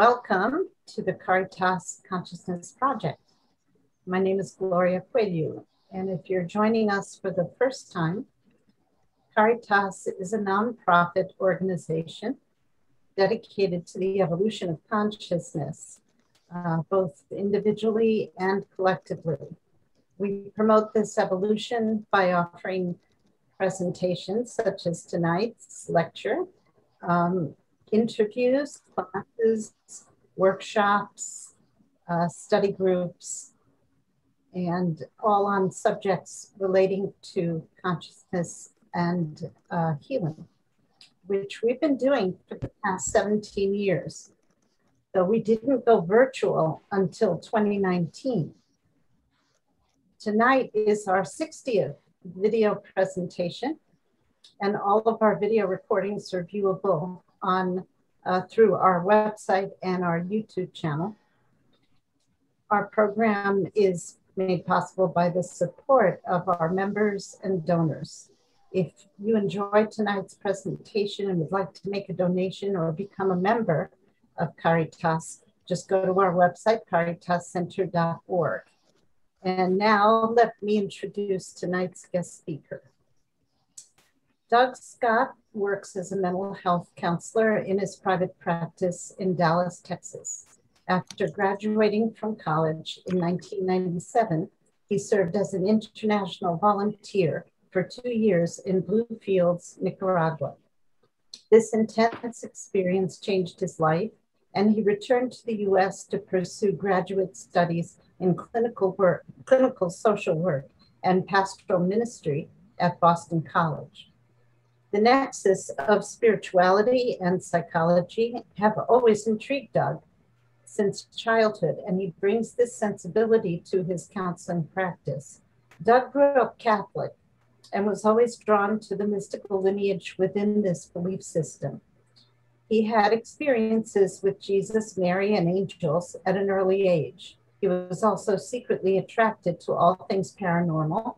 Welcome to the Caritas Consciousness Project. My name is Gloria Coelho, and if you're joining us for the first time, Caritas is a nonprofit organization dedicated to the evolution of consciousness, both individually and collectively. We promote this evolution by offering presentations such as tonight's lecture, interviews, classes, workshops, study groups, and all on subjects relating to consciousness and healing, which we've been doing for the past 17 years. So we didn't go virtual until 2019. Tonight is our 60th video presentation, and all of our video recordings are viewable on through our website and our YouTube channel. Our program is made possible by the support of our members and donors. If you enjoyed tonight's presentation and would like to make a donation or become a member of Caritas, just go to our website, caritascenter.org. And now let me introduce tonight's guest speaker. Doug Scott works as a mental health counselor in his private practice in Dallas, Texas. After graduating from college in 1997, he served as an international volunteer for 2 years in Bluefields, Nicaragua. This intense experience changed his life, and he returned to the US to pursue graduate studies in clinical social work and pastoral ministry at Boston College. The nexus of spirituality and psychology have always intrigued Doug since childhood, and he brings this sensibility to his counseling practice. Doug grew up Catholic and was always drawn to the mystical lineage within this belief system. He had experiences with Jesus, Mary, and angels at an early age. He was also secretly attracted to all things paranormal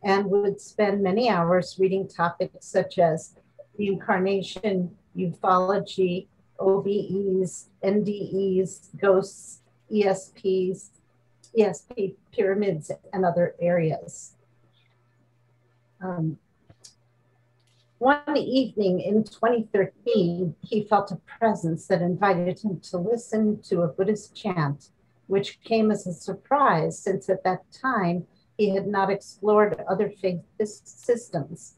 and would spend many hours reading topics such as reincarnation, ufology, OBEs, NDEs, ghosts, ESPs, ESP pyramids, and other areas. One evening in 2013, he felt a presence that invited him to listen to a Buddhist chant, which came as a surprise since at that time, he had not explored other faith systems.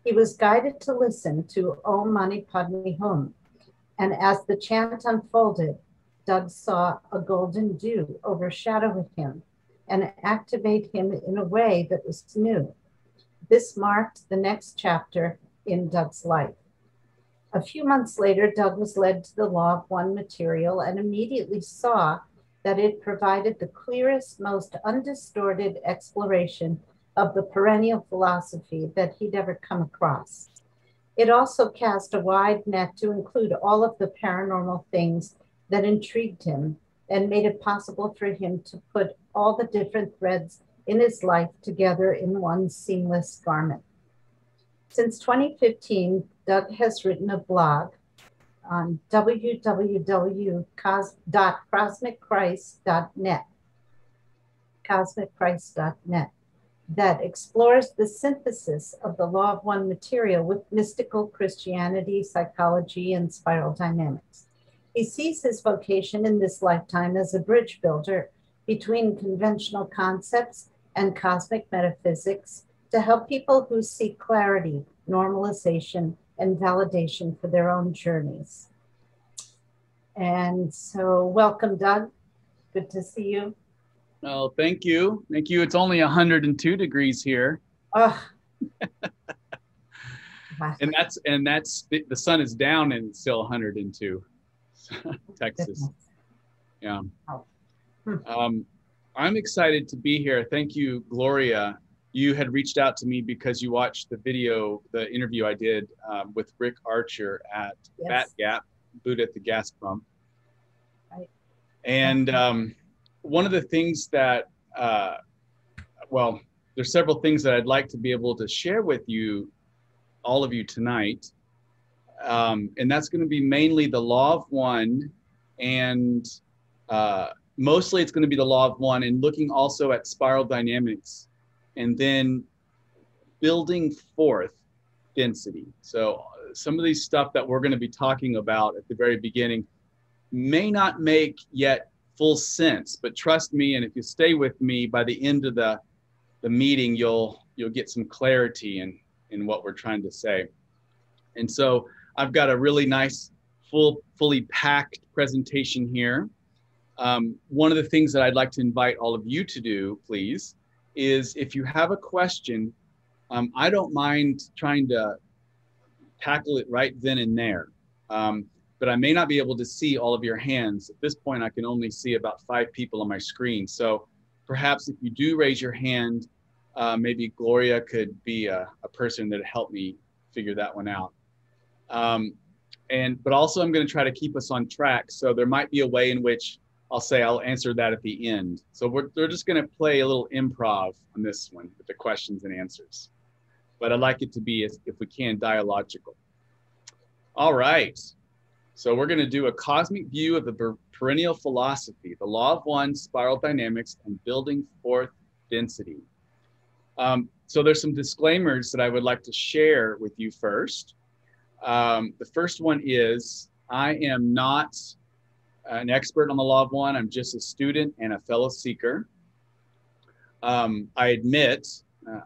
He was guided to listen to Om Mani Padme Hum, and as the chant unfolded, Doug saw a golden dew overshadow him and activate him in a way that was new. This marked the next chapter in Doug's life. A few months later, Doug was led to the Law of One material and immediately saw that it provided the clearest, most undistorted exploration of the perennial philosophy that he'd ever come across. It also cast a wide net to include all of the paranormal things that intrigued him and made it possible for him to put all the different threads in his life together in one seamless garment. Since 2015, Doug has written a blog on www.cosmicchrist.net, that explores the synthesis of the Law of One material with mystical Christianity, psychology, and spiral dynamics. He sees his vocation in this lifetime as a bridge builder between conventional concepts and cosmic metaphysics to help people who seek clarity, normalization, and validation for their own journeys. And so welcome, Doug. Good to see you. Oh, thank you. Thank you. It's only 102 degrees here. Oh. and that's the sun is down and it's still 102. Texas. Yeah. I'm excited to be here. Thank you, Gloria. You had reached out to me because you watched the interview I did with Rick Archer at Fat Gap, Buddha at the Gas Pump. Right. And one of the things that, there's several things that I'd like to be able to share with you, all of you tonight. And that's going to be mainly the Law of One And mostly it's going to be the law of one, and looking also at spiral dynamics, and then building forth density. So some of these stuff that we're going to be talking about at the very beginning may not make yet full sense, but trust me, and if you stay with me, by the end of the meeting, you'll get some clarity in what we're trying to say. And so I've got a really nice, fully packed presentation here. One of the things that I'd like to invite all of you to do, please, is if you have a question, I don't mind trying to tackle it right then and there. But I may not be able to see all of your hands. At this point, I can only see about 5 people on my screen. So perhaps if you do raise your hand, maybe Gloria could be a person that helped me figure that one out. But also I'm going to try to keep us on track. So there might be a way in which I'll answer that at the end. So we're just going to play a little improv on this one with the questions and answers. But I'd like it to be, if we can, dialogical. All right. So we're going to do a cosmic view of the perennial philosophy, the law of one, spiral dynamics, and building forth density. So there's some disclaimers that I would like to share with you first. The first one is, I am not an expert on the law of one. I'm just a student and a fellow seeker. I admit,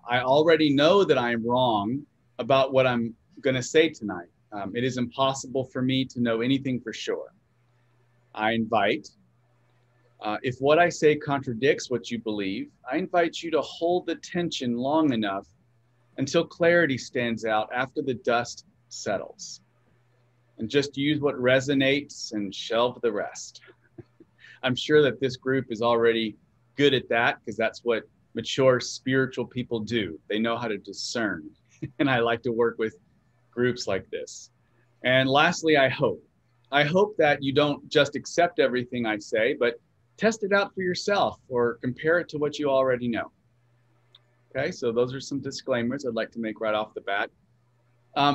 I already know that I am wrong about what I'm going to say tonight. It is impossible for me to know anything for sure. I invite, if what I say contradicts what you believe, I invite you to hold the tension long enough until clarity stands out after the dust settles. And just use what resonates and shelve the rest. I'm sure that this group is already good at that, because that's what mature spiritual people do. They know how to discern. And I like to work with groups like this. And lastly, I hope that you don't just accept everything I say, but test it out for yourself or compare it to what you already know. Okay, so those are some disclaimers I'd like to make right off the bat.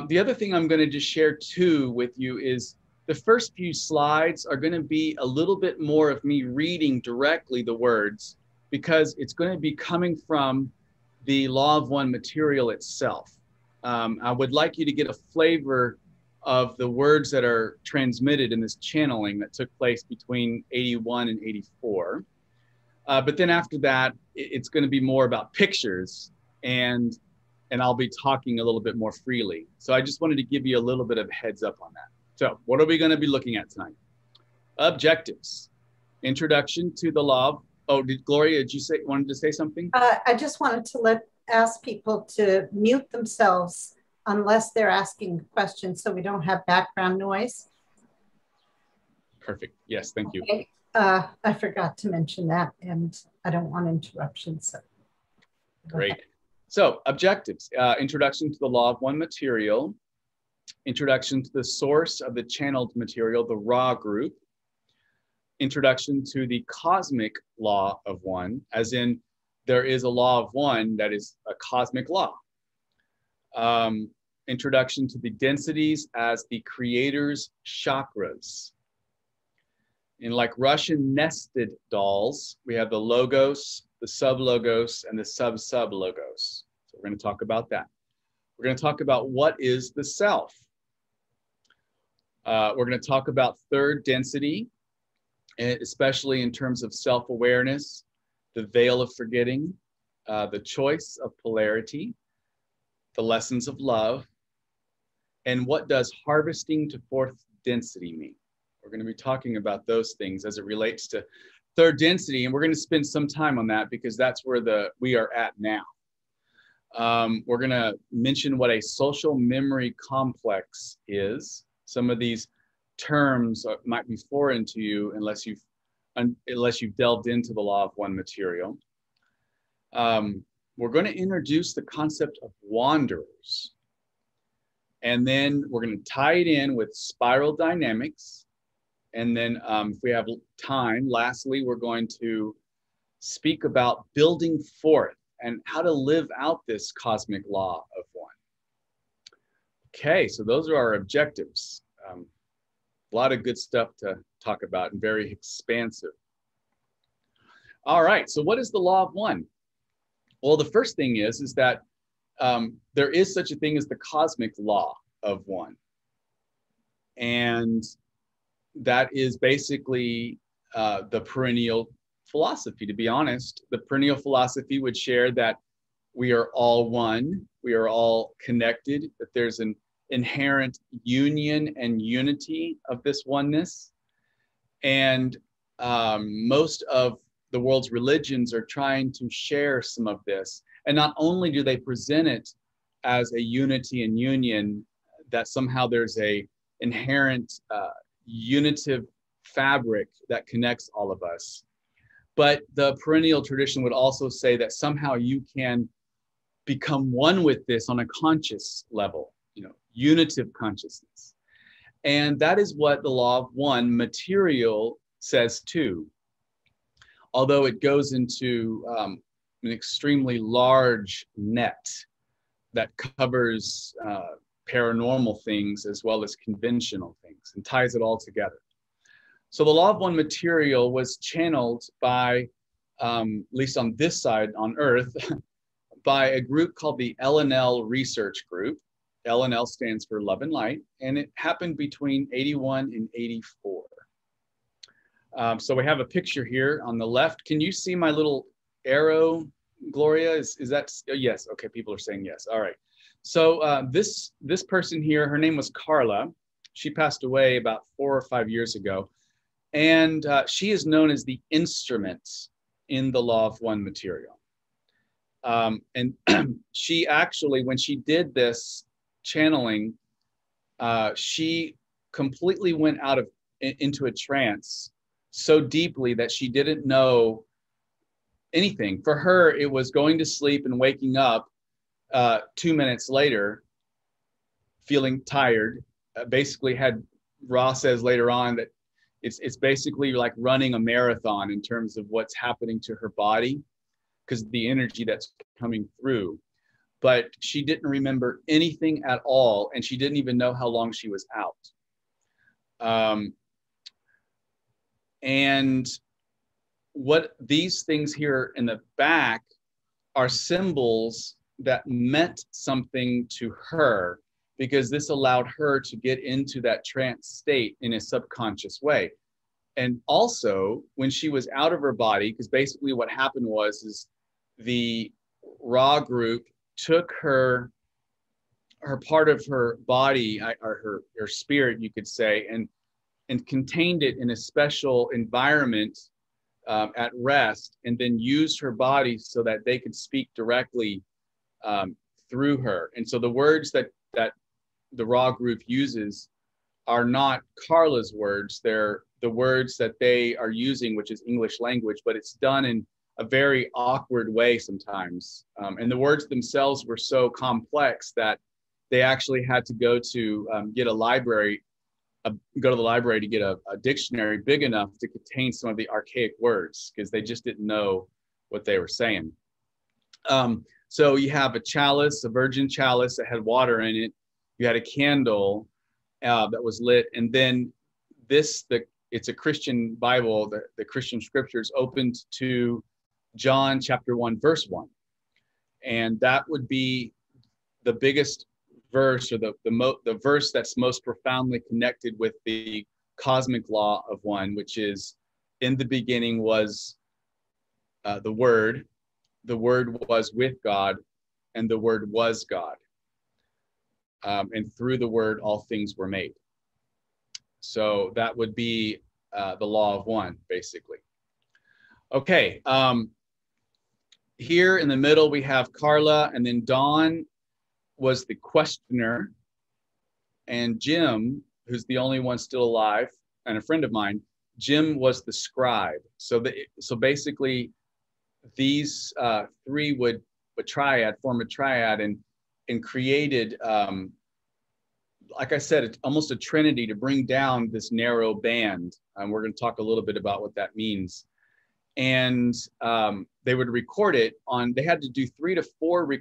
The other thing I'm going to just share too with you is the first few slides are going to be a little bit more of me reading directly the words, because it's going to be coming from the law of one material itself. I would like you to get a flavor of the words that are transmitted in this channeling that took place between 81 and 84. But then after that, it's going to be more about pictures, and I'll be talking a little bit more freely. So I just wanted to give you a little bit of heads up on that. So what are we going to be looking at tonight? Objectives. Introduction to the law of, Gloria, did you wanted to say something? I just wanted to ask people to mute themselves unless they're asking questions, so we don't have background noise. Perfect. Yes, thank you. Okay. I forgot to mention that, and I don't want interruptions. So. Great. So objectives, introduction to the law of one material, introduction to the source of the channeled material, the raw group, introduction to the cosmic law of one, as in there is a law of one that is a cosmic law. Introduction to the densities as the creator's chakras. In like Russian nested dolls, we have the logos, the sub-logos, and the sub-sub-logos. So we're going to talk about that. We're going to talk about what is the self. We're going to talk about third density, especially in terms of self-awareness, the veil of forgetting, the choice of polarity, the lessons of love, and what does harvesting to fourth density mean? We're going to be talking about those things as it relates to third density, and we're going to spend some time on that because that's where we are at now. We're going to mention what a social memory complex is. Some of these terms might be foreign to you unless you've delved into the law of one material. We're going to introduce the concept of wanderers. And then we're going to tie it in with spiral dynamics. And then if we have time, lastly, we're going to speak about building forth and how to live out this cosmic law of one. Okay, so those are our objectives. A lot of good stuff to talk about and very expansive. All right, so what is the law of one? Well, the first thing is that there is such a thing as the cosmic law of one. And that is basically the perennial philosophy. To be honest, the perennial philosophy would share that we are all one, we are all connected, that there's an inherent union and unity of this oneness. And most of the world's religions are trying to share some of this. And not only do they present it as a unity and union, that somehow there's a inherent unitive fabric that connects all of us, but the perennial tradition would also say that somehow you can become one with this on a conscious level, unitive consciousness. And that is what the law of one material says too. Although it goes into an extremely large net that covers paranormal things as well as conventional things and ties it all together. So the law of one material was channeled by, at least on this side on Earth, by a group called the LNL Research Group. LNL stands for Love and Light, and it happened between 81 and 84. So we have a picture here on the left. Can you see my little arrow, Gloria? Is that, yes, okay, people are saying yes, all right. So this person here, her name was Carla. She passed away about 4 or 5 years ago. And she is known as the instrument in the law of one material. And she actually, when she did this channeling, she completely went into a trance so deeply that she didn't know anything. For her, it was going to sleep and waking up 2 minutes later, feeling tired. Basically Ra says later on that it's basically like running a marathon in terms of what's happening to her body because of the energy that's coming through. But she didn't remember anything at all, and she didn't even know how long she was out. And what these things here in the back are symbols that meant something to her, because this allowed her to get into that trance state in a subconscious way. And also when she was out of her body, because basically what happened is the Ra group took her part of her body, or her spirit, you could say, and contained it in a special environment at rest, and then used her body so that they could speak directly through her. And so the words that the Ra group uses are not Carla's words. They're the words that they are using, which is English language, but it's done in a very awkward way sometimes. And the words themselves were so complex that they actually had to go to get a library, go to the library to get a dictionary big enough to contain some of the archaic words, because they just didn't know what they were saying. So you have a chalice, a virgin chalice that had water in it. You had a candle that was lit, and then it's a Christian Bible. The Christian scriptures opened to John chapter 1, verse 1, and that would be the biggest verse, or the verse that's most profoundly connected with the cosmic law of one, which is, in the beginning was the Word was with God, and the Word was God. And through the Word, all things were made. So that would be the law of one, basically. Okay, here in the middle, we have Carla, and then Dawn was the questioner, and Jim, who's the only one still alive, and a friend of mine, Jim was the scribe. So basically, these three would form a triad, and created, like I said, it's almost a trinity to bring down this narrow band. And we're going to talk a little bit about what that means. And they would record it they had to do 3 to 4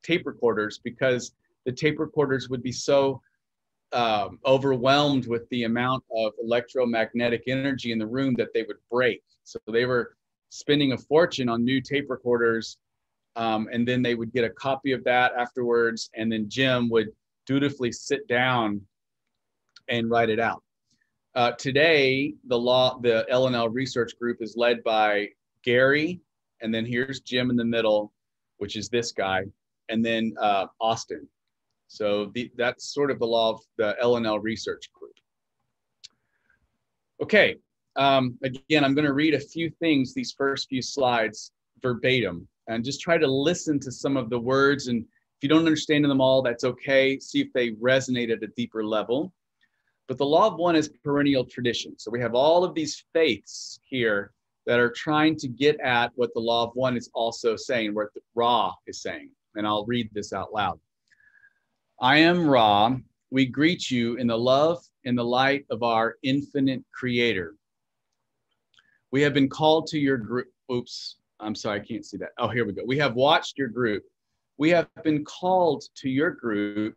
tape recorders, because the tape recorders would be so overwhelmed with the amount of electromagnetic energy in the room that they would break. So they were spending a fortune on new tape recorders, and then they would get a copy of that afterwards, and then Jim would dutifully sit down and write it out. Today, the LNL research group is led by Gary, and then here's Jim in the middle, which is this guy, and then Austin. So that's sort of the law of the LNL research group. Okay, again, I'm going to read a few things, these first few slides, verbatim, and just try to listen to some of the words. And if you don't understand them all, that's okay. See if they resonate at a deeper level. But the law of one is perennial tradition. So we have all of these faiths here that are trying to get at what the law of one is also saying, what the Ra is saying. And I'll read this out loud. I am Ra. We greet you in the love and the light of our infinite creator. We have been called to your group. Oops, I'm sorry, I can't see that. Oh, here we go. We have watched your group. We have been called to your group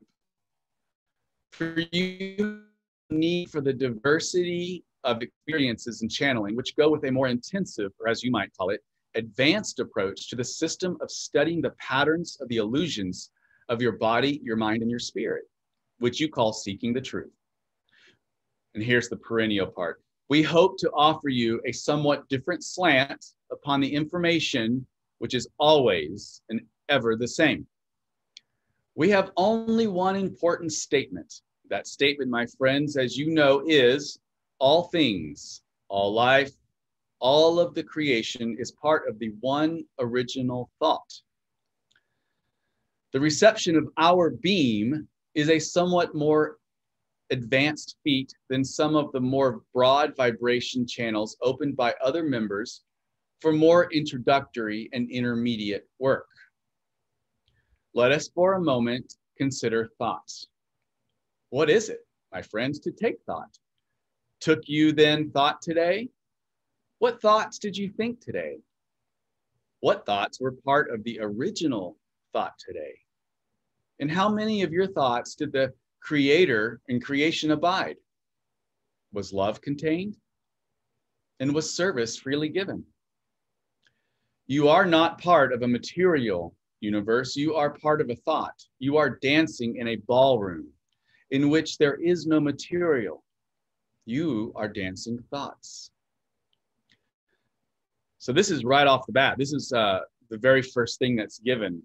for you need for the diversity of experiences and channeling, which go with a more intensive, or as you might call it, advanced approach to the system of studying the patterns of the illusions of your body, your mind, and your spirit, which you call seeking the truth. And here's the perennial part. We hope to offer you a somewhat different slant upon the information, which is always and ever the same. We have only one important statement. That statement, my friends, as you know, is all things, all life, all of the creation is part of the one original thought. The reception of our beam is a somewhat more advanced feat than some of the more broad vibration channels opened by other members for more introductory and intermediate work. Let us for a moment consider thoughts. What is it, my friends, to take thought? Took you then thought today? What thoughts did you think today? What thoughts were part of the original thought today? And how many of your thoughts did the Creator in creation abide? Was love contained? And was service freely given? You are not part of a material universe. You are part of a thought. You are dancing in a ballroom in which there is no material. You are dancing thoughts. So this is right off the bat. This is the very first thing that's given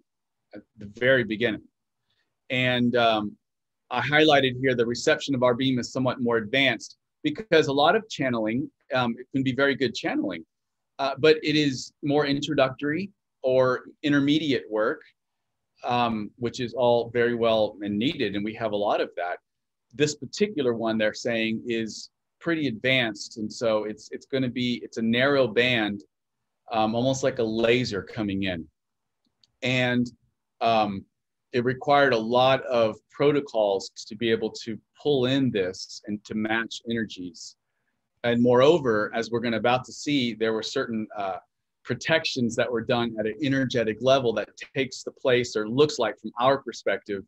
at the very beginning. And I highlighted here the reception of our beam is somewhat more advanced because a lot of channeling, it can be very good channeling, but it is more introductory or intermediate work, which is all very well and needed, and we have a lot of that. This particular one they're saying is pretty advanced, and so it's going to be, it's a narrow band, almost like a laser coming in. And it required a lot of protocols to be able to pull in this and to match energies. And moreover, as we're about to see, there were certain protections that were done at an energetic level that takes the place, or looks like from our perspective,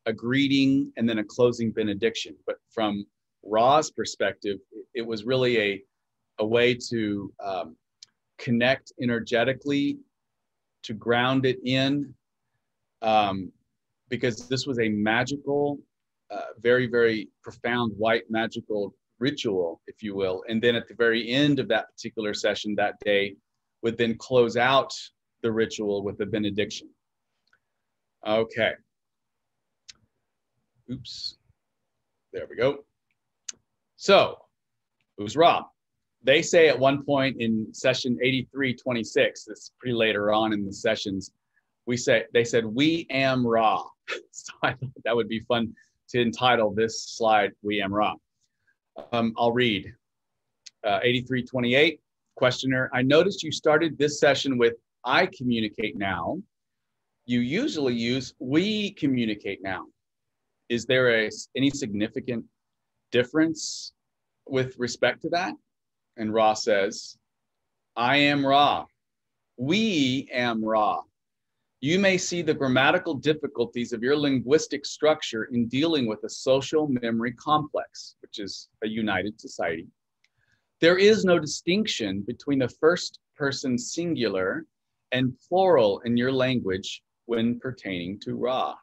a greeting and then a closing benediction. But from Ra's perspective, it was really a way to connect energetically, to ground it in, because this was a magical, very, very profound white magical ritual, if you will. And then at the very end of that particular session that day, would then close out the ritual with a benediction. Okay. Oops. There we go. So, who's Ra? They say at one point in session 8326, that's pretty later on in the sessions, they said, we am Ra. So I thought that would be fun to entitle this slide, We Am Ra. I'll read 8328. Questioner, I noticed you started this session with I communicate now. You usually use we communicate now. Is there any significant difference with respect to that? And Ra says, I am Ra. We am Ra. You may see the grammatical difficulties of your linguistic structure in dealing with a social memory complex, which is a united society. There is no distinction between the first person singular and plural in your language when pertaining to Ra.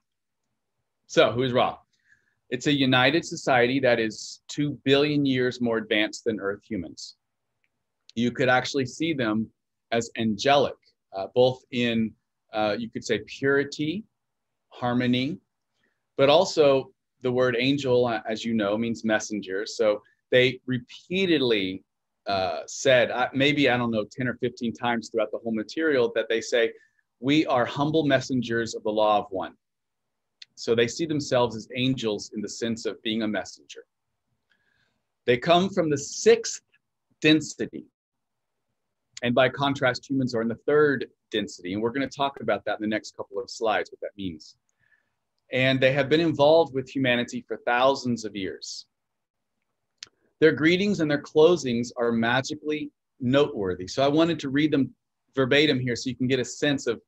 So who is Ra? It's a united society that is 2 billion years more advanced than Earth humans. You could actually see them as angelic, both in, you could say, purity, harmony, but also the word angel, as you know, means messenger. So they repeatedly said, maybe, I don't know, 10 or 15 times throughout the whole material, that they say, we are humble messengers of the law of one. So they see themselves as angels in the sense of being a messenger. They come from the 6th density. And by contrast, humans are in the 3rd density. And we're going to talk about that in the next couple of slides, what that means. And they have been involved with humanity for thousands of years. Their greetings and their closings are magically noteworthy. So I wanted to read them verbatim here so you can get a sense of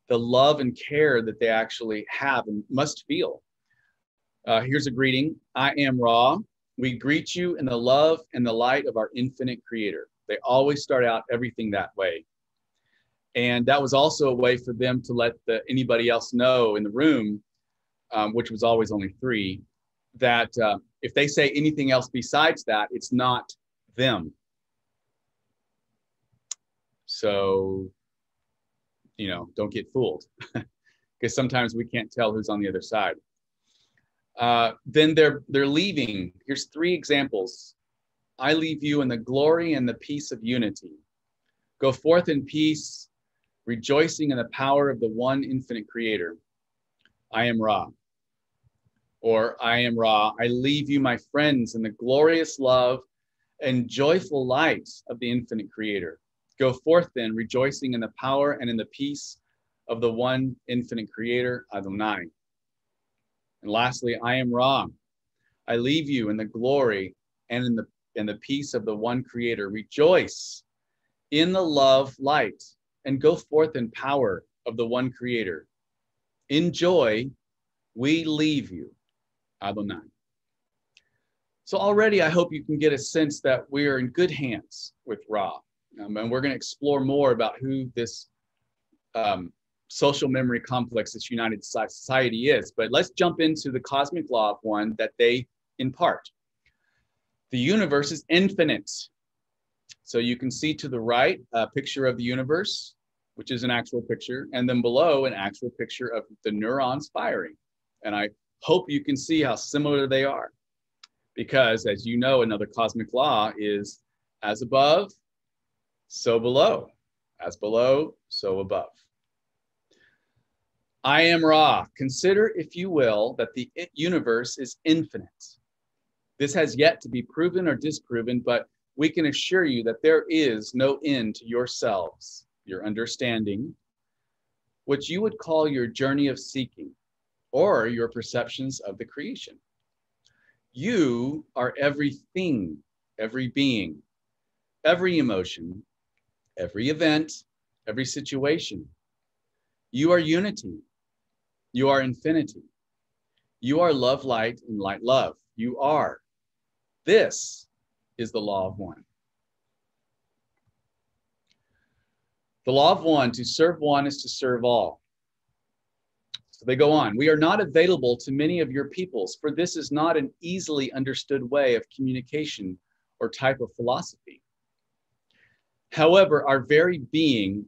the love and care that they actually have and must feel. Here's a greeting. I am Ra. We greet you in the love and the light of our infinite creator. They always start out everything that way. And that was also a way for them to let anybody else know in the room, which was always only 3, that if they say anything else besides that, it's not them. So, you know, don't get fooled, because sometimes we can't tell who's on the other side. Then they're leaving. Here's 3 examples. I leave you in the glory and the peace of unity. Go forth in peace, rejoicing in the power of the one infinite creator. I am Ra. Or I am Ra. I leave you, my friends, in the glorious love and joyful light of the infinite creator. Go forth then, rejoicing in the power and in the peace of the one infinite creator, Adonai. And lastly, I am Ra. I leave you in the glory and in the peace of the one creator. Rejoice in the love light and go forth in power of the one creator. In joy, we leave you, Adonai. So already I hope you can get a sense that we are in good hands with Ra. And we're going to explore more about who this social memory complex, this united society is. But let's jump into the cosmic law of one that they impart. The universe is infinite. So you can see to the right a picture of the universe, which is an actual picture, and then below an actual picture of the neurons firing. And I hope you can see how similar they are. Because as you know, another cosmic law is as above, so below. As below, so above. I am Ra. Consider, if you will, that the universe is infinite. This has yet to be proven or disproven, but we can assure you that there is no end to yourselves, your understanding, what you would call your journey of seeking, or your perceptions of the creation. You are everything, every being, every emotion, every event, every situation. You are unity. You are infinity. You are love, light, and light, love. You are. This is the law of one. The law of one, to serve one is to serve all. So they go on. We are not available to many of your peoples, for this is not an easily understood way of communication or type of philosophy. However, our very being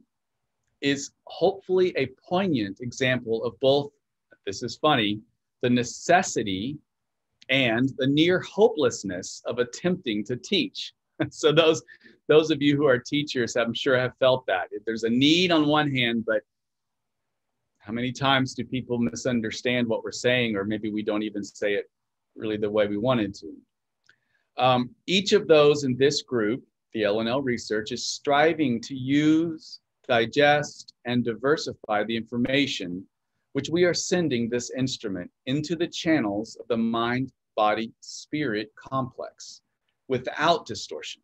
is hopefully a poignant example of both, this is funny, the necessity and the near hopelessness of attempting to teach. So those of you who are teachers, I'm sure, have felt that. There's a need on one hand, but how many times do people misunderstand what we're saying, or maybe we don't even say it really the way we wanted to? Each of those in this group, the LNL research, is striving to use, digest, and diversify the information which we are sending this instrument into the channels of the mind, body, spirit complex without distortion.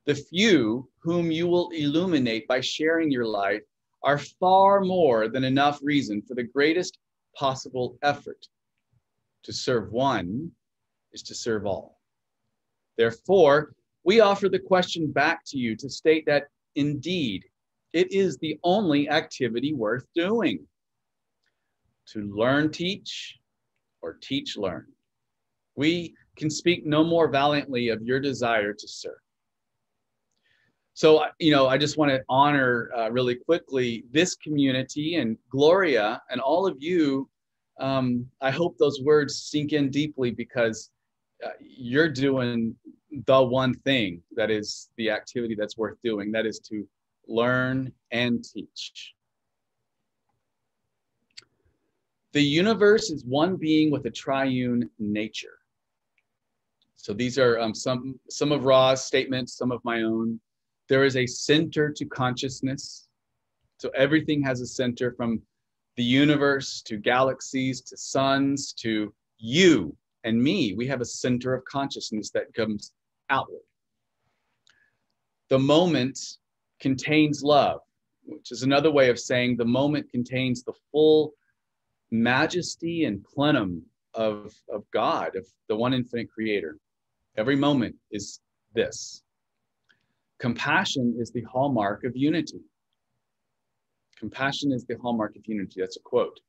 The few whom you will illuminate by sharing your light are far more than enough reason for the greatest possible effort. To serve one is to serve all. Therefore, we offer the question back to you to state that indeed, it is the only activity worth doing. To learn, teach, or teach, learn. We can speak no more valiantly of your desire to serve. So, I just want to honor really quickly this community and Gloria and all of you. I hope those words sink in deeply, because you're doing the one thing that is the activity that's worth doing. That is to learn and teach. The universe is one being with a triune nature. So these are some of Ra's statements, some of my own. There is a center to consciousness. So everything has a center, from the universe to galaxies to suns to you and me. We have a center of consciousness that comes outward. The moment contains love, which is another way of saying the moment contains the full majesty and plenum of God, of the one infinite creator. Every moment is this. Compassion is the hallmark of unity. Compassion is the hallmark of unity. That's a quote.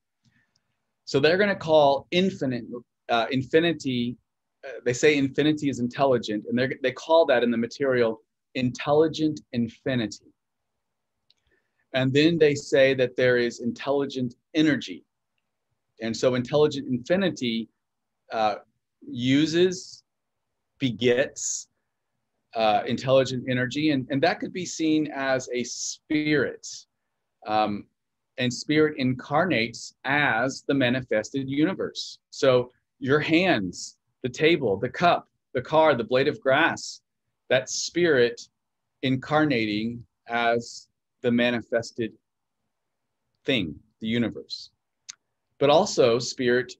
So they're going to call infinity, they say infinity is intelligent, and they call that in the material intelligent infinity. And then they say that there is intelligent energy. And so intelligent infinity begets intelligent energy, and that could be seen as a spirit. And spirit incarnates as the manifested universe. So your hands, the table, the cup, the car, the blade of grass, that spirit incarnating as the manifested thing, the universe. But also spirit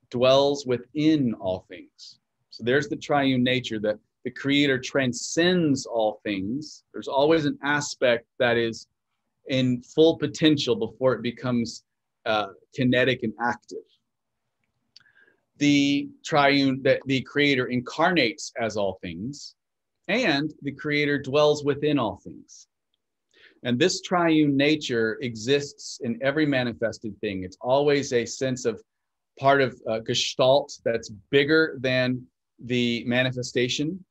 dwells within all things. So there's the triune nature, that the creator transcends all things. There's always an aspect that is in full potential before it becomes kinetic and active. The triune, that the creator incarnates as all things, and the creator dwells within all things. And this triune nature exists in every manifested thing. It's always a sense of part of gestalt that's bigger than the manifestation.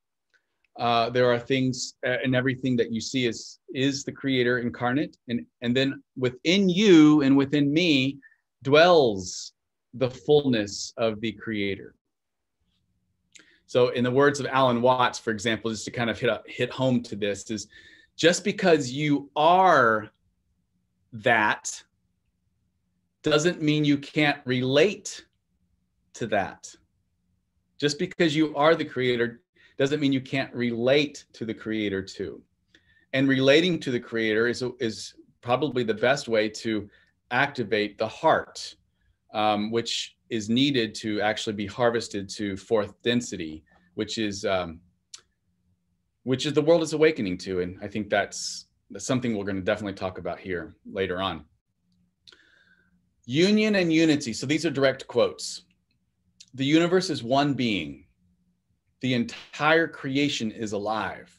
There are things, and everything that you see is the creator incarnate. And then within you and within me dwells the fullness of the creator. So in the words of Alan Watts, for example, just to kind of hit home to this, is just because you are that doesn't mean you can't relate to that. Just because you are the creator doesn't mean you can't relate to the creator too. And relating to the creator is probably the best way to activate the heart, which is needed to actually be harvested to fourth density, which is the world is awakening to. And I think that's something we're going to definitely talk about here later on. Union and unity. So these are direct quotes. The universe is one being. The entire creation is alive.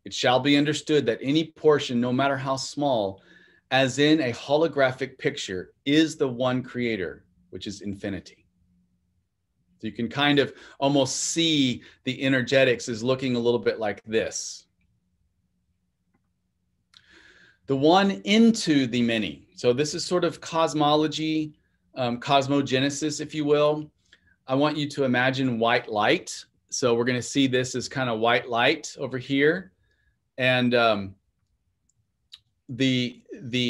It shall be understood that any portion, no matter how small, as in a holographic picture, is the one creator, which is infinity. So you can kind of almost see the energetics is looking a little bit like this. The one into the many. So this is sort of cosmology, cosmogenesis, if you will. I want you to imagine white light. So we're going to see this as kind of white light over here. And the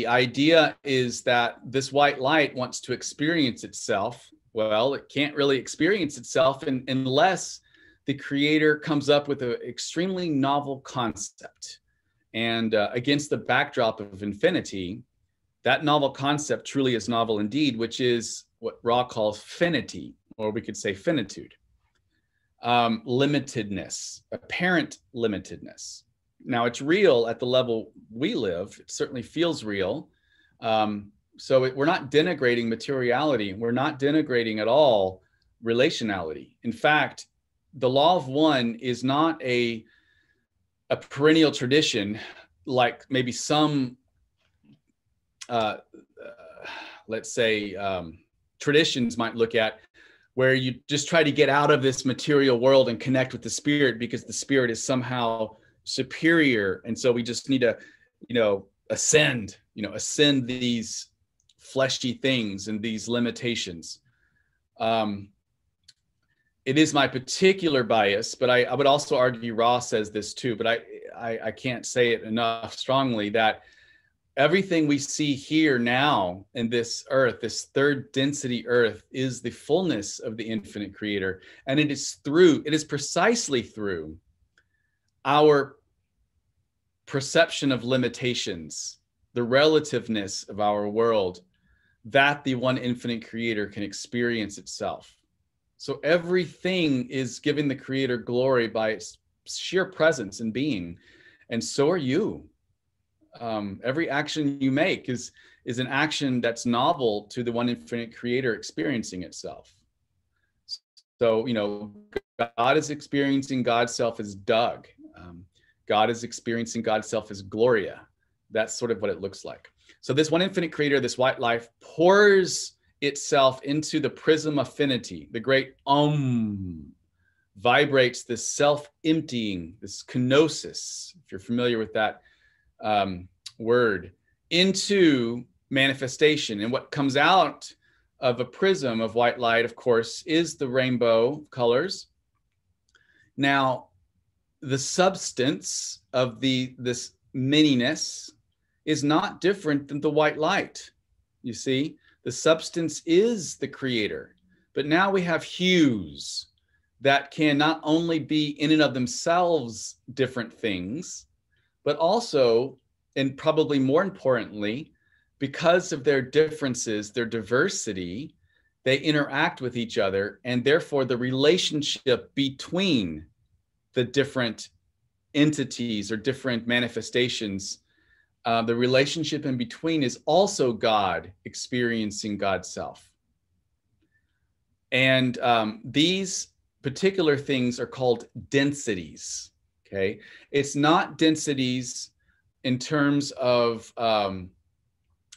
idea is that this white light wants to experience itself. Well, it can't really experience itself unless the creator comes up with an extremely novel concept. And against the backdrop of infinity, that novel concept truly is novel indeed, which is what Ra calls finity, or we could say finitude. Limitedness, apparent limitedness. Now it's real at the level we live. It certainly feels real. So we're not denigrating materiality. We're not denigrating at all relationality. In fact, the law of one is not a perennial tradition like maybe some, let's say, traditions might look at, where you just try to get out of this material world and connect with the spirit because the spirit is somehow superior. And so we just need to, ascend these fleshy things and these limitations. It is my particular bias, but I would also argue Ross says this too, but I can't say it enough strongly, that everything we see here now in this earth, this third density earth, is the fullness of the infinite creator. And it is precisely through our perception of limitations, the relativeness of our world, that the one infinite creator can experience itself. So everything is giving the creator glory by its sheer presence and being. And so are you. Every action you make is an action that's novel to the one infinite creator experiencing itself. So, God is experiencing God's self as Doug. God is experiencing God's self as Gloria. That's sort of what it looks like. So this one infinite creator, this white life, pours itself into the prism affinity, the great vibrates this self-emptying, this kenosis, if you're familiar with that word, into manifestation. And what comes out of a prism of white light, of course, is the rainbow colors. Now, the substance of this mininess is not different than the white light. You see, the substance is the creator, but now we have hues that can not only be in and of themselves different things, but also, and probably more importantly, because of their differences, their diversity, they interact with each other, and therefore the relationship between the different entities or different manifestations, the relationship in between is also God experiencing God's self. And these particular things are called densities, okay? It's not densities in terms of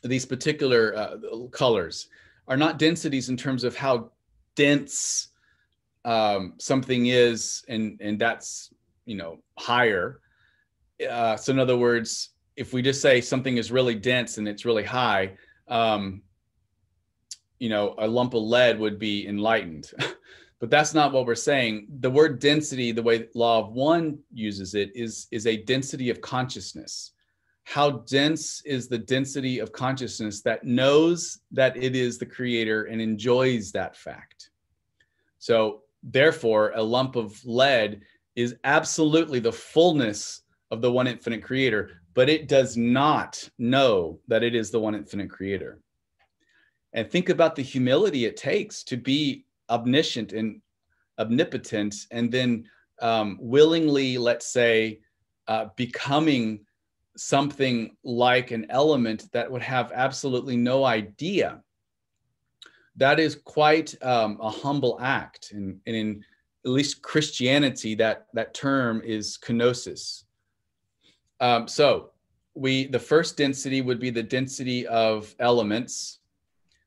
these particular colors, are not densities in terms of how dense something is, and that's, higher. So in other words, if we just say something is really dense and it's really high, a lump of lead would be enlightened. But that's not what we're saying. The word density, the way Law of One uses it, is a density of consciousness. How dense is the density of consciousness that knows that it is the creator and enjoys that fact? So therefore, a lump of lead is absolutely the fullness of the one infinite creator, but it does not know that it is the one infinite creator. And think about the humility it takes to be omniscient and omnipotent, and then willingly, let's say, becoming something like an element that would have absolutely no idea. That is quite a humble act. And in at least Christianity, that term is kenosis. So the first density would be the density of elements.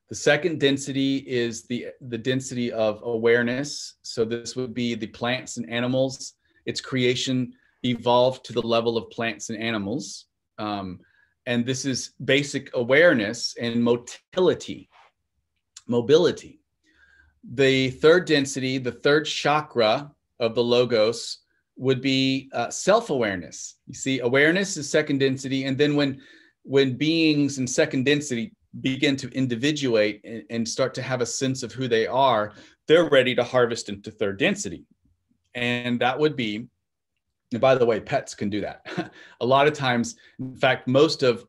The second density is the density of awareness. So this would be the plants and animals. Its creation evolved to the level of plants and animals. And this is basic awareness and mobility. The third density, the third chakra of the logos, would be self-awareness. You see, awareness is second density. And then when beings in second density begin to individuate and start to have a sense of who they are, they're ready to harvest into third density. And that would be, and by the way, pets can do that. A lot of times, in fact, most of,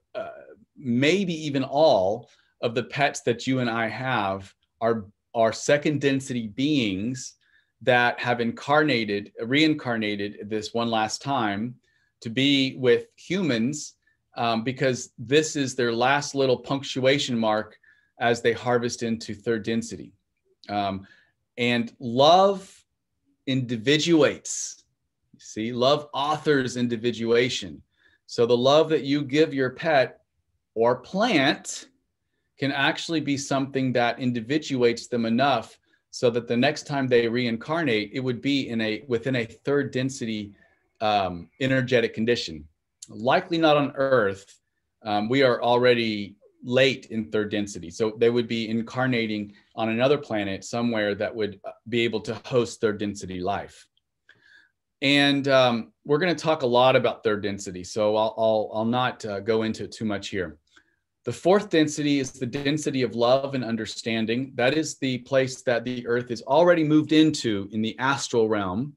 maybe even all of the pets that you and I have are second density beings that have reincarnated this one last time to be with humans because this is their last little punctuation mark as they harvest into third density. And love individuates. You see, love authors individuation. So the love that you give your pet or plant can actually be something that individuates them enough so that the next time they reincarnate, it would be within a third density energetic condition. Likely not on Earth. We are already late in third density. So they would be incarnating on another planet somewhere that would be able to host third density life. And we're going to talk a lot about third density. So I'll not go into it too much here. The fourth density is the density of love and understanding. That is the place that the Earth is already moved into in the astral realm.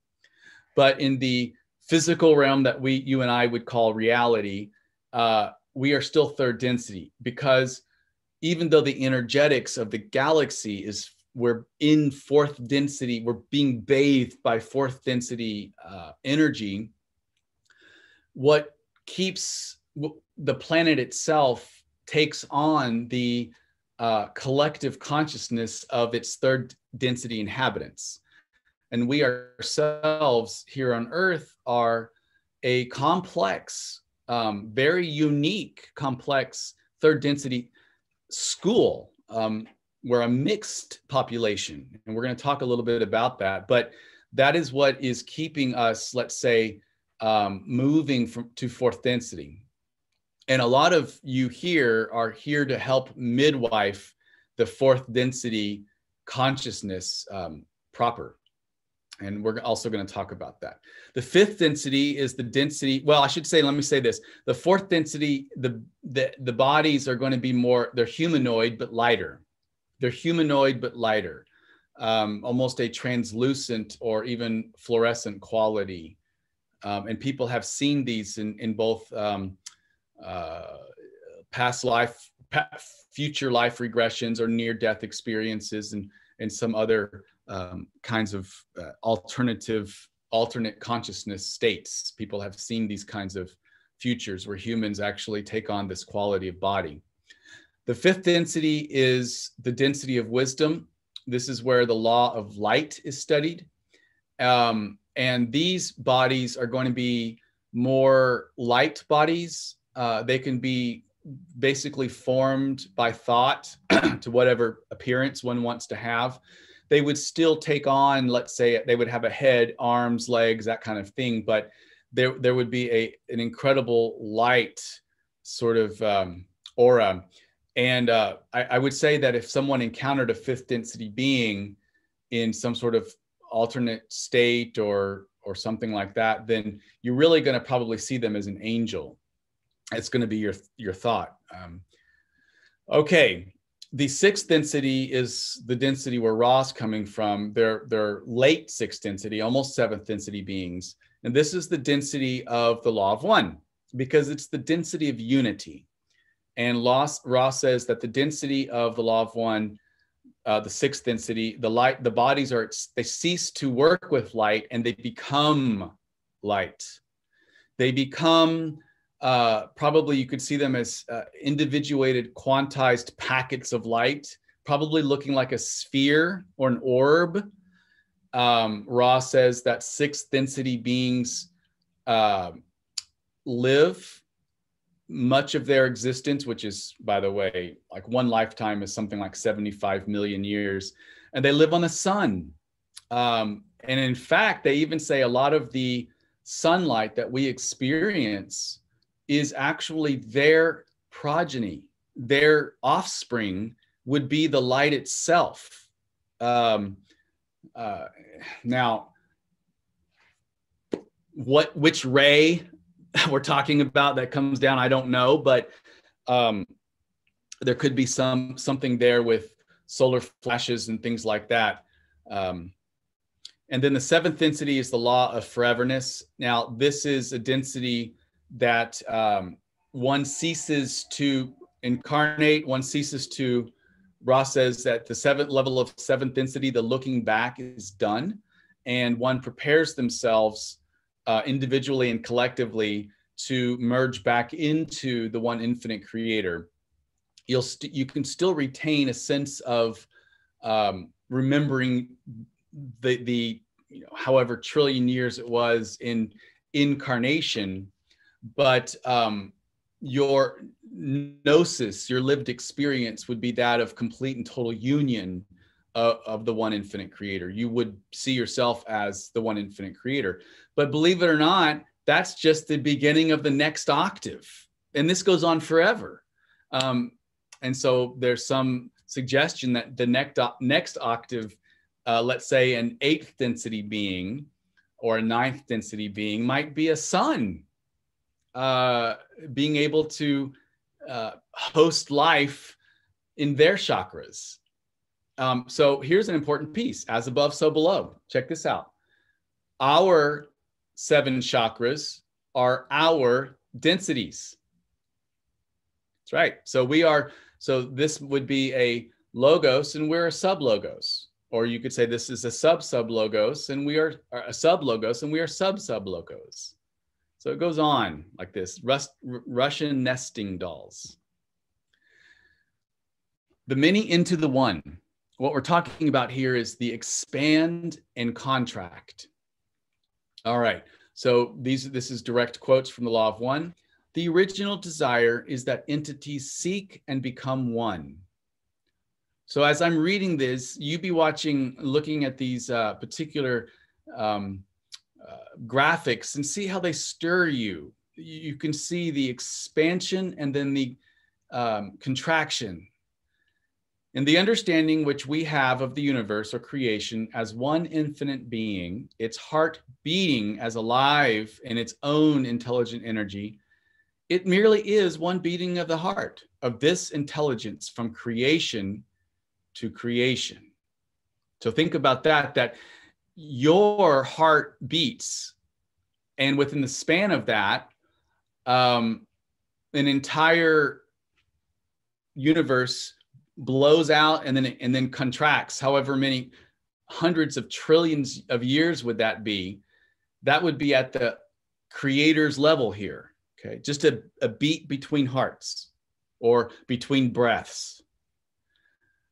But in the physical realm that you and I would call reality, we are still third density, because even though the energetics of the galaxy we're in fourth density, we're being bathed by fourth density energy, what keeps the planet itself takes on the collective consciousness of its third density inhabitants. And we ourselves here on Earth are a complex, very unique, complex third density school. We're a mixed population, and we're going to talk a little bit about that. But that is what is keeping us, let's say, moving to fourth density. And a lot of you here are here to help midwife the fourth density consciousness proper. And we're also going to talk about that. The fifth density is the density. Well, I should say, let me say this. The fourth density, the bodies are going to be more, they're humanoid, but lighter. They're humanoid, but lighter. Almost a translucent or even fluorescent quality. And people have seen these in both past life, future life regressions or near-death experiences, and some other kinds of alternate consciousness states. People have seen these kinds of futures where humans actually take on this quality of body. The fifth density is the density of wisdom. This is where the law of light is studied. And these bodies are going to be more light bodies. They can be basically formed by thought to whatever appearance one wants to have. They would still take on, let's say, they would have a head, arms, legs, that kind of thing, but there would be an incredible light sort of aura. And I would say that if someone encountered a fifth density being in some sort of alternate state or something like that, then you're really going to probably see them as an angel. It's going to be your thought. Okay. The sixth density is the density where Ra's coming from. They're late sixth density, almost seventh density beings. And this is the density of the law of one, because it's the density of unity. And Ra says that the density of the law of one, the sixth density, the bodies they cease to work with light and they become light. They become, probably you could see them as individuated, quantized packets of light, probably looking like a sphere or an orb. Ra says that sixth density beings live much of their existence, which is, by the way, like one lifetime is something like 75 million years, and they live on the sun. And in fact, they even say a lot of the sunlight that we experience is actually their progeny. Their offspring would be the light itself. Now, which ray we're talking about that comes down, I don't know, but there could be something there with solar flashes and things like that. And then the seventh density is the law of foreverness. Now, this is a density that one ceases to incarnate, one ceases to, Ra says that the seventh level of seventh density, the looking back is done, and one prepares themselves individually and collectively to merge back into the one infinite creator, you can still retain a sense of remembering the however trillion years it was in incarnation, but your gnosis, your lived experience, would be that of complete and total union of the one infinite creator. You would see yourself as the one infinite creator. But believe it or not, that's just the beginning of the next octave. And this goes on forever. And so there's some suggestion that the next octave, let's say an 8th density being or a 9th density being, might be a sun, being able to host life in their chakras. So here's an important piece: as above, so below. Check this out. Our 7 chakras are our densities. That's right. So this would be a logos and we're a sub-logos. Or you could say this is a sub-sub-logos and we are a sub-logos and we are sub-sub-logos. So it goes on like this, Russian nesting dolls. The many into the one. What we're talking about here is the expand and contract. All right, so this is direct quotes from the Law of One. The original desire is that entities seek and become one. So as I'm reading this, you be looking at these particular graphics and see how they stir you. You can see the expansion and then the contraction. In the understanding which we have of the universe or creation as one infinite being, its heart beating as alive in its own intelligent energy, it merely is one beating of the heart of this intelligence from creation to creation. So think about that your heart beats, and within the span of that, an entire universe blows out and then contracts. However many hundreds of trillions of years would that be? That would be at the creator's level here. Okay, just a beat between hearts or between breaths.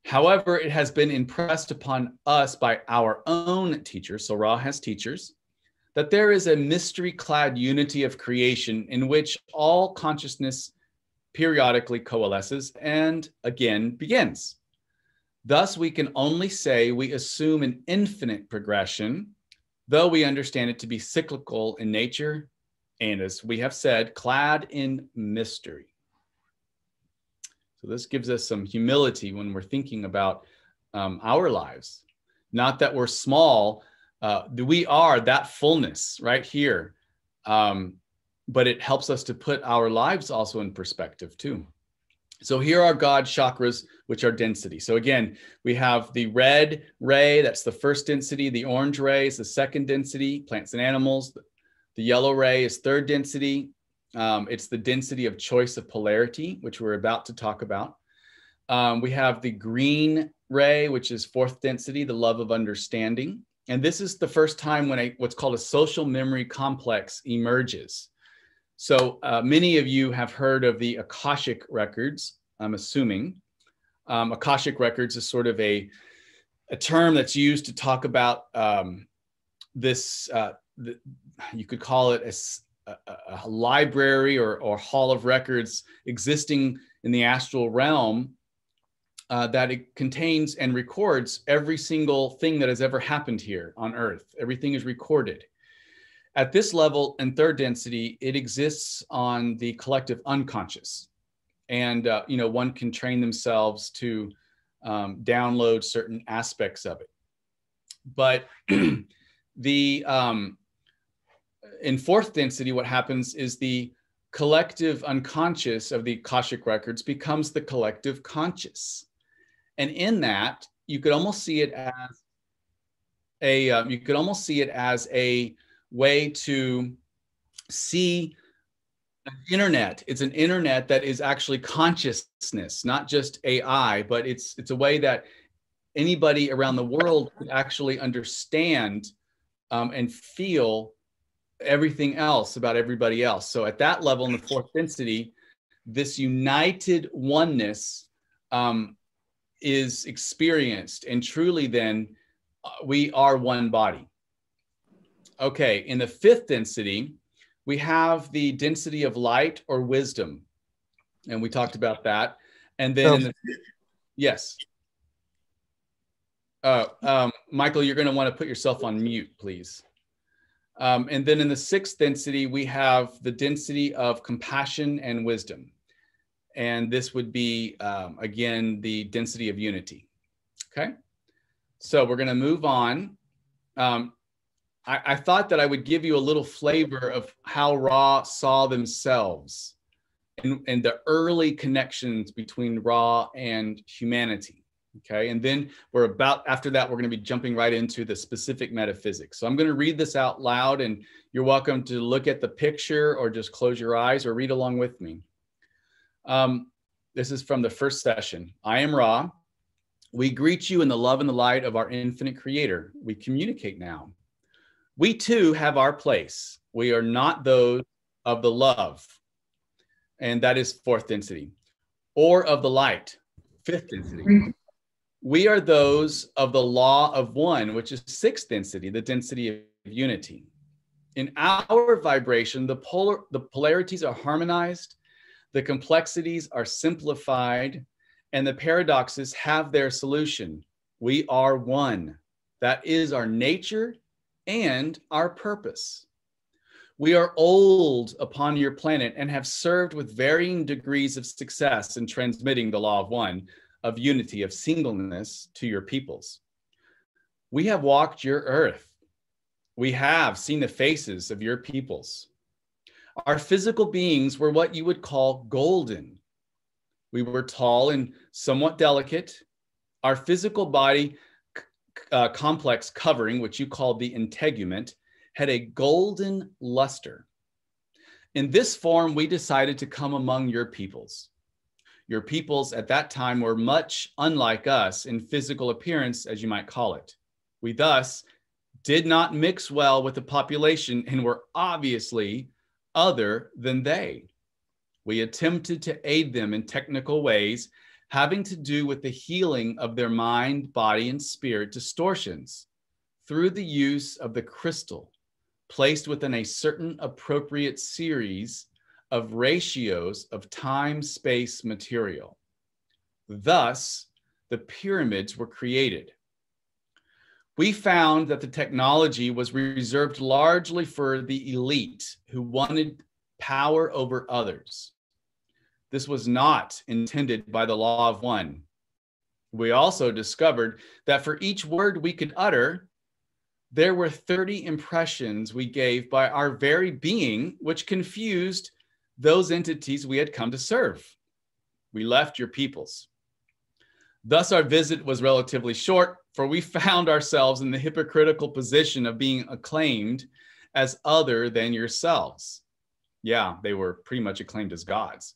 However, it has been impressed upon us by our own teachers, so Ra has teachers, that there is a mystery-clad unity of creation in which all consciousness periodically coalesces and again begins. Thus, we can only say we assume an infinite progression, though we understand it to be cyclical in nature and, as we have said, clad in mystery. So this gives us some humility when we're thinking about our lives. Not that we're small, we are that fullness right here. But it helps us to put our lives also in perspective too. So here are God's chakras, which are density. So again, we have the red ray, that's the first density. The orange ray is the second density, plants and animals. The yellow ray is third density. It's the density of choice of polarity, which we're about to talk about. We have the green ray, which is fourth density, the love of understanding. And this is the first time when what's called a social memory complex emerges. So many of you have heard of the Akashic records, I'm assuming. Akashic records is sort of a term that's used to talk about this, you could call it a library or hall of records existing in the astral realm that it contains and records every single thing that has ever happened here on Earth. Everything is recorded. At this level in third density, it exists on the collective unconscious. And, one can train themselves to download certain aspects of it. But in fourth density, what happens is the collective unconscious of the Akashic records becomes the collective conscious. And in that, you could almost see it as a way to see an internet. It's an internet that is actually consciousness, not just AI, but it's a way that anybody around the world could actually understand and feel everything else about everybody else. So at that level, in the fourth density, this united oneness is experienced, and truly then we are one body. Okay, in the fifth density, we have the density of light or wisdom, and we talked about that. And then in the, yes. Michael, you're going to want to put yourself on mute, please. And then in the sixth density, we have the density of compassion and wisdom. And this would be, again, the density of unity. Okay, so we're going to move on. I thought that I would give you a little flavor of how Ra saw themselves and the early connections between Ra and humanity. Okay, and then after that, we're going to be jumping right into the specific metaphysics. So I'm going to read this out loud, and you're welcome to look at the picture or just close your eyes or read along with me. This is from the first session. I am Ra. We greet you in the love and the light of our infinite creator. We communicate now. We too have our place. We are not those of the love, and that is fourth density, or of the light, fifth density. We are those of the law of one, which is sixth density, the density of unity. In our vibration, the polarities are harmonized, the complexities are simplified, and the paradoxes have their solution. We are one. That is our nature and our purpose. We are old upon your planet and have served with varying degrees of success in transmitting the law of one, of unity, of singleness to your peoples. We have walked your earth. We have seen the faces of your peoples. Our physical beings were what you would call golden. We were tall and somewhat delicate. Our physical body complex covering, which you called the integument, had a golden luster. In this form, we decided to come among your peoples. Your peoples at that time were much unlike us in physical appearance, as you might call it. We thus did not mix well with the population and were obviously other than they. We attempted to aid them in technical ways having to do with the healing of their mind, body, and spirit distortions through the use of the crystal placed within a certain appropriate series of ratios of time, space, material. Thus, the pyramids were created. We found that the technology was reserved largely for the elite who wanted power over others. This was not intended by the law of one. We also discovered that for each word we could utter, there were 30 impressions we gave by our very being, which confused those entities we had come to serve. We left your peoples. Thus, our visit was relatively short, for we found ourselves in the hypocritical position of being acclaimed as other than yourselves. Yeah, they were pretty much acclaimed as gods.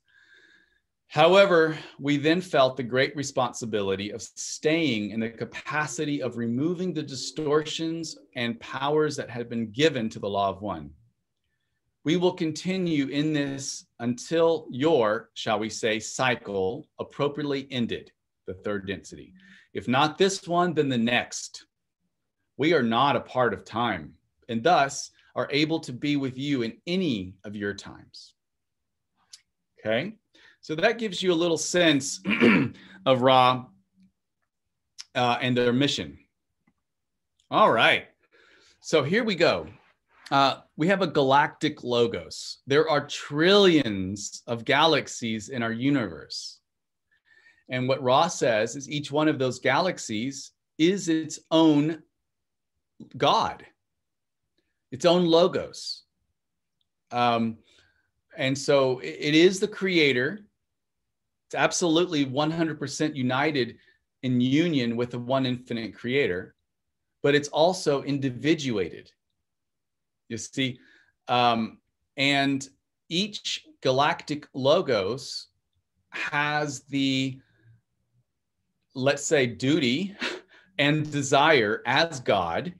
However, we then felt the great responsibility of staying in the capacity of removing the distortions and powers that had been given to the law of one. We will continue in this until your, shall we say, cycle appropriately ended, the third density. If not this one, then the next. We are not a part of time, and thus are able to be with you in any of your times. Okay, so that gives you a little sense of Ra and their mission. All right, so here we go. We have a galactic logos. There are trillions of galaxies in our universe. And what Ra says is each one of those galaxies is its own God, its own logos. And so it is the creator. It's absolutely 100% united in union with the one infinite creator, but it's also individuated. You see, and each galactic logos has the, let's say, duty and desire as God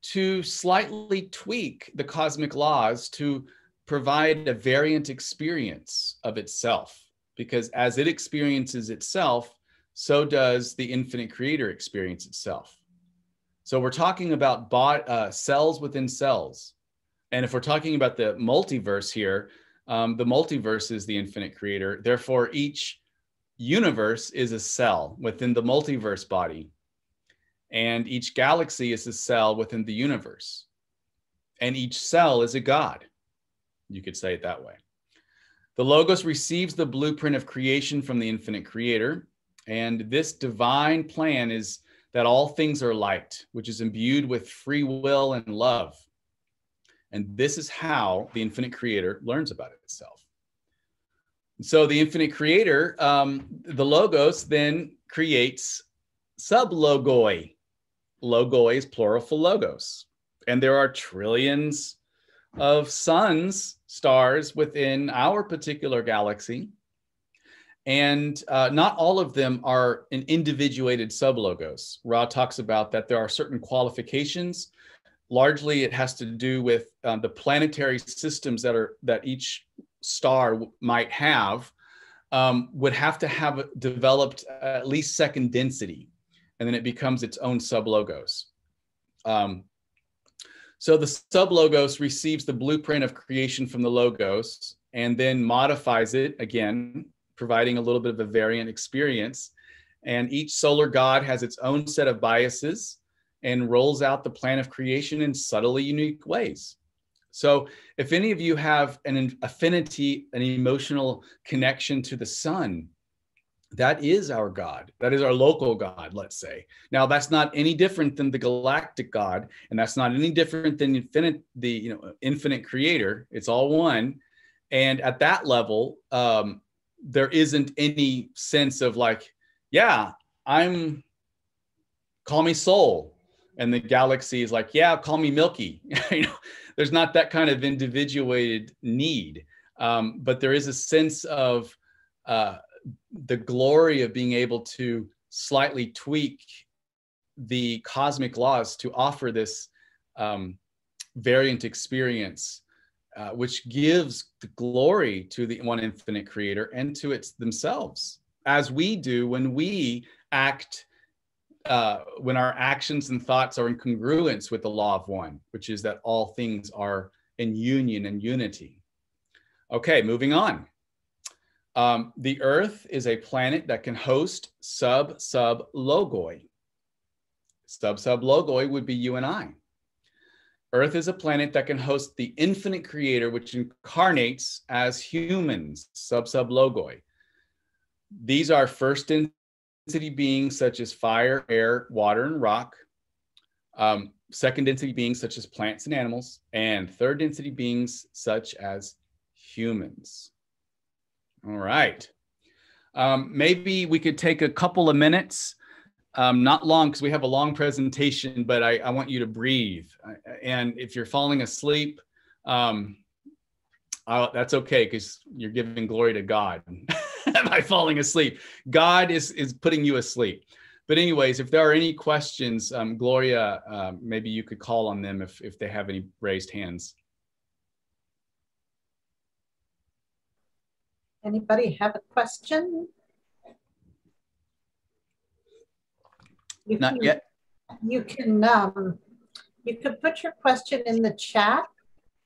to slightly tweak the cosmic laws to provide a variant experience of itself. Because as it experiences itself, so does the infinite creator experience itself. So we're talking about cells within cells. And if we're talking about the multiverse here, the multiverse is the infinite creator. Therefore, each universe is a cell within the multiverse body. And each galaxy is a cell within the universe. And each cell is a god. You could say it that way. The Logos receives the blueprint of creation from the infinite creator. And this divine plan is that all things are light, which is imbued with free will and love. And this is how the infinite creator learns about itself. So the infinite creator, the Logos, then creates sublogoi. Logoi is plural for logos. And there are trillions of suns, stars within our particular galaxy. And not all of them are an individuated sublogos. Ra talks about that there are certain qualifications. Largely, it has to do with the planetary systems that each star might have, would have to have developed at least second density, and then it becomes its own sublogos. So the sublogos receives the blueprint of creation from the logos and then modifies it again, providing a little bit of a variant experience. And each solar god has its own set of biases and rolls out the plan of creation in subtly unique ways. So if any of you have an affinity, an emotional connection to the sun, that is our God. That is our local God, let's say. Now, that's not any different than the galactic God, and that's not any different than the infinite creator. It's all one. And at that level, there isn't any sense of like, yeah, call me soul. And the galaxy is like, yeah, call me Milky. There's not that kind of individuated need. But there is a sense of the glory of being able to slightly tweak the cosmic laws to offer this variant experience, which gives the glory to the one infinite creator and to its themselves, as we do when we act, when our actions and thoughts are in congruence with the law of one, which is that all things are in union and unity. Okay, moving on. The Earth is a planet that can host sub-logoi. Sub-logoi would be you and I. Earth is a planet that can host the infinite creator, which incarnates as humans, sub-logoi. These are first density beings such as fire, air, water, and rock. Second density beings such as plants and animals. And third density beings such as humans. All right. Maybe we could take a couple of minutes, not long because we have a long presentation, but I want you to breathe. And if you're falling asleep, that's okay because you're giving glory to God by falling asleep. God is putting you asleep. But anyways, if there are any questions, Gloria, maybe you could call on them if they have any raised hands. Anybody have a question? Not yet. You can put your question in the chat,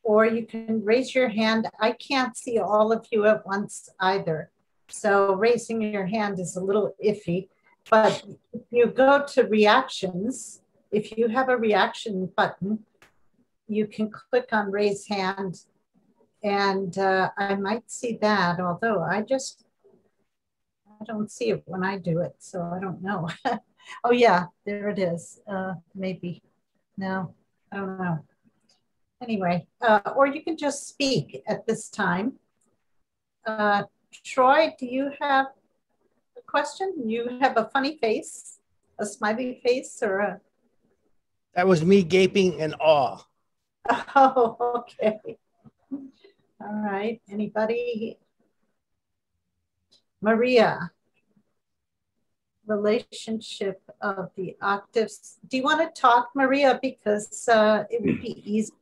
or you can raise your hand. I can't see all of you at once either, so raising your hand is a little iffy. But if you go to reactions, if you have a reaction button, you can click on raise hand. And I might see that, although I don't see it when I do it, so I don't know. Oh yeah, there it is. Maybe. No, I don't know. Anyway, or you can just speak at this time. Troy, do you have a question? You have a funny face, a smiley face, or a... That was me gaping in awe. Oh, okay. All right, anybody? Maria. relationship of the octaves. Do you want to talk, Maria? Because it would be easy.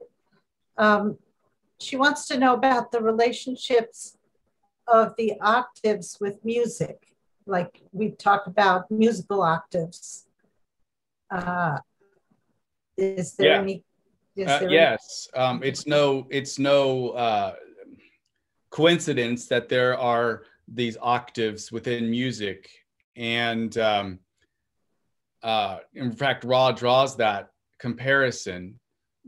She wants to know about the relationships of the octaves with music. Like we talk about musical octaves. Is there any? Yes, it's no coincidence that there are these octaves within music, and in fact, Ra draws that comparison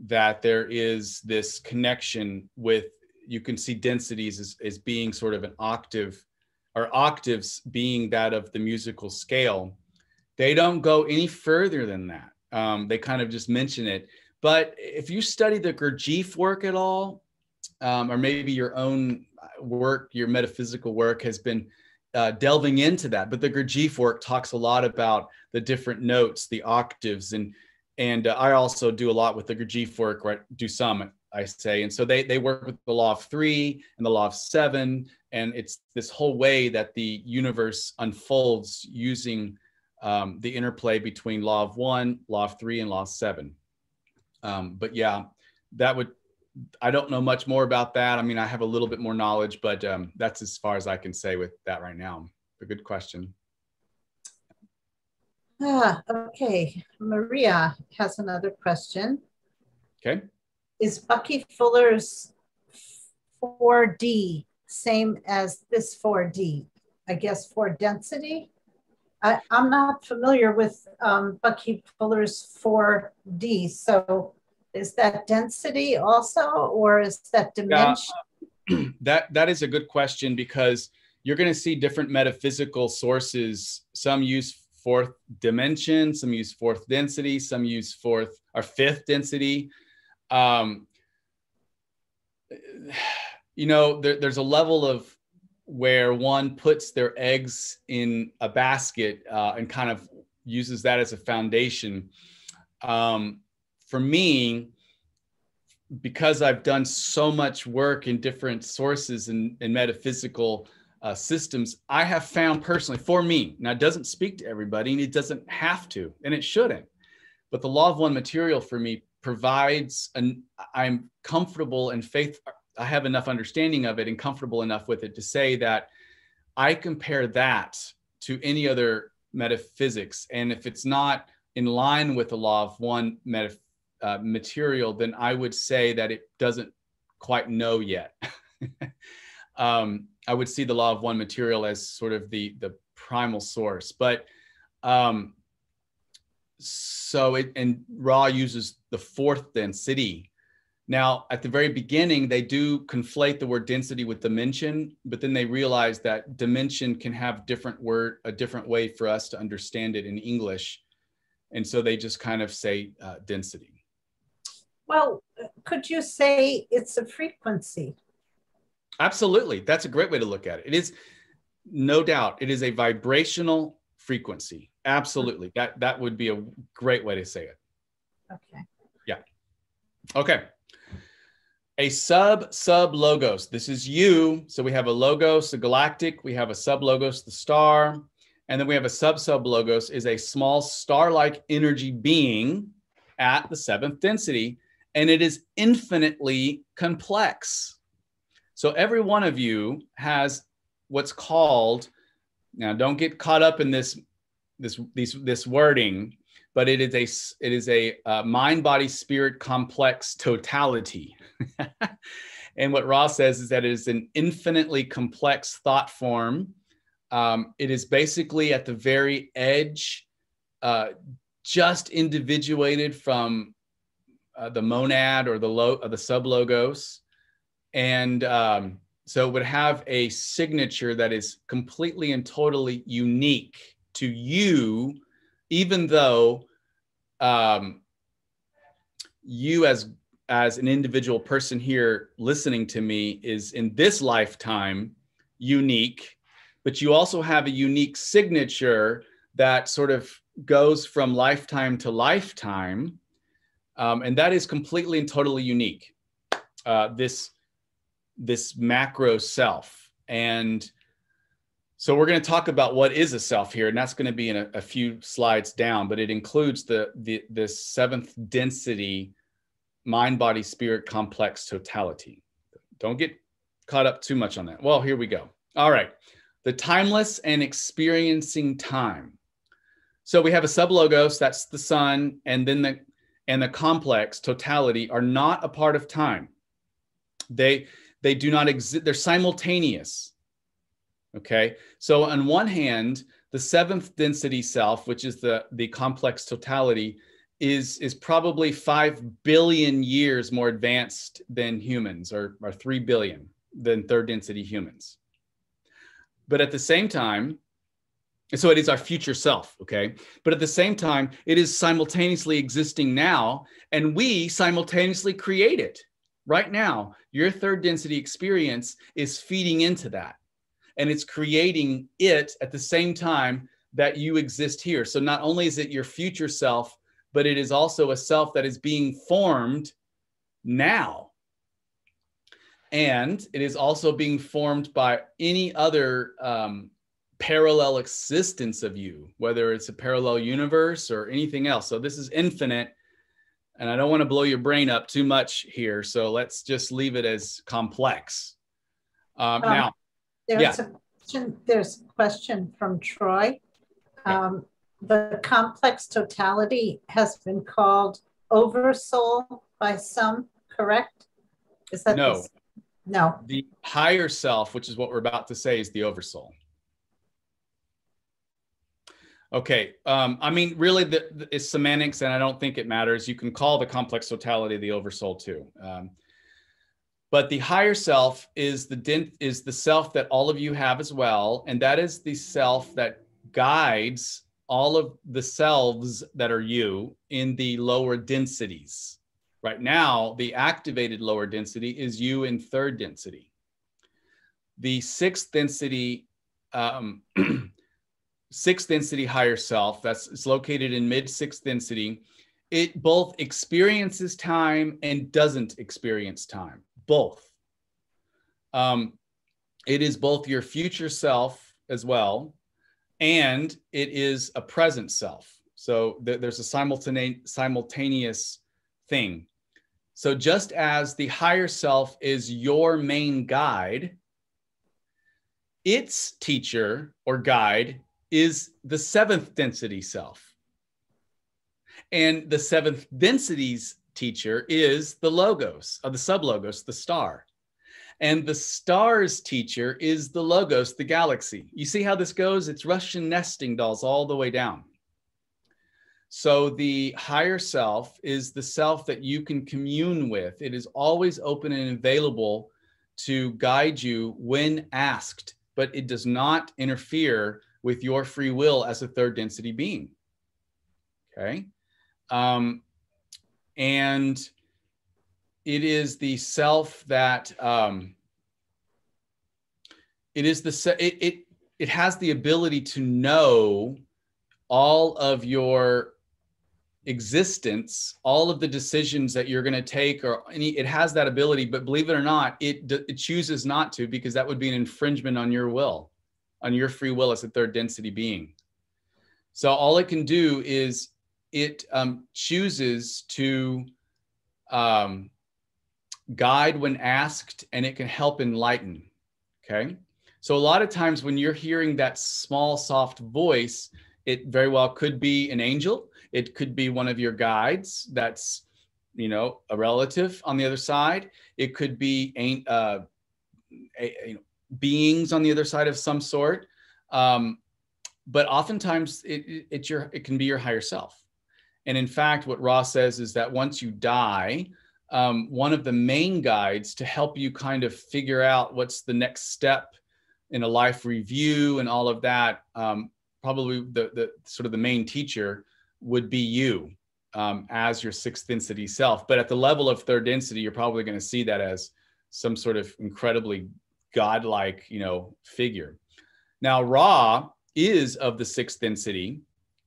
that there is this connection with, you can see densities as being sort of an octave, or octaves being that of the musical scale. They don't go any further than that. They kind of just mention it. But if you study the Gurdjieff work at all, or maybe your own work, your metaphysical work has been delving into that. But the Gurdjieff work talks a lot about the different notes, the octaves, and I also do a lot with the Gurdjieff work, right? Do some, I say. And so they work with the law of 3 and the law of 7. And it's this whole way that the universe unfolds using the interplay between law of 1, law of 3, and law of 7. But yeah, I don't know much more about that. I mean, I have a little bit more knowledge, but that's as far as I can say with that right now. A good question. Okay. Maria has another question. Okay. Is Bucky Fuller's 4D same as this 4D? I guess for density? I'm not familiar with Bucky Fuller's 4D. So is that density also, or is that dimension? That is a good question, because you're going to see different metaphysical sources. Some use 4th dimension, some use 4th density, some use 4th or 5th density. You know, there's a level of where one puts their eggs in a basket and kind of uses that as a foundation. For me, because I've done so much work in different sources and metaphysical systems, I have found personally, for me, now it doesn't speak to everybody and it doesn't have to, and it shouldn't, but the law of one material for me provides, I'm comfortable and I have enough understanding of it and comfortable enough with it to say that I compare that to any other metaphysics. And if it's not in line with the law of one material, then I would say that it doesn't quite know yet. I would see the law of one material as sort of the primal source. But and Ra uses the 4th density. Now, at the very beginning, they do conflate the word density with dimension, but then they realize that dimension can have a different way for us to understand it in English. And so they just kind of say density. Well, could you say it's a frequency? Absolutely. That's a great way to look at it. It is, no doubt, it is a vibrational frequency. Absolutely. That would be a great way to say it. Okay. Yeah. Okay. A sub-logos. This is you. So we have a logos, the galactic. We have a sub-logos, the star. And then we have a sub-logos is a small star-like energy being at the 7th density. And it is infinitely complex. So every one of you has what's called, now don't get caught up in this wording, but it is a mind, body, spirit complex totality. And what Ra says is that it is an infinitely complex thought form. It is basically at the very edge, just individuated from the monad or the sub-logos. And so it would have a signature that is completely and totally unique to you, even though you as an individual person here listening to me is in this lifetime unique, but you also have a unique signature that sort of goes from lifetime to lifetime. And that is completely and totally unique. This macro self. And So we're going to talk about what is a self here, and that's going to be in a few slides down, but it includes the seventh density mind, body, spirit complex totality. Don't get caught up too much on that. Well, here we go. All right. The timeless and experiencing time. So we have a sublogos, that's the sun, and then the complex totality are not a part of time. They do not exist. They're simultaneous. Okay. So on one hand, the seventh density self, which is the complex totality, is probably 5 billion years more advanced than humans, or 3 billion than third density humans. But at the same time, so it is our future self, okay? But at the same time, it is simultaneously existing now, and we simultaneously create it. Right now, your third density experience is feeding into that, and it's creating it at the same time that you exist here. So not only is it your future self, but it is also a self that is being formed now. And it is also being formed by any other parallel existence of you, whether it's a parallel universe or anything else. So this is infinite, and I don't want to blow your brain up too much here. So let's just leave it as complex. Now, there's a question from Troy. The complex totality has been called oversoul by some, correct? Is that no? No. The higher self, which is what we're about to say, is the oversoul. Okay. I mean, really, it's semantics, and I don't think it matters. You can call the complex totality the oversoul too. But the higher self is the self that all of you have as well, and that is the self that guides all of the selves that are you in the lower densities. Right now, the activated lower density is you in third density. The sixth density, sixth density higher self, it's located in mid sixth density. It both experiences time and doesn't experience time, both. It is both your future self as well, and it is a present self. So there's a simultaneous thing. So just as the higher self is your main guide, its teacher or guide is the seventh density self. And the seventh density's teacher is the logos, or the sublogos, the star. And the star's teacher is the logos, the galaxy. You see how this goes? It's Russian nesting dolls all the way down. So the higher self is the self that you can commune with. It is always open and available to guide you when asked, but it does not interfere with your free will as a third density being. Okay. And it is the self that it has the ability to know all of your existence, all of the decisions that you're going to take, or it has that ability, but believe it or not, it chooses not to, because that would be an infringement on your will, on your free will as a third density being. So all it can do is it chooses to guide when asked, and it can help enlighten. Okay. So a lot of times when you're hearing that small, soft voice, it very well could be an angel. It could be one of your guides that's, a relative on the other side. It could be beings on the other side of some sort. But oftentimes it can be your higher self. And in fact, what Ra says is that once you die, one of the main guides to help you kind of figure out what's the next step in a life review and all of that, probably the sort of the main teacher would be you as your sixth density self. But at the level of third density, you're probably going to see that as some sort of incredibly godlike, figure. Now, Ra is of the sixth density,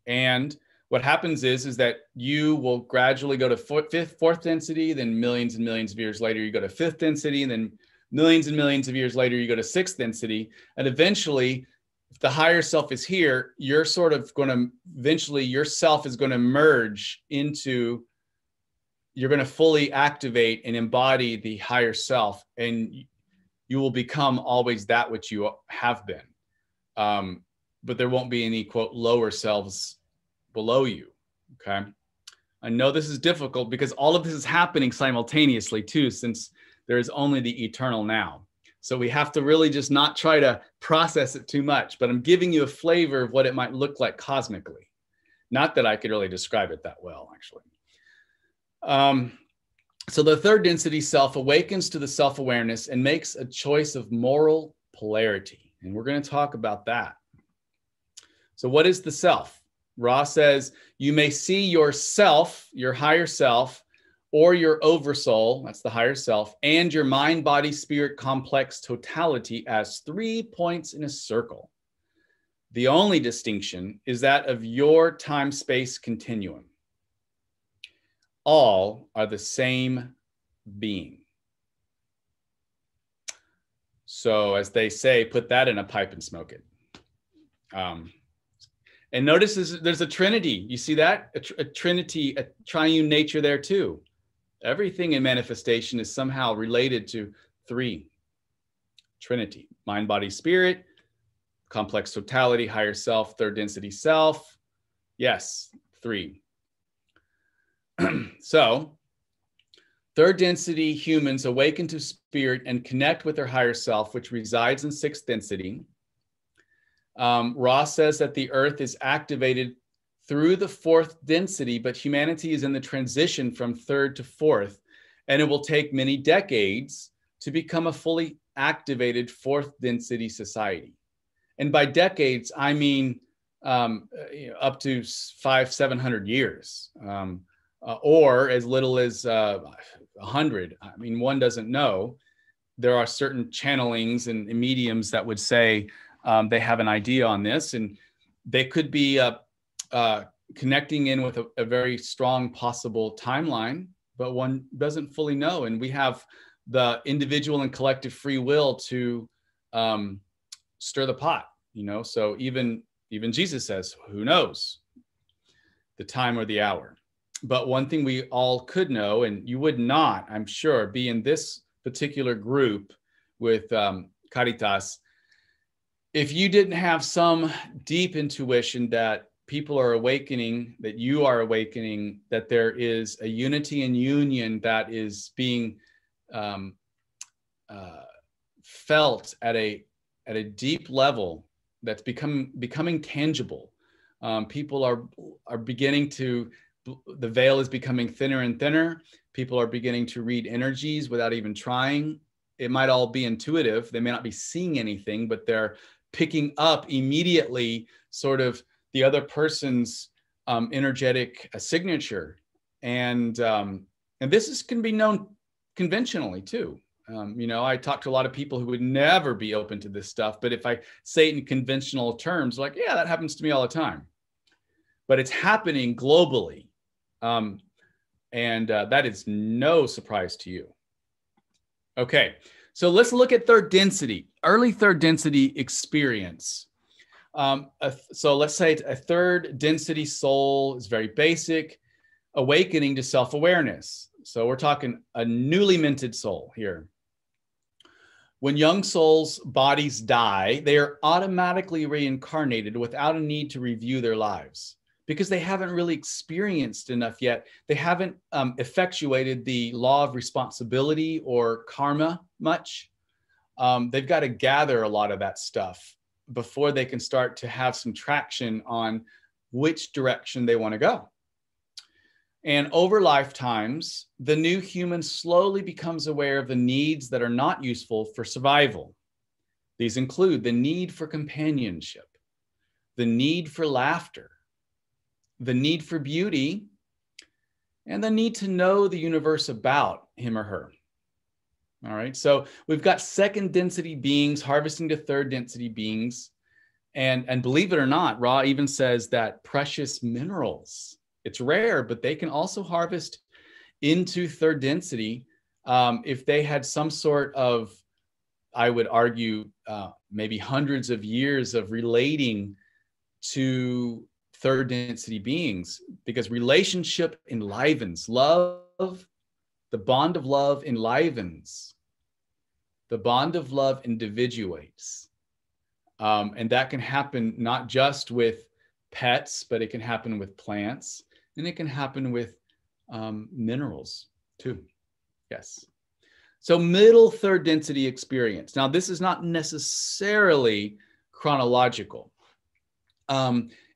and what happens is that you will gradually go to fourth density, then millions and millions of years later, you go to fifth density, and then millions and millions of years later, you go to sixth density. And eventually if the higher self is here, you're sort of going to eventually, your self is going to merge into, you're going to fully activate and embody the higher self, and you will become always that which you have been. But there won't be any, quote, lower selves below you. Okay. I know this is difficult because all of this is happening simultaneously too, since there is only the eternal now. So we have to really just not try to process it too much, but I'm giving you a flavor of what it might look like cosmically. Not that I could really describe it that well, actually. So the third density self awakens to the self-awareness and makes a choice of moral polarity. And we're going to talk about that. So what is the self? Ra says, you may see yourself, your higher self, or your oversoul, that's the higher self, and your mind, body, spirit complex totality as 3 points in a circle. The only distinction is that of your time-space continuum. All are the same being. So as they say, put that in a pipe and smoke it. And notice there's a trinity. You see that? A trinity, a triune nature there too. Everything in manifestation is somehow related to 3. Trinity, mind, body, spirit, complex totality, higher self, third density self. Yes, 3. So, third density humans awaken to spirit and connect with their higher self, which resides in 6th density. Ra says that the earth is activated through the 4th density, but humanity is in the transition from 3rd to 4th, and it will take many decades to become a fully activated 4th density society. And by decades, I mean up to 500-700 years, or as little as 100. I mean, one doesn't know. There are certain channelings and mediums that would say they have an idea on this, and they could be connecting in with a very strong possible timeline, but one doesn't fully know. And we have the individual and collective free will to stir the pot, you know. So even Jesus says, who knows the time or the hour? But one thing we all could know, and you would not, I'm sure, be in this particular group with Caritas, if you didn't have some deep intuition that people are awakening, that you are awakening, that there is a unity and union that is being felt at a deep level, that's becoming tangible. People are beginning to, the veil is becoming thinner and thinner. People are beginning to read energies without even trying. It might all be intuitive. They may not be seeing anything, but they're picking up immediately sort of the other person's energetic signature. And this can be known conventionally too. You know, I talk to a lot of people who would never be open to this stuff, but if I say it in conventional terms, like, yeah, that happens to me all the time. But it's happening globally. And that is no surprise to you. Okay, so let's look at third density, early third density experience. So let's say a third density soul is very basic, awakening to self-awareness. So we're talking a newly minted soul here. When young souls' bodies die, they are automatically reincarnated without a need to review their lives because they haven't really experienced enough yet. They haven't effectuated the law of responsibility or karma much. They've got to gather a lot of that stuff before they can start to have some traction on which direction they want to go. And over lifetimes, the new human slowly becomes aware of the needs that are not useful for survival. These include the need for companionship, the need for laughter, the need for beauty, and the need to know the universe about him or her. All right, so we've got second density beings harvesting to third density beings. And believe it or not, Ra even says that precious minerals, it's rare, but they can also harvest into third density if they had some sort of I would argue, maybe hundreds of years of relating to third density beings, because relationship enlivens. Love, the bond of love enlivens. The bond of love individuates. And that can happen not just with pets, but it can happen with plants, and it can happen with minerals too. Yes. So middle third density experience. Now, this is not necessarily chronological.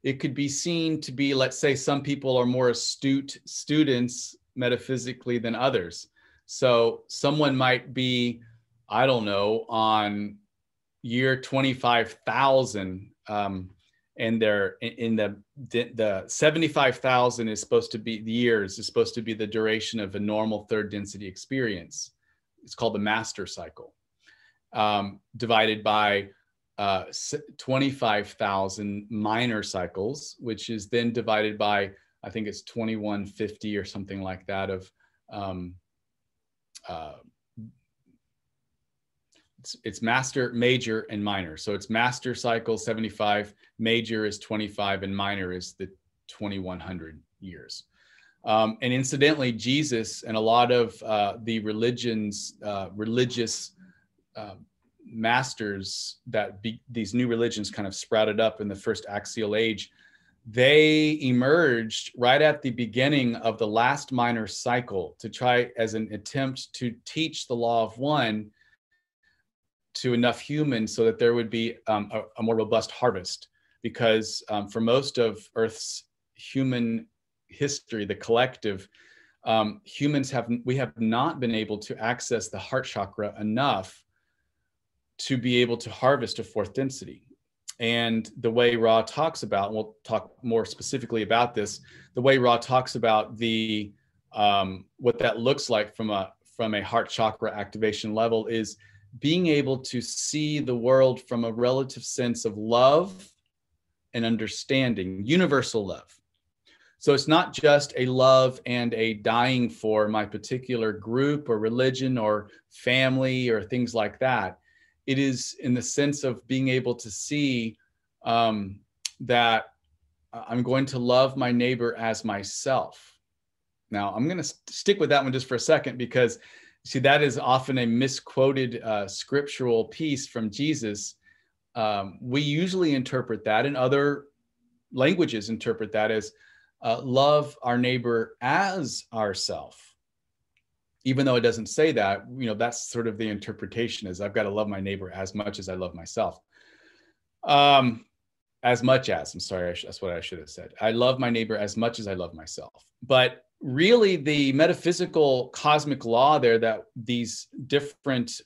It could be seen to be, let's say, some people are more astute students metaphysically than others. So someone might be, I don't know, on year 25,000, and they're in the 75,000 is supposed to be the years, is supposed to be the duration of a normal third density experience. It's called the master cycle, divided by 25,000 minor cycles, which is then divided by, I think it's 2150 or something like that of, it's master, major, and minor. So it's master cycle 75, major is 25, and minor is the 2100 years. And incidentally, Jesus and a lot of the religious masters that these new religions kind of sprouted up in the first axial age, they emerged right at the beginning of the last minor cycle to try as an attempt to teach the law of one to enough humans so that there would be a more robust harvest. Because for most of Earth's human history, the collective, we have not been able to access the heart chakra enough to be able to harvest a fourth density. And the way Ra talks about, and we'll talk more specifically about this, the way Ra talks about the what that looks like from a heart chakra activation level is being able to see the world from a relative sense of love and understanding, universal love. So it's not just a love and a dying for my particular group or religion or family or things like that. It is in the sense of being able to see that I'm going to love my neighbor as myself. Now, I'm going to stick with that one just for a second, because see, that is often a misquoted scriptural piece from Jesus. We usually interpret that, and other languages interpret that as love our neighbor as ourself. Even though it doesn't say that, you know, that's sort of the interpretation, is I've got to love my neighbor as much as I love myself. As much as, I'm sorry, that's what I should have said. I love my neighbor as much as I love myself. But really the metaphysical cosmic law there that these different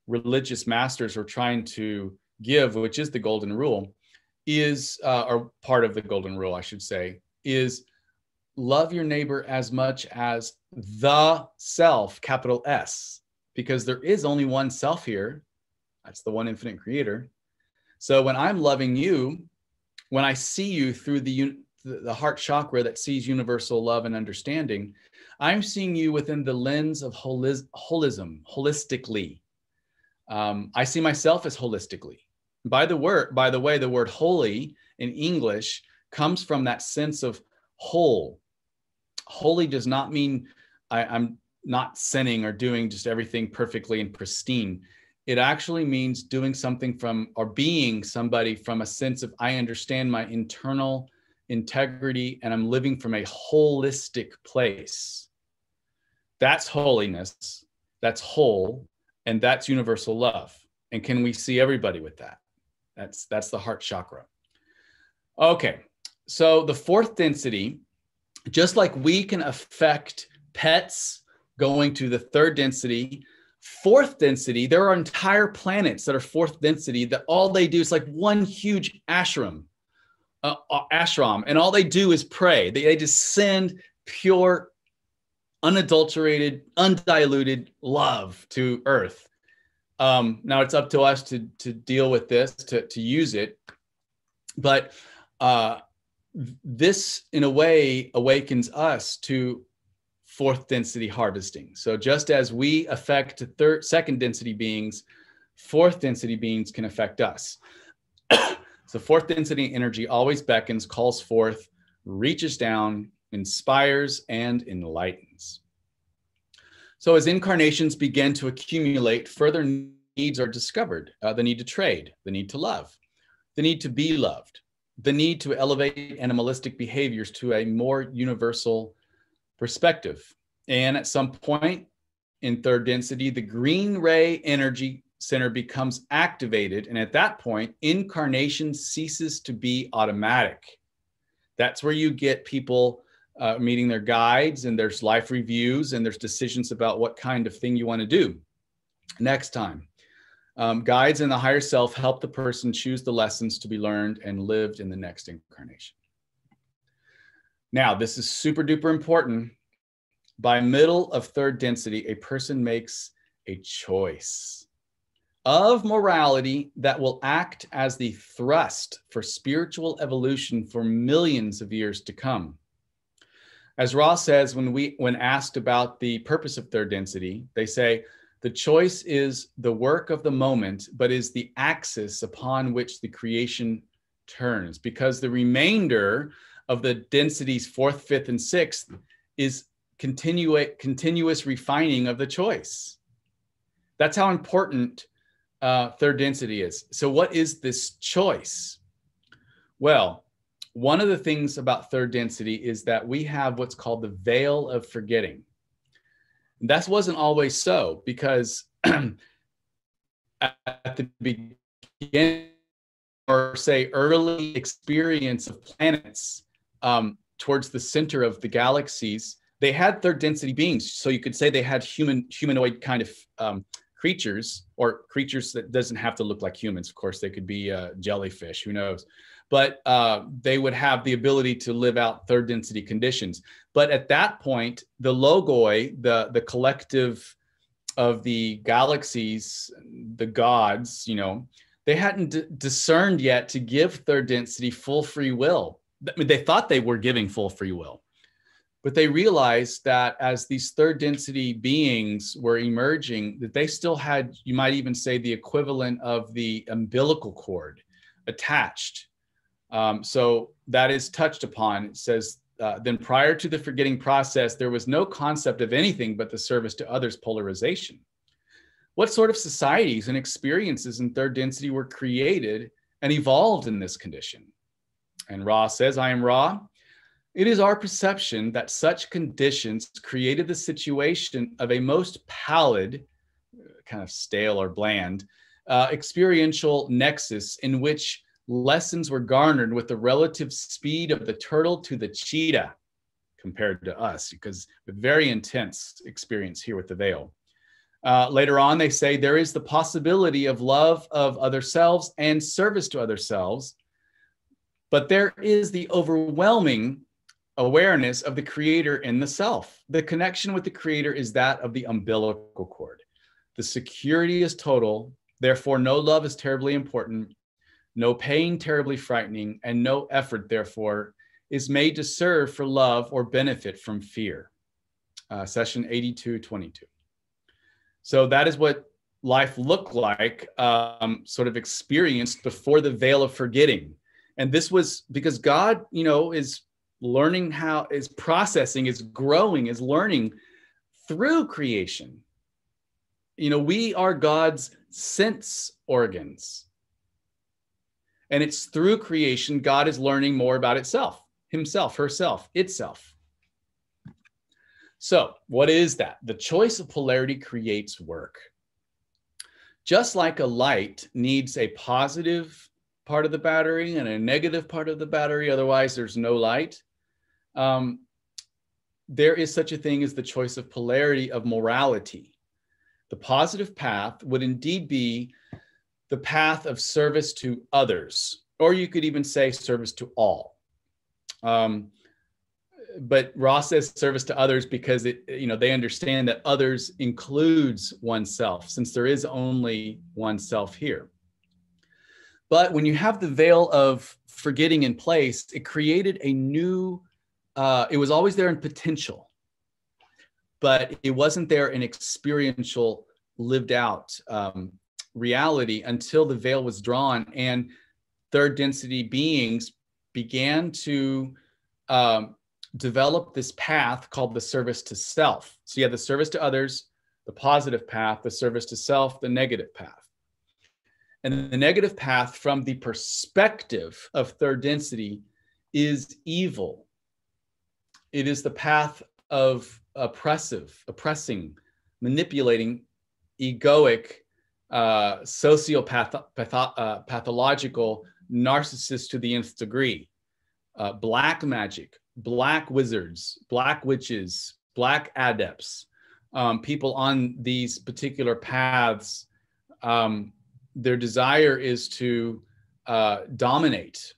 religious masters are trying to give, which is the golden rule, is, or part of the golden rule, I should say, is love your neighbor as much as the self, capital S, because there is only one self here. That's the one infinite creator. So when I'm loving you, when I see you through the heart chakra that sees universal love and understanding, I'm seeing you within the lens of holistically. I see myself as holistically. By the way, the word holy in English comes from that sense of whole. Holy does not mean I'm not sinning or doing just everything perfectly and pristine. It actually means doing something from, or being somebody from a sense of, I understand my internal integrity and I'm living from a holistic place. That's holiness, that's whole, and that's universal love. And can we see everybody with that? That's the heart chakra. Okay, so the fourth density, just like we can affect pets going to the third density, fourth density, there are entire planets that are fourth density that all they do is like one huge ashram, and all they do is pray. They just send pure, unadulterated, undiluted love to Earth. Now it's up to us to deal with this, to use it. But this, in a way, awakens us to fourth density harvesting. So just as we affect second density beings fourth density beings can affect us. So fourth density energy always beckons, calls forth, reaches down, inspires, and enlightens. So as incarnations begin to accumulate, further needs are discovered. The need to trade, the need to love, the need to be loved, the need to elevate animalistic behaviors to a more universal perspective. And at some point in third density, the green ray energy center becomes activated. And at that point, incarnation ceases to be automatic. That's where you get people meeting their guides, and there's life reviews, and there's decisions about what kind of thing you want to do next time. Guides in the higher self help the person choose the lessons to be learned and lived in the next incarnation. Now, this is super duper important. By middle of third density, a person makes a choice of morality that will act as the thrust for spiritual evolution for millions of years to come. As Ra says, when asked about the purpose of third density, they say, the choice is the work of the moment, but is the axis upon which the creation turns, because the remainder of the densities fourth, fifth, and sixth is continuous refining of the choice. That's how important third density is. So what is this choice? Well, one of the things about third density is that we have what's called the veil of forgetting. That wasn't always so, because at the beginning, or say early experience of planets towards the center of the galaxies, they had third density beings. So you could say they had humanoid kind of creatures, or creatures that doesn't have to look like humans. Of course, they could be jellyfish, who knows? But they would have the ability to live out third density conditions. But at that point, the logoi, the collective of the galaxies, the gods, they hadn't discerned yet to give third density full free will. I mean, they thought they were giving full free will, but they realized that as these third density beings were emerging, that they still had, you might even say, the equivalent of the umbilical cord attached. So that is touched upon. It says, then prior to the forgetting process, there was no concept of anything but the service to others polarization. What sort of societies and experiences in third density were created and evolved in this condition? And Ra says, I am Ra. It is our perception that such conditions created the situation of a most pallid, kind of stale or bland, experiential nexus in which lessons were garnered with the relative speed of the turtle to the cheetah compared to us, because a very intense experience here with the veil. Later on, they say there is the possibility of love of other selves and service to other selves, but there is the overwhelming awareness of the creator in the self. The connection with the creator is that of the umbilical cord. The security is total, therefore no love is terribly important, no pain terribly frightening, and no effort, therefore, is made to serve for love or benefit from fear. Session 8222. So that is what life looked like, sort of experienced before the veil of forgetting. And this was because God, is learning how, is processing, is growing, is learning through creation. We are God's sense organs. And it's through creation, God is learning more about itself, himself, herself, itself. So what is that? The choice of polarity creates work. Just like a light needs a positive part of the battery and a negative part of the battery, otherwise there's no light. There is such a thing as the choice of polarity of morality. The positive path would indeed be the path of service to others, or you could even say service to all. But Ross says service to others because they understand that others includes oneself, since there is only oneself here. But when you have the veil of forgetting in place, it created a new, it was always there in potential, but it wasn't there in experiential, lived out reality until the veil was drawn and third density beings began to develop this path called the service to self. So you have the service to others, the positive path, the service to self, the negative path. And the negative path, from the perspective of third density, is evil. It is the path of oppressing, manipulating, egoic, pathological narcissists to the nth degree. Black magic, black wizards, black witches, black adepts, people on these particular paths, their desire is to dominate.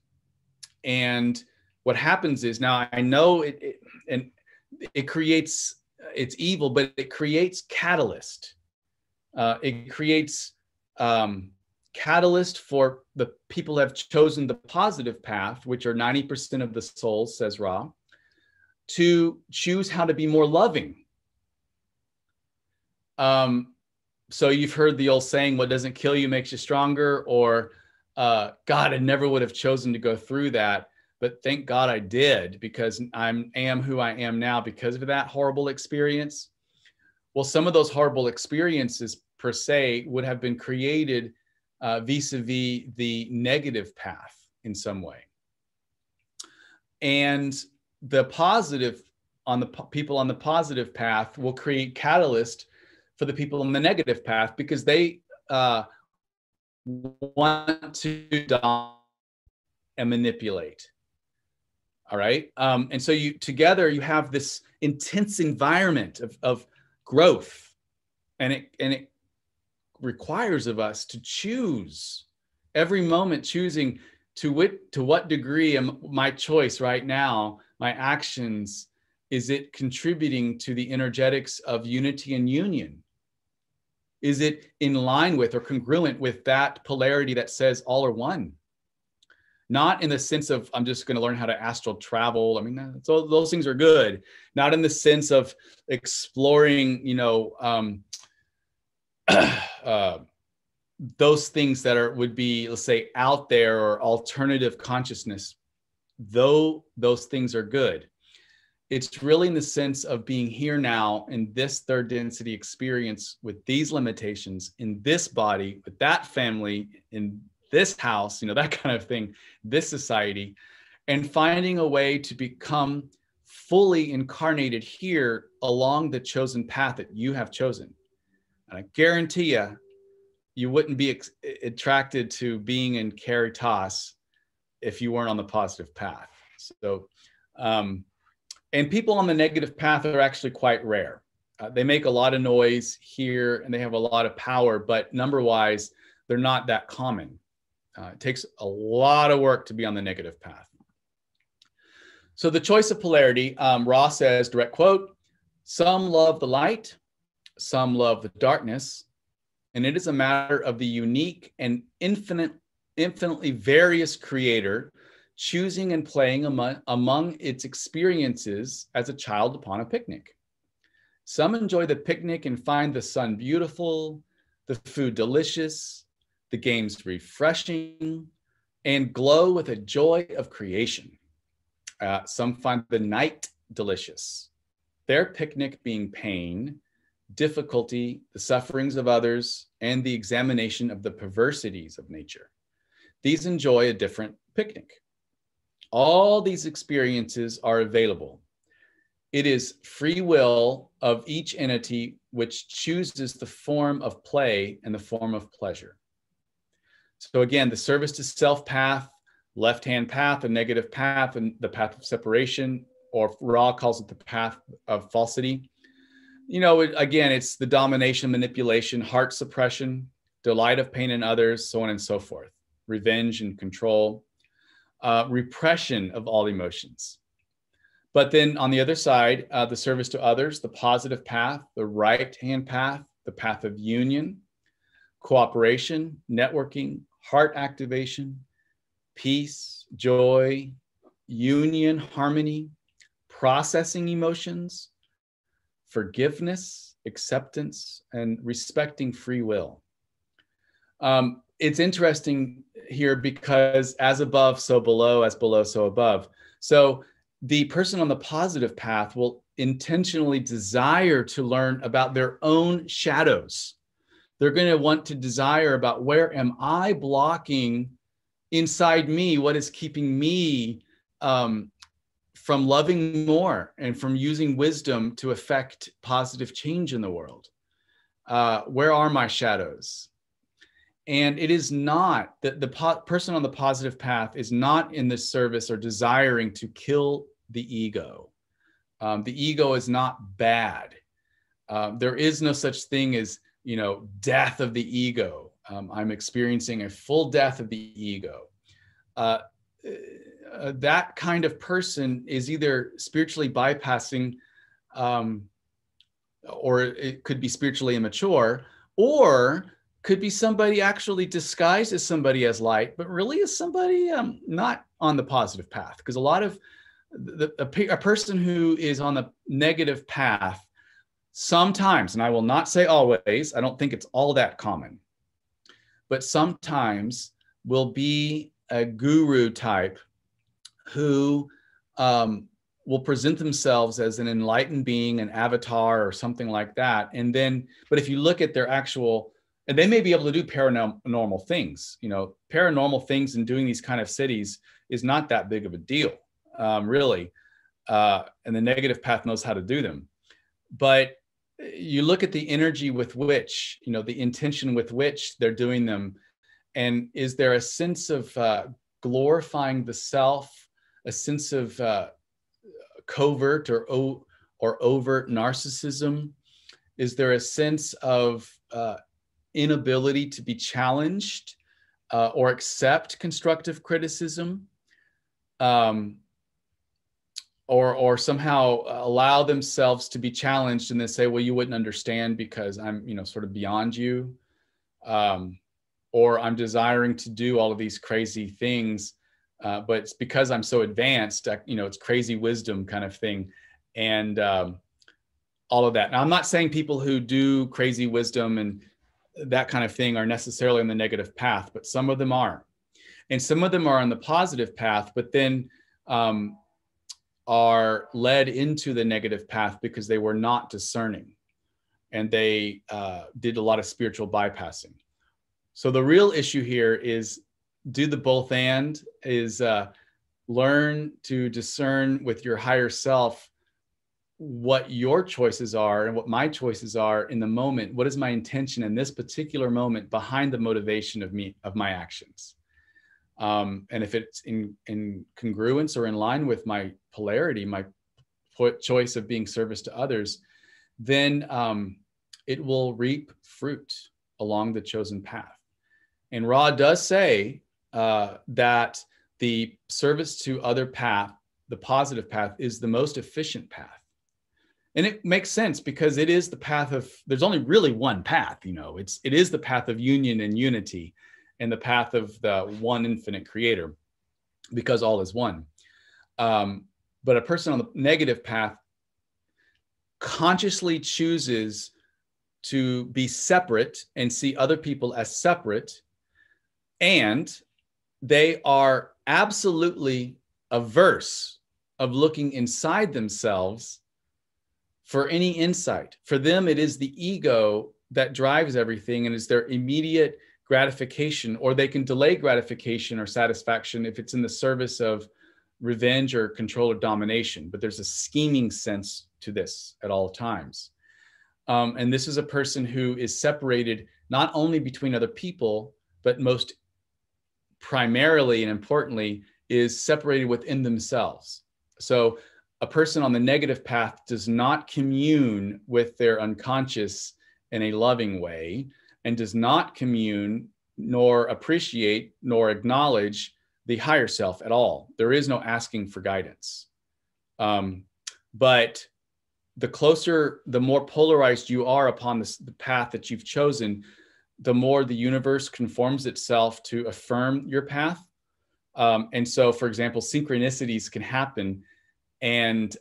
And what happens is, now I know it creates, it's evil, but it creates catalyst. It creates catalyst for the people who have chosen the positive path, which are 90% of the souls, says Ra, to choose how to be more loving. So you've heard the old saying, what doesn't kill you makes you stronger, or God, I never would have chosen to go through that, but thank God I did, because I am who I am now because of that horrible experience. Well, some of those horrible experiences per se would have been created vis-a-vis the negative path in some way. And the positive, on the people on the positive path will create catalyst for the people on the negative path, because they want to dominate and manipulate. All right. And so together you have this intense environment of growth, and it requires of us to choose every moment, choosing to what degree am my choice right now, my actions, is it contributing to the energetics of unity and union? Is it in line with or congruent with that polarity that says all are one? Not in the sense of, I'm just going to learn how to astral travel. I mean, those things are good. Not in the sense of exploring, those things that would be, let's say, out there, or alternative consciousness. Though those things are good, it's really in the sense of being here now in this third density experience with these limitations, in this body, with that family, in this house, that kind of thing, this society, and finding a way to become fully incarnated here along the chosen path that you have chosen. And I guarantee you wouldn't be attracted to being in Caritas if you weren't on the positive path. So, and people on the negative path are actually quite rare. They make a lot of noise here and they have a lot of power, but number-wise, they're not that common. It takes a lot of work to be on the negative path. So the choice of polarity, Ra says, direct quote, "Some love the light, some love the darkness, and it is a matter of the unique and infinitely various creator choosing and playing among its experiences as a child upon a picnic. Some enjoy the picnic and find the sun beautiful, the food delicious, the games refreshing, and glow with a joy of creation. Some find the night delicious, their picnic being pain, difficulty, the sufferings of others, and the examination of the perversities of nature. These enjoy a different picnic. All these experiences are available. It is free will of each entity which chooses the form of play and the form of pleasure." So again, the service to self path, left-hand path, a negative path, and the path of separation, or Ra calls it the path of falsity. Again, it's the domination, manipulation, heart suppression, delight of pain in others, so on and so forth, revenge and control, repression of all emotions. But then on the other side, the service to others, the positive path, the right-hand path, the path of union, cooperation, networking, heart activation, peace, joy, union, harmony, processing emotions, forgiveness, acceptance, and respecting free will. It's interesting here because as above, so below, as below, so above. So the person on the positive path will intentionally desire to learn about their own shadows. They're going to want to desire about, where am I blocking inside me? What is keeping me from loving more and from using wisdom to affect positive change in the world? Where are my shadows? And it is not that the person on the positive path is not in this service or desiring to kill the ego. The ego is not bad. There is no such thing as, death of the ego. I'm experiencing a full death of the ego. That kind of person is either spiritually bypassing, or it could be spiritually immature, or could be somebody actually disguised as somebody as light, but really is somebody not on the positive path. Because a lot of a person who is on the negative path sometimes, and I will not say always, I don't think it's all that common, but sometimes will be a guru type who will present themselves as an enlightened being, an avatar or something like that. And then, but if you look at their actual, and they may be able to do paranormal things, paranormal things and doing these kind of cities is not that big of a deal, really. And the negative path knows how to do them. But you look at the energy with which, the intention with which they're doing them. And is there a sense of glorifying the self, a sense of covert or overt narcissism? Is there a sense of inability to be challenged or accept constructive criticism, or somehow allow themselves to be challenged and then say, well, you wouldn't understand because I'm, sort of beyond you, or I'm desiring to do all of these crazy things, but it's because I'm so advanced, it's crazy wisdom kind of thing. And all of that. Now, I'm not saying people who do crazy wisdom and that kind of thing are necessarily on the negative path, but some of them are. And some of them are on the positive path, but then are led into the negative path because they were not discerning and they did a lot of spiritual bypassing. So the real issue here is do the both and, is learn to discern with your higher self what your choices are and what my choices are in the moment. What is my intention in this particular moment behind the motivation of my actions? And if it's in congruence or in line with my polarity, my choice of being service to others, then it will reap fruit along the chosen path. And Ra does say that the service to other path, the positive path, is the most efficient path. And it makes sense because it is the path of, there's only really one path, it is the path of union and unity and the path of the one infinite creator, because all is one. But a person on the negative path consciously chooses to be separate and see other people as separate. And they are absolutely averse of looking inside themselves for any insight. For them, it is the ego that drives everything and is their immediate gratification, or they can delay gratification or satisfaction if it's in the service of revenge or control or domination. But there's a scheming sense to this at all times. And this is a person who is separated not only between other people, but most primarily and importantly is separated within themselves. So a person on the negative path does not commune with their unconscious in a loving way, and does not commune nor appreciate nor acknowledge the higher self at all. There is no asking for guidance. But the closer, the more polarized you are upon the path that you've chosen, the more the universe conforms itself to affirm your path. And so, for example, synchronicities can happen, and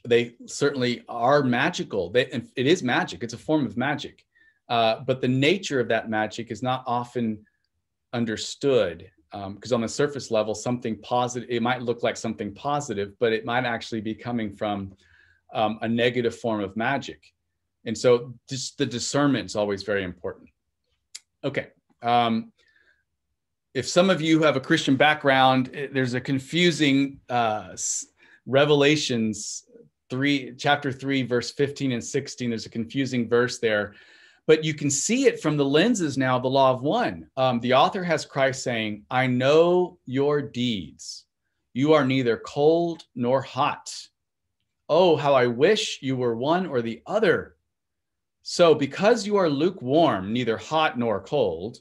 they certainly are magical. It is magic. It's a form of magic. But the nature of that magic is not often understood, because on the surface level, something positive, it might look like something positive, but it might actually be coming from a negative form of magic. And so just the discernment is always very important. Okay. If some of you have a Christian background, there's a confusing Revelations chapter 3, verse 15 and 16. There's a confusing verse there, but you can see it from the lenses now of the law of one. The author has Christ saying, I know your deeds. You are neither cold nor hot. Oh, how I wish you were one or the other. So because you are lukewarm, neither hot nor cold,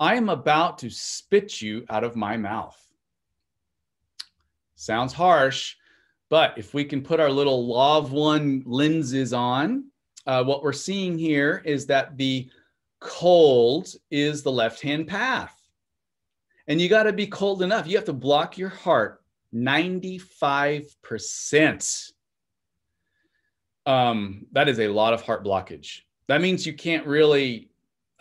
I am about to spit you out of my mouth. Sounds harsh, but if we can put our little law of one lenses on, what we're seeing here is that the cold is the left-hand path. And you got to be cold enough. You have to block your heart 95%. That is a lot of heart blockage. That means you can't really,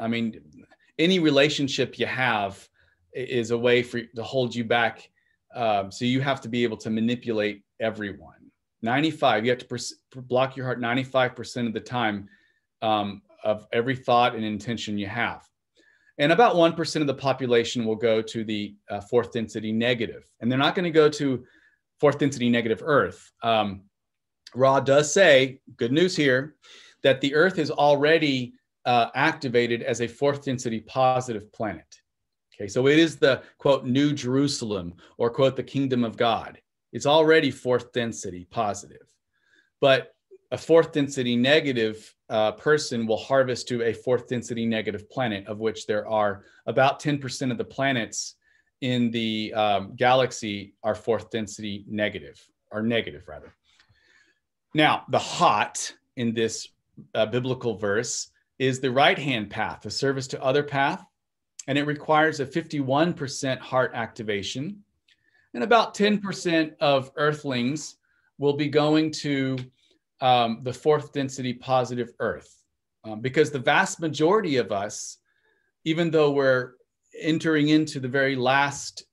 any relationship you have is a way to hold you back. So you have to be able to manipulate everyone. 95, you have to block your heart 95% of the time of every thought and intention you have. And about 1% of the population will go to the fourth density negative. And they're not going to go to fourth density negative Earth. Ra does say, good news here, that the Earth is already activated as a fourth density positive planet. Okay, so it is the, quote, New Jerusalem, or, quote, the kingdom of God. It's already fourth density positive. But a fourth density negative person will harvest to a fourth density negative planet, of which there are about 10% of the planets in the galaxy are fourth density negative, or negative rather. Now, the hot in this biblical verse is the right-hand path, the service to other path, and it requires a 51% heart activation. And about 10% of earthlings will be going to the fourth density positive Earth, because the vast majority of us, even though we're entering into the very last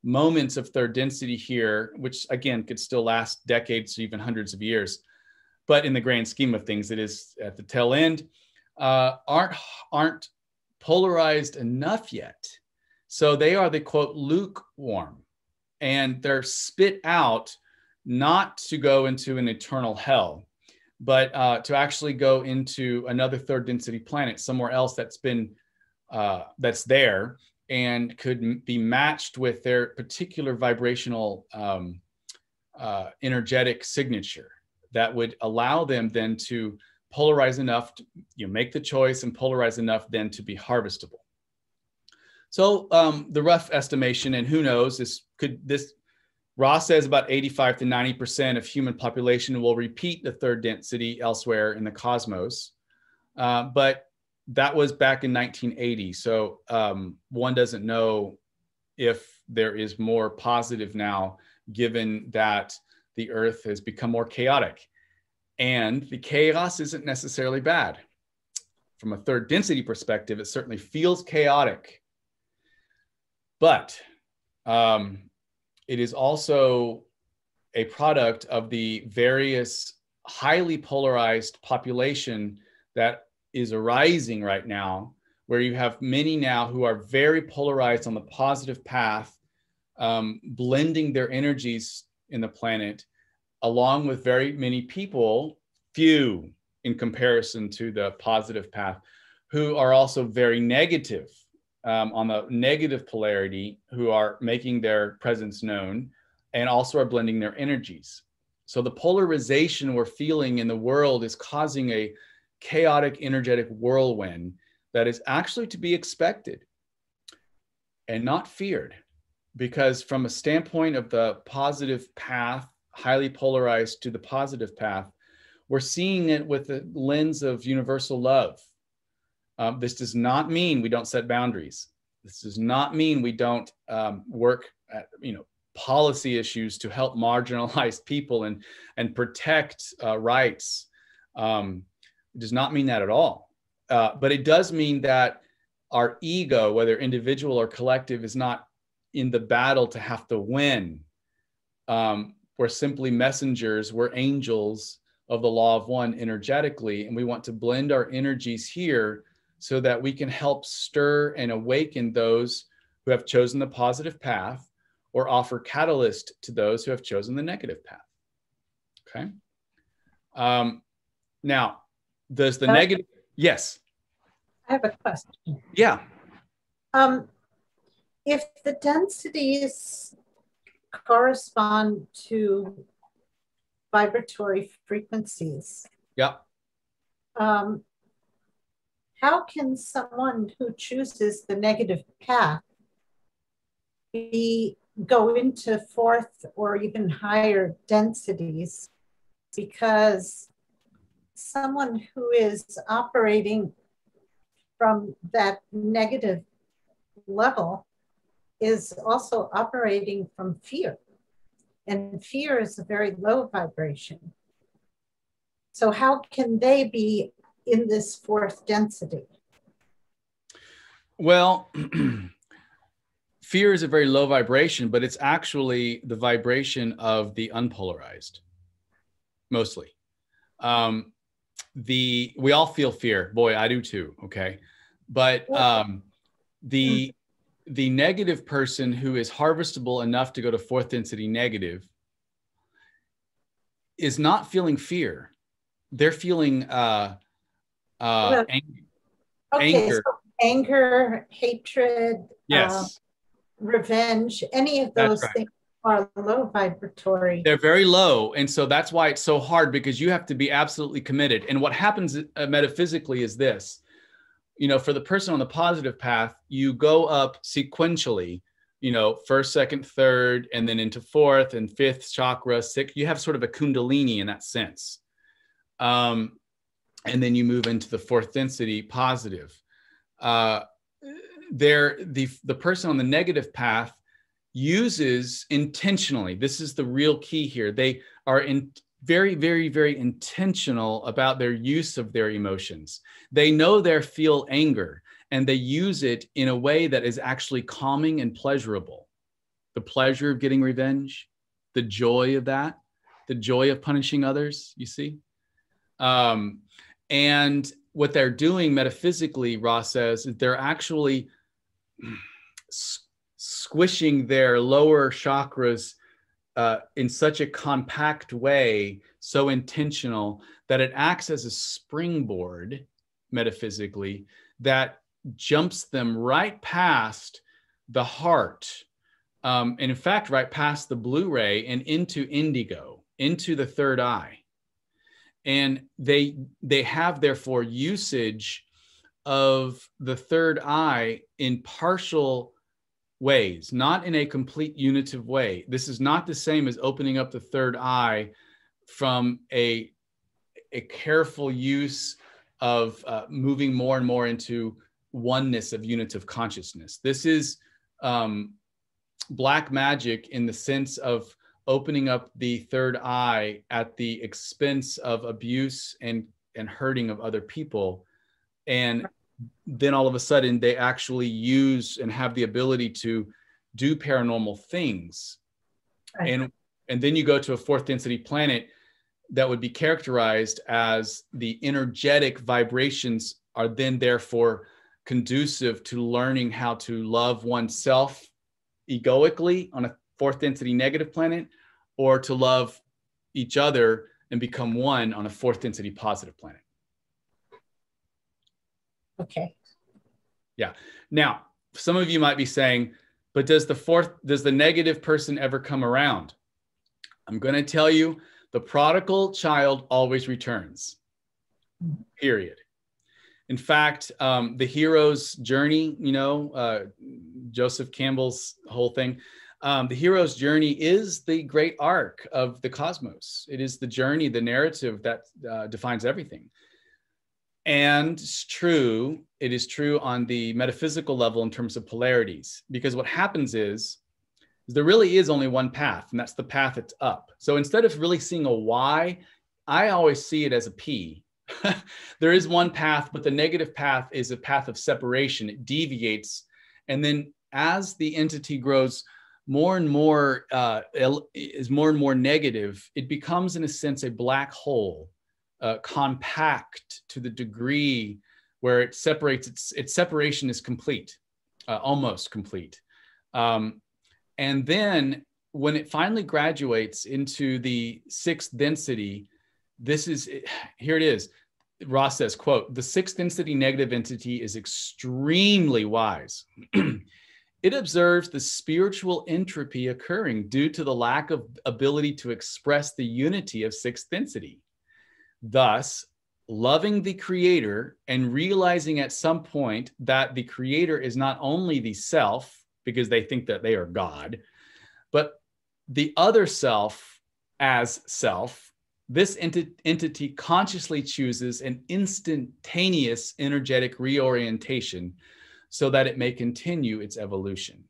moments of third density here, which again could still last decades or even hundreds of years, but in the grand scheme of things, it is at the tail end, aren't polarized enough yet. So they are the, quote, lukewarm, and they're spit out not to go into an eternal hell, but to actually go into another third density planet somewhere else that's been that's there and could be matched with their particular vibrational energetic signature that would allow them then to polarize enough to, make the choice and polarize enough then to be harvestable. So the rough estimation, and who knows, Ross says about 85 to 90% of human population will repeat the third density elsewhere in the cosmos. But that was back in 1980. So one doesn't know if there is more positive now, given that the Earth has become more chaotic. And the chaos isn't necessarily bad. From a third density perspective, it certainly feels chaotic. But it is also a product of the various highly polarized population that is arising right now, where you have many now who are very polarized on the positive path, blending their energies in the planet, along with very many people, few in comparison to the positive path, who are also very negative on the negative polarity, who are making their presence known and also are blending their energies. So the polarization we're feeling in the world is causing a chaotic energetic whirlwind that is actually to be expected and not feared, because from a standpoint of the positive path, highly polarized to the positive path, we're seeing it with the lens of universal love. This does not mean we don't set boundaries. This does not mean we don't work at, policy issues to help marginalized people and protect rights. It does not mean that at all. But it does mean that our ego, whether individual or collective, is not in the battle to have to win. We're simply messengers, we're angels of the law of one energetically, and we want to blend our energies here so that we can help stir and awaken those who have chosen the positive path, or offer catalyst to those who have chosen the negative path. Okay. Now, does the negative, yes. I have a question. Yeah. If the densities correspond to vibratory frequencies, Yeah. how can someone who chooses the negative path go into fourth or even higher densities? Because someone who is operating from that negative level is also operating from fear. And fear is a very low vibration. So how can they be in this fourth density? Well, fear is a very low vibration, but it's actually the vibration of the unpolarized, mostly. We all feel fear. Boy, I do too. Okay. But the negative person who is harvestable enough to go to fourth density negative is not feeling fear. They're feeling anger. So anger, hatred, yes, revenge, any of those things are low vibratory. They're very low. And so that's why it's so hard, because you have to be absolutely committed. And what happens metaphysically is this, you know, for the person on the positive path, you go up sequentially, you know, first, second, third, and then into fourth and fifth chakra, sixth. You have sort of a kundalini in that sense. And then you move into the fourth density positive. The person on the negative path uses intentionally, this is the real key here, they are very, very, very intentional about their use of their emotions. They know they feel anger, and they use it in a way that is actually calming and pleasurable. The pleasure of getting revenge, the joy of that, the joy of punishing others, you see? And what they're doing metaphysically, Ross says, is they're actually squishing their lower chakras in such a compact way, so intentional, that it acts as a springboard, metaphysically, that jumps them right past the heart, and in fact, right past the blue ray and into indigo, into the third eye. And they have, therefore, usage of the third eye in partial ways, not in a complete unitive way. This is not the same as opening up the third eye from a careful use of moving more and more into oneness of unitive consciousness. This is black magic in the sense of opening up the third eye at the expense of abuse and hurting of other people. And then all of a sudden they actually use and have the ability to do paranormal things. Right. And then you go to a fourth density planet that would be characterized as the energetic vibrations are then therefore conducive to learning how to love oneself egoically on a fourth density negative planet, or to love each other and become one on a fourth density positive planet. Okay. Yeah. Now, some of you might be saying, but does the negative person ever come around? I'm going to tell you, the prodigal child always returns, period. In fact, the hero's journey, you know, Joseph Campbell's whole thing, the hero's journey is the great arc of the cosmos. It is the journey, the narrative that defines everything. And it's true, it is true on the metaphysical level in terms of polarities, because what happens is there really is only one path, and that's the path that's up. So instead of really seeing a Y, I always see it as a P. There is one path, but the negative path is a path of separation. It deviates. And then as the entity grows more and more, is more and more negative, it becomes, in a sense, a black hole, compact to the degree where it separates. Its separation is complete, almost complete. And then when it finally graduates into the sixth density, here it is. Ross says, quote, "The sixth density negative entity is extremely wise. It observes the spiritual entropy occurring due to the lack of ability to express the unity of sixth density. Thus, loving the creator and realizing at some point that the creator is not only the self, because they think that they are God, but the other self as self, this entity consciously chooses an instantaneous energetic reorientation so that it may continue its evolution."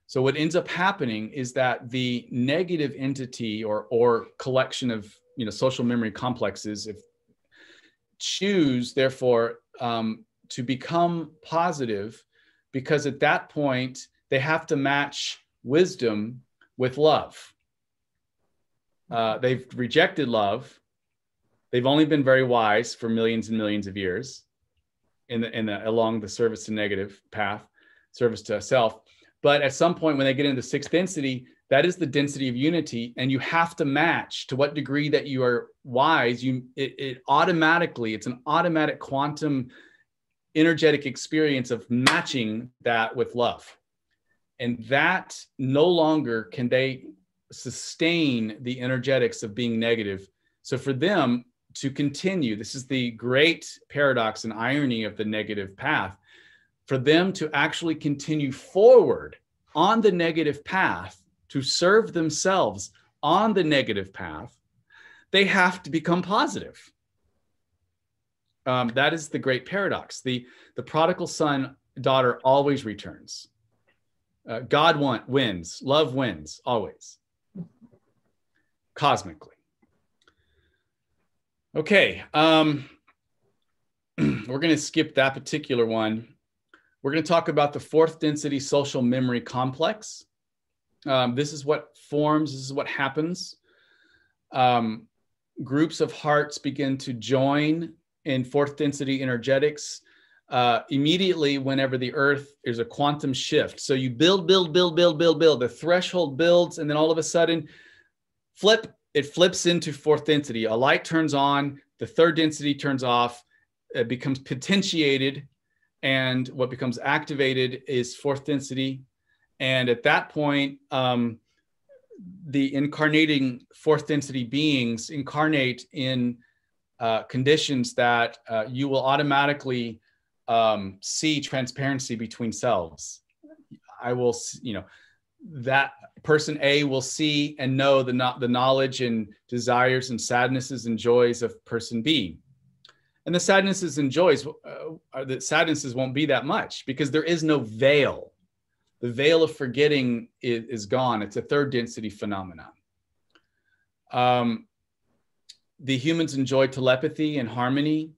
So what ends up happening is that the negative entity or collection of social memory complexes choose, therefore, to become positive, because at that point they have to match wisdom with love. They've rejected love. They've only been very wise for millions and millions of years along the service to negative path, service to self. But at some point when they get into the sixth density, that is the density of unity, and you have to match to what degree that you are wise. It's an automatic quantum energetic experience of matching that with love. And that no longer can they sustain the energetics of being negative. So for them to continue, this is the great paradox and irony of the negative path, for them to actually continue forward on the negative path, to serve themselves on the negative path, they have to become positive. That is the great paradox. The prodigal son, daughter always returns. God wins, love wins, always. Cosmically. Okay, we're going to skip that particular one. We're going to talk about the fourth density social memory complex. This is what forms, this is what happens. Groups of hearts begin to join in fourth density energetics immediately whenever the earth is a quantum shift. So you build. The threshold builds, and then all of a sudden, it flips into fourth density. A light turns on, the third density turns off, it becomes potentiated, and what becomes activated is fourth density. And at that point, the incarnating fourth density beings incarnate in conditions that you will automatically see transparency between selves. I will, that person A will see and know the knowledge and desires and sadnesses and joys of person B. And the sadnesses and joys, the sadnesses won't be that much because there is no veil. The veil of forgetting is gone. It's a third density phenomenon. The humans enjoy telepathy and harmony.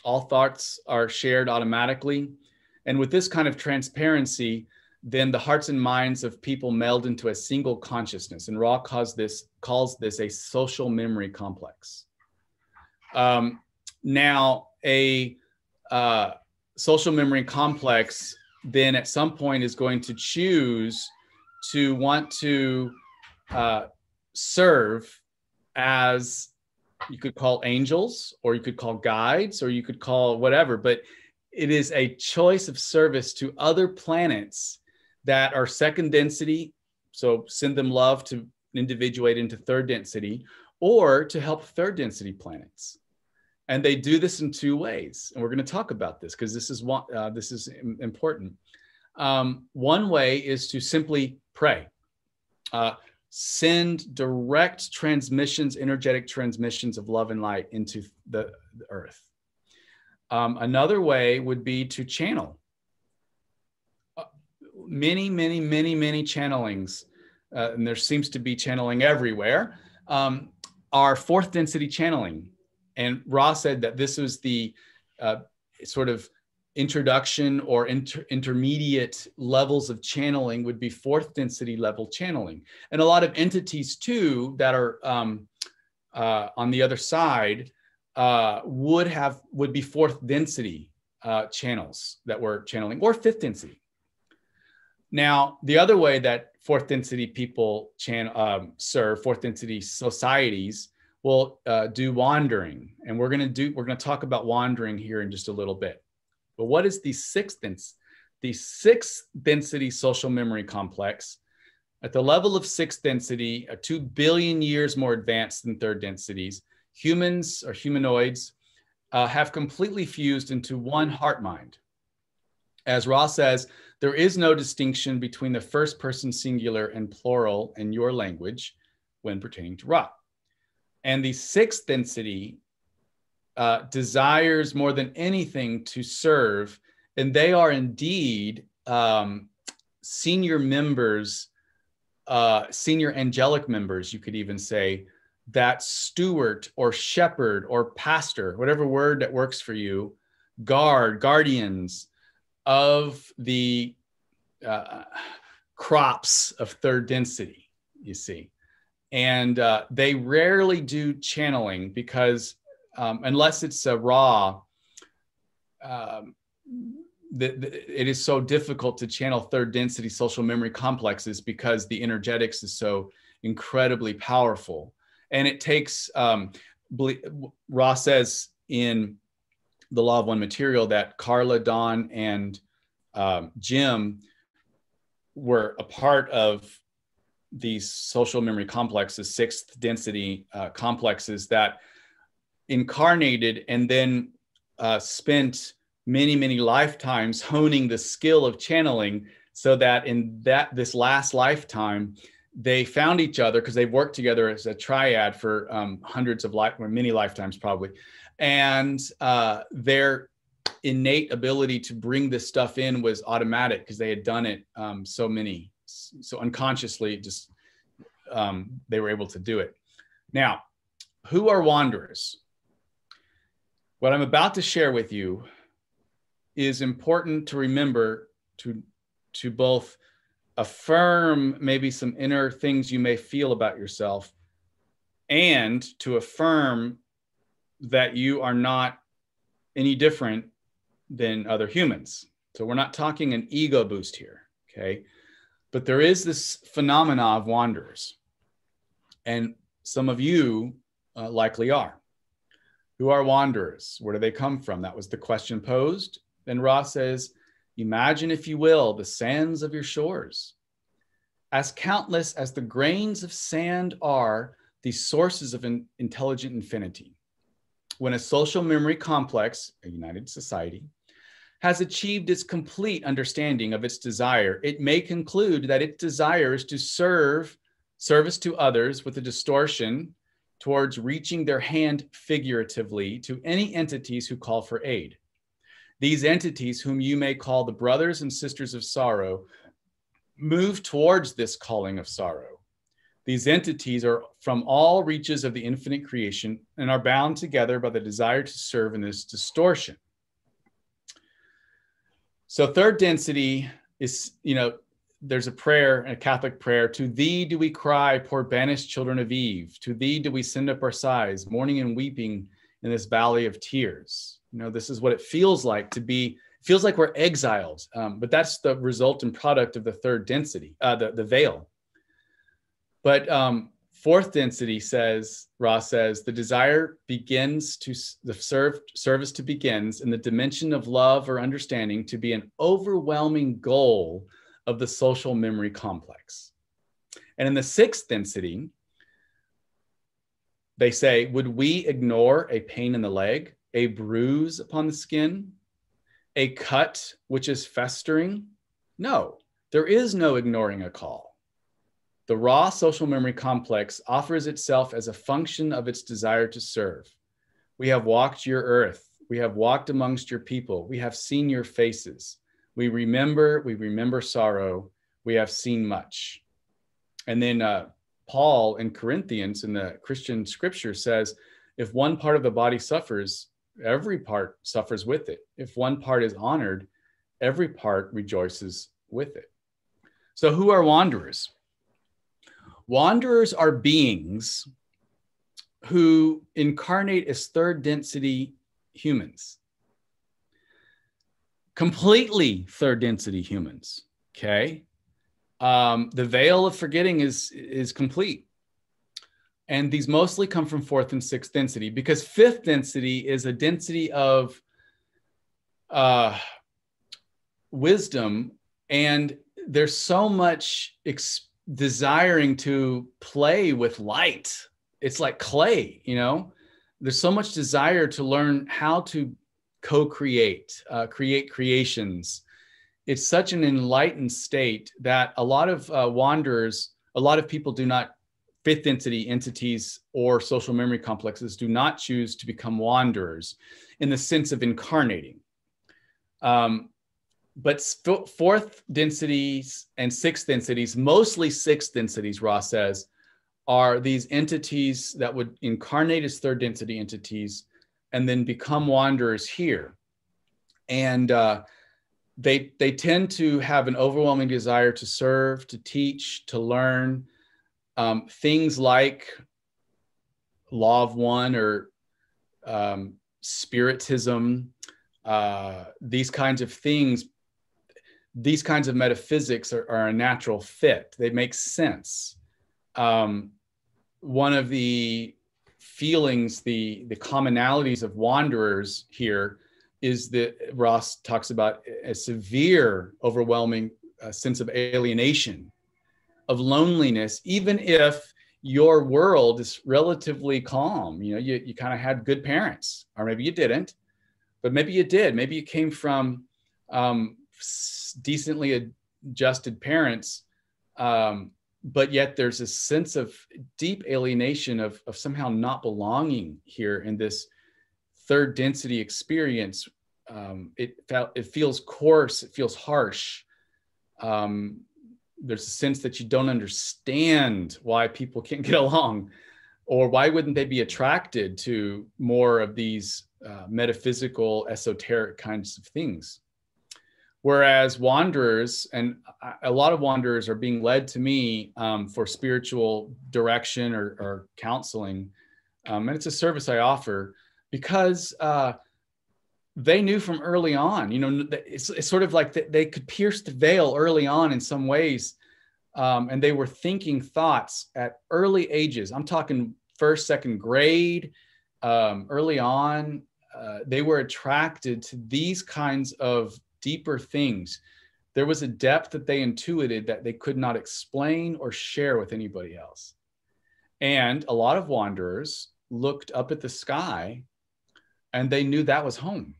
All thoughts are shared automatically. And with this kind of transparency, then the hearts and minds of people meld into a single consciousness. And Ra calls this a social memory complex. Now, a social memory complex then at some point is going to choose to want to serve as, you could call angels, or you could call guides, or you could call whatever, but it is a choice of service to other planets that are second density. So send them love to individuate into third density, or to help third density planets. And they do this in two ways. And we're going to talk about this because this is important. One way is to simply pray. Send direct transmissions, energetic transmissions of love and light into the earth. Another way would be to channel. Many channelings, and there seems to be channeling everywhere, are fourth density channeling. And Ra said that this was the sort of introduction or intermediate levels of channeling would be fourth density level channeling. And a lot of entities too that are on the other side would be fourth density channels that we're channeling, or fifth density. Now, the other way that fourth density people serve, fourth density societies, will do wandering. And we're going to talk about wandering here in just a little bit. But what is the sixth density social memory complex? At the level of sixth density, 2 billion years more advanced than third densities, humans or humanoids have completely fused into one heart mind. As Ra says, there is no distinction between the first person singular and plural in your language when pertaining to Ra. And the sixth density desires more than anything to serve, and they are indeed senior members, senior angelic members, you could even say, that steward or shepherd or pastor, whatever word that works for you, guardians of the crops of third density, you see. And they rarely do channeling because unless it's a Ra, it is so difficult to channel third density social memory complexes because the energetics is so incredibly powerful. And it takes, Ra says in the Law of One Material that Carla, Dawn, and Jim were a part of these social memory complexes, sixth density complexes that incarnated and then spent many, many lifetimes honing the skill of channeling, so that in this last lifetime, they found each other because they've worked together as a triad for hundreds of many lifetimes probably. And their innate ability to bring this stuff in was automatic because they had done it so unconsciously, just they were able to do it. Now, who are wanderers? What I'm about to share with you is important to remember to both affirm maybe some inner things you may feel about yourself, and to affirm that you are not any different than other humans. So we're not talking an ego boost here, okay? But there is this phenomena of wanderers. And some of you likely are. Who are wanderers? Where do they come from? That was the question posed. Then Ra says, imagine, if you will, the sands of your shores. As countless as the grains of sand are the sources of an intelligent infinity. When a social memory complex, a united society, has achieved its complete understanding of its desire, it may conclude that its desire is to service to others with a distortion towards reaching their hand figuratively to any entities who call for aid. These entities, whom you may call the brothers and sisters of sorrow, move towards this calling of sorrow. These entities are from all reaches of the infinite creation and are bound together by the desire to serve in this distortion. So third density is, there's a prayer, a Catholic prayer, to thee do we cry, poor banished children of Eve. To thee do we send up our sighs, mourning and weeping in this valley of tears. This is what it feels like to be, feels like we're exiled, but that's the result and product of the third density, the veil. But fourth density says, Ra says, the desire begins to, the service to begins in the dimension of love or understanding to be an overwhelming goal of the social memory complex. And in the sixth density, they say, would we ignore a pain in the leg, a bruise upon the skin, a cut which is festering? No, there is no ignoring a call. The raw social memory complex offers itself as a function of its desire to serve. We have walked your earth. We have walked amongst your people. We have seen your faces. We remember sorrow. We have seen much. And then Paul in Corinthians in the Christian scripture says, If one part of the body suffers, every part suffers with it. If one part is honored, every part rejoices with it. So who are wanderers? Wanderers are beings who incarnate as third density humans. Completely third density humans, okay? The veil of forgetting is complete. And these mostly come from fourth and sixth density, because fifth density is a density of wisdom, and there's so much desiring to play with light. It's like clay, you know? There's so much desire to learn how to co-create, create creations. It's such an enlightened state that a lot of wanderers, a lot of people do not, fifth density entities or social memory complexes do not choose to become wanderers in the sense of incarnating. But fourth densities and sixth densities, mostly sixth densities, Ross says, are these entities that would incarnate as third density entities and then become wanderers here. And they tend to have an overwhelming desire to serve, to teach, to learn things like law of one or spiritism, these kinds of things. These kinds of metaphysics are a natural fit. They make sense. One of the feelings, the commonalities of wanderers here is that Ross talks about a severe, overwhelming sense of alienation, of loneliness, even if your world is relatively calm. You know, you kind of had good parents, or maybe you didn't, but maybe you did. Maybe you came from decently adjusted parents, but yet there's a sense of deep alienation of somehow not belonging here in this third density experience. It feels coarse, it feels harsh. There's a sense that you don't understand why people can't get along, or why wouldn't they be attracted to more of these metaphysical, esoteric kinds of things. Whereas wanderers, and a lot of wanderers are being led to me for spiritual direction or counseling. And it's a service I offer because they knew from early on, you know, it's sort of like they could pierce the veil early on in some ways. And they were thinking thoughts at early ages. I'm talking first, second grade, early on. They were attracted to these kinds of deeper things. There was a depth that they intuited that they could not explain or share with anybody else. And a lot of wanderers looked up at the sky and they knew that was home.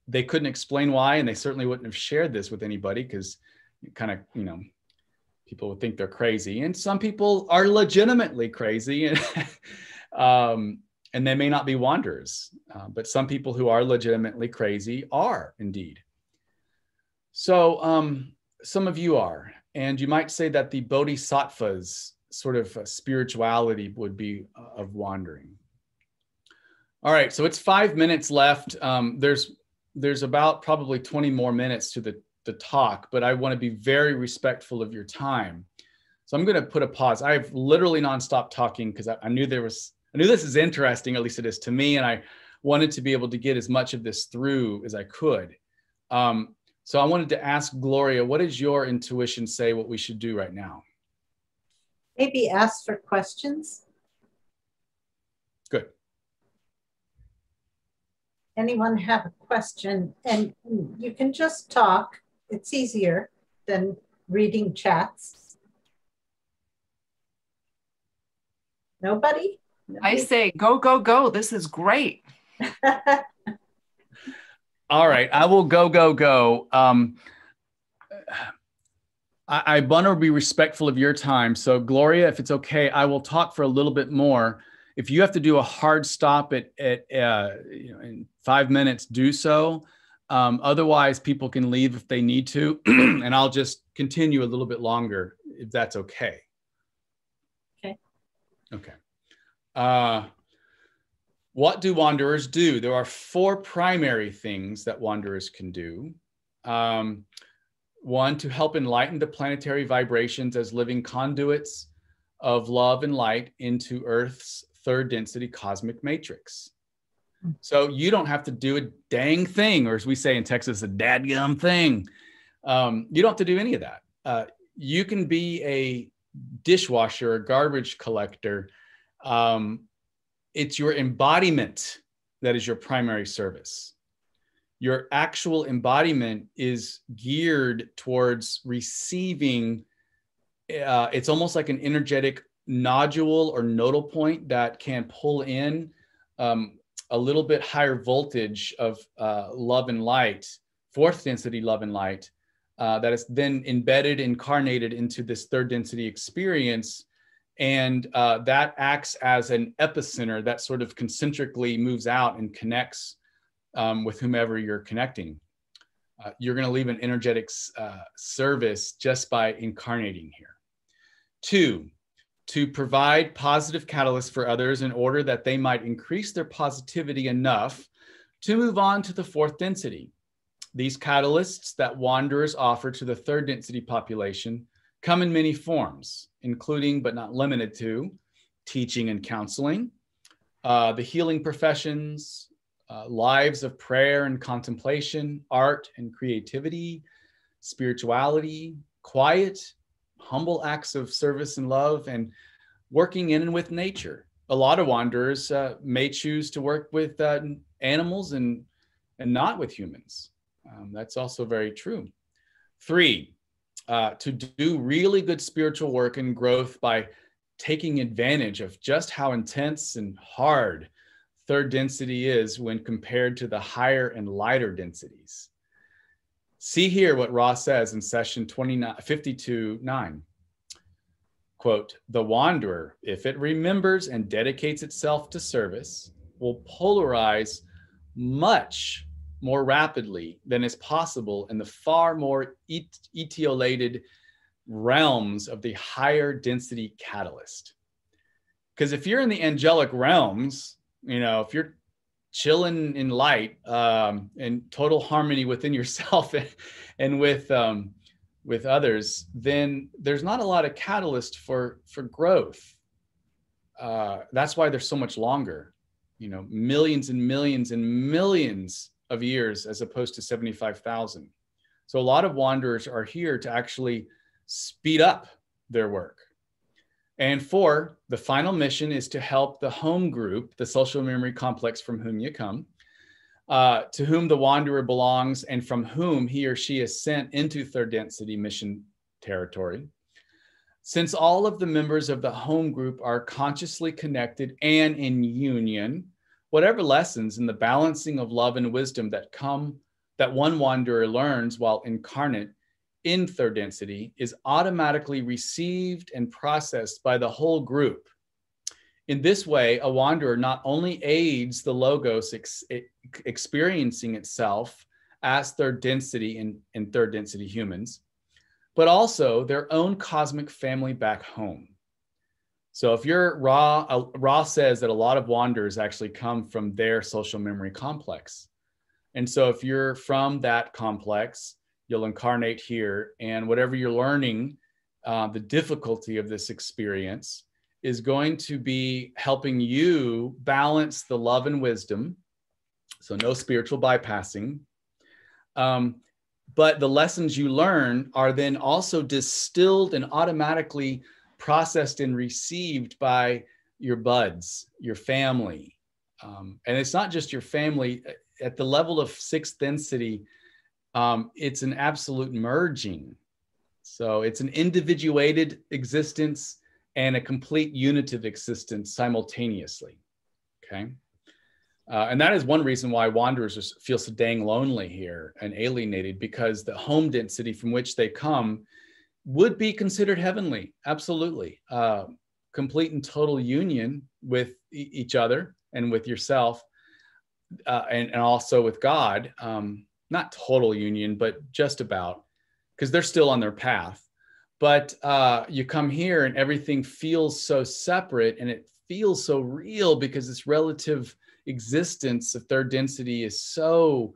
They couldn't explain why, and they certainly wouldn't have shared this with anybody because kind of, you know, people would think they're crazy. And some people are legitimately crazy, and they may not be wanderers, but some people who are legitimately crazy are indeed. So some of you are, and you might say that the bodhisattva's sort of spirituality would be of wandering. All right, so it's 5 minutes left. There's about probably 20 more minutes to the talk, but I want to be very respectful of your time. So I'm going to put a pause. I've literally nonstop talking because I knew this is interesting, at least it is to me, and I wanted to be able to get as much of this through as I could. So I wanted to ask Gloria, what does your intuition say what we should do right now? Maybe ask for questions. Good. Anyone have a question? And you can just talk. It's easier than reading chats. Nobody? I say, go, go, go. This is great. All right, I will go, go, go. I want to be respectful of your time. So Gloria, if it's okay, I will talk for a little bit more. If you have to do a hard stop in 5 minutes, do so. Otherwise, people can leave if they need to, and I'll just continue a little bit longer if that's okay. Okay. Okay. what do wanderers do? There are 4 primary things that wanderers can do. 1, to help enlighten the planetary vibrations as living conduits of love and light into Earth's 3rd density cosmic matrix. So you don't have to do a dang thing, or as we say in Texas, a dadgum thing. You don't have to do any of that. You can be a dishwasher, a garbage collector. It's your embodiment that is your primary service. Your actual embodiment is geared towards receiving. It's almost like an energetic nodule or nodal point that can pull in a little bit higher voltage of love and light, 4th density love and light, that is then embedded, incarnated into this 3rd density experience. And that acts as an epicenter that sort of concentrically moves out and connects with whomever you're connecting. You're going to leave an energetic service just by incarnating here. 2, to provide positive catalysts for others in order that they might increase their positivity enough to move on to the 4th density. These catalysts that wanderers offer to the 3rd density population come in many forms, including but not limited to teaching and counseling, the healing professions, lives of prayer and contemplation, art and creativity, spirituality, quiet, humble acts of service and love, and working in and with nature. A lot of wanderers may choose to work with animals and not with humans. That's also very true. 3, to do really good spiritual work and growth by taking advantage of just how intense and hard 3rd density is when compared to the higher and lighter densities. See here what Ra says in session 52:9. Quote, the wanderer, if it remembers and dedicates itself to service, will polarize much more rapidly than is possible in the far more etiolated realms of the higher density catalyst. Because if you're in the angelic realms, you know, if you're chilling in light and total harmony within yourself and with others, then there's not a lot of catalyst for growth. That's why they're so much longer, you know, millions and millions and millions of years as opposed to 75,000. So a lot of wanderers are here to actually speed up their work. And 4, the final mission is to help the home group, the social memory complex from whom you come, to whom the wanderer belongs and from whom he or she is sent into 3rd density mission territory. Since all of the members of the home group are consciously connected and in union, whatever lessons in the balancing of love and wisdom that one wanderer learns while incarnate in 3rd density is automatically received and processed by the whole group. In this way, a wanderer not only aids the logos experiencing itself as 3rd density in 3rd density humans, but also their own cosmic family back home. So if you're Ra says that a lot of wanderers actually come from their social memory complex. And so if you're from that complex, you'll incarnate here, and whatever you're learning, the difficulty of this experience is going to be helping you balance the love and wisdom. So no spiritual bypassing. But the lessons you learn are then also distilled and automatically processed and received by your buds, your family. And it's not just your family. At the level of 6th density, it's an absolute merging. So it's an individuated existence and a complete unitive existence simultaneously, okay? And that is one reason why wanderers feel so dang lonely here and alienated, because the home density from which they come would be considered heavenly, absolutely. Complete and total union with each other and with yourself and also with God. Not total union, but just about, because they're still on their path. But you come here and everything feels so separate, and it feels so real because it's relative existence of third density is so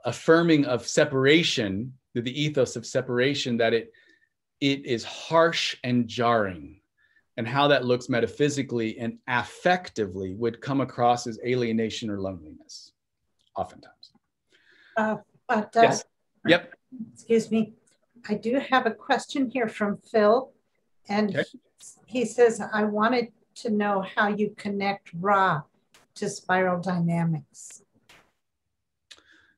affirming of separation, the ethos of separation, that it is harsh and jarring, and how that looks metaphysically and affectively would come across as alienation or loneliness, oftentimes. Yes. Yep. Excuse me. I do have a question here from Phil, and okay. he says, I wanted to know how you connect Ra to spiral dynamics.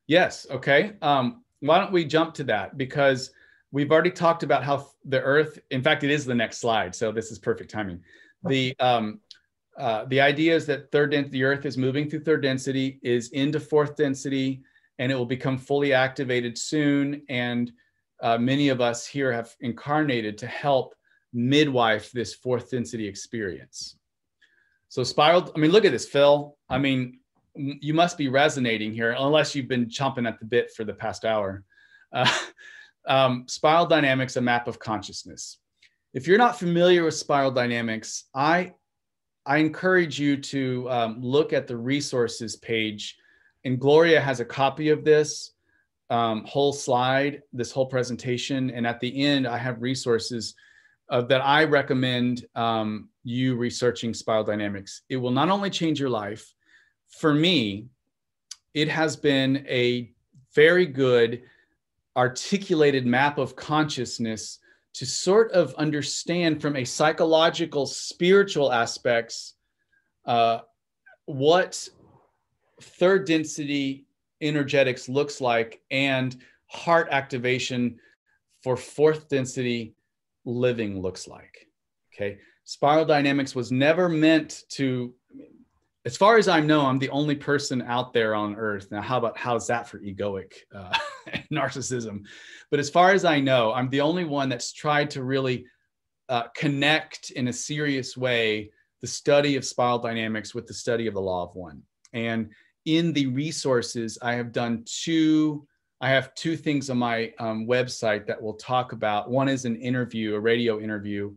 Yes. Okay. Why don't we jump to that? Because we've already talked about how the Earth, in fact, it is the next slide, so this is perfect timing. The idea is that the Earth is moving through third density, is into fourth density, and it will become fully activated soon. And many of us here have incarnated to help midwife this fourth density experience. So spiral, I mean, look at this, Phil. I mean, you must be resonating here, unless you've been chomping at the bit for the past hour. Spiral dynamics, a map of consciousness. If you're not familiar with spiral dynamics, I encourage you to look at the resources page, and Gloria has a copy of this whole slide, this whole presentation. And at the end, I have resources that I recommend you researching spiral dynamics. It will not only change your life. For me, it has been a very good articulated map of consciousness to sort of understand from a psychological, spiritual aspects, what third density energetics looks like, and heart activation for fourth density living looks like. Okay. Spiral dynamics was never meant to, as far as I know, I'm the only person out there on Earth. Now, how's that for egoic narcissism? But as far as I know, I'm the only one that's tried to really connect in a serious way the study of spiral dynamics with the study of the law of one. And in the resources, I have two things on my website that we'll talk about. One is an interview, a radio interview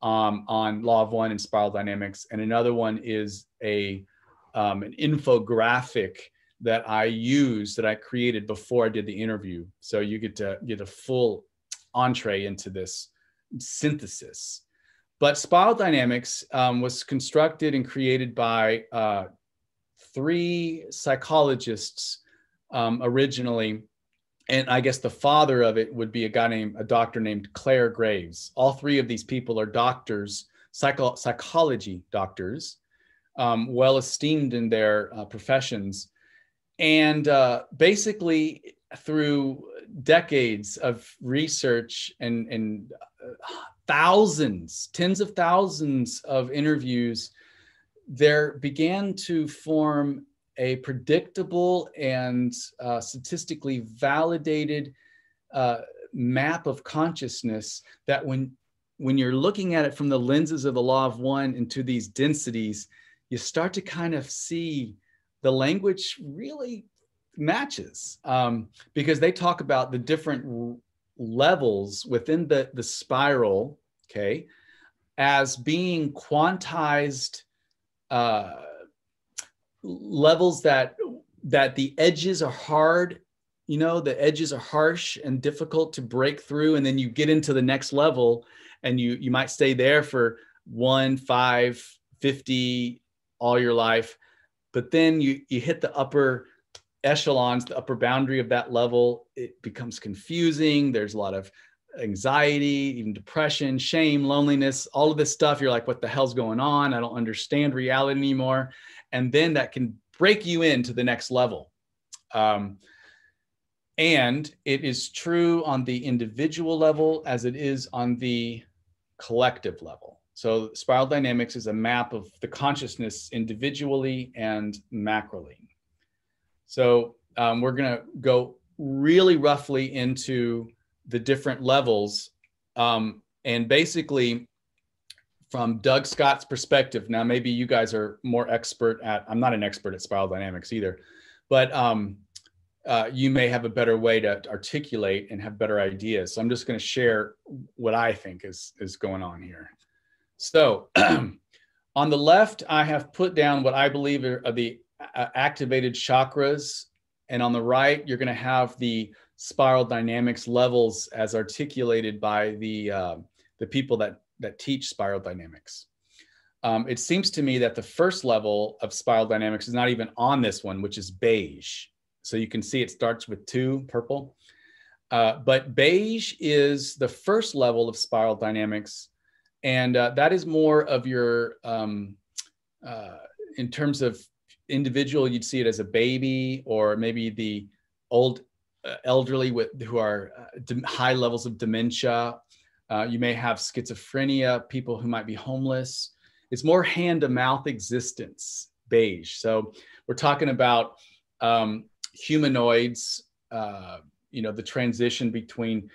on law of one and spiral dynamics. And another one is an infographic that I created before I did the interview. So you get a full entree into this synthesis. But spiral dynamics was constructed and created by 3 psychologists originally. And I guess the father of it would be a doctor named Claire Graves. All 3 of these people are doctors, psychology doctors, well esteemed in their professions. And basically through decades of research and thousands, tens of thousands of interviews, there began to form a predictable and statistically validated map of consciousness that when you're looking at it from the lenses of the law of one into these densities, you start to kind of see the language really matches, because they talk about the different levels within the spiral, okay, as being quantized levels that the edges are hard, the edges are harsh and difficult to break through. And then you get into the next level and you might stay there for 1, 5, 50 all your life. But then you hit the upper echelons, the upper boundary of that level. It becomes confusing. There's a lot of anxiety, even depression, shame, loneliness, all of this stuff. You're like, what the hell's going on? I don't understand reality anymore. And then that can break you into the next level. And it is true on the individual level as it is on the collective level. So spiral dynamics is a map of the consciousness individually and macroly. So we're going to go really roughly into the different levels. And basically, from Doug Scott's perspective, now maybe you guys are more expert I'm not an expert at spiral dynamics either, but you may have a better way to articulate and have better ideas. So I'm just going to share what I think is going on here. So On the left, I have put down what I believe are the activated chakras. And on the right, you're going to have the spiral dynamics levels as articulated by the people that teach spiral dynamics. It seems to me that the first level of spiral dynamics is not even on this one, which is beige. So you can see it starts with 2, purple. But beige is the first level of spiral dynamics. And that is more of your, in terms of individual, you'd see it as a baby, or maybe the old elderly who are high levels of dementia. You may have schizophrenia, people who might be homeless. It's more hand-to-mouth existence, beige. So we're talking about humanoids, the transition between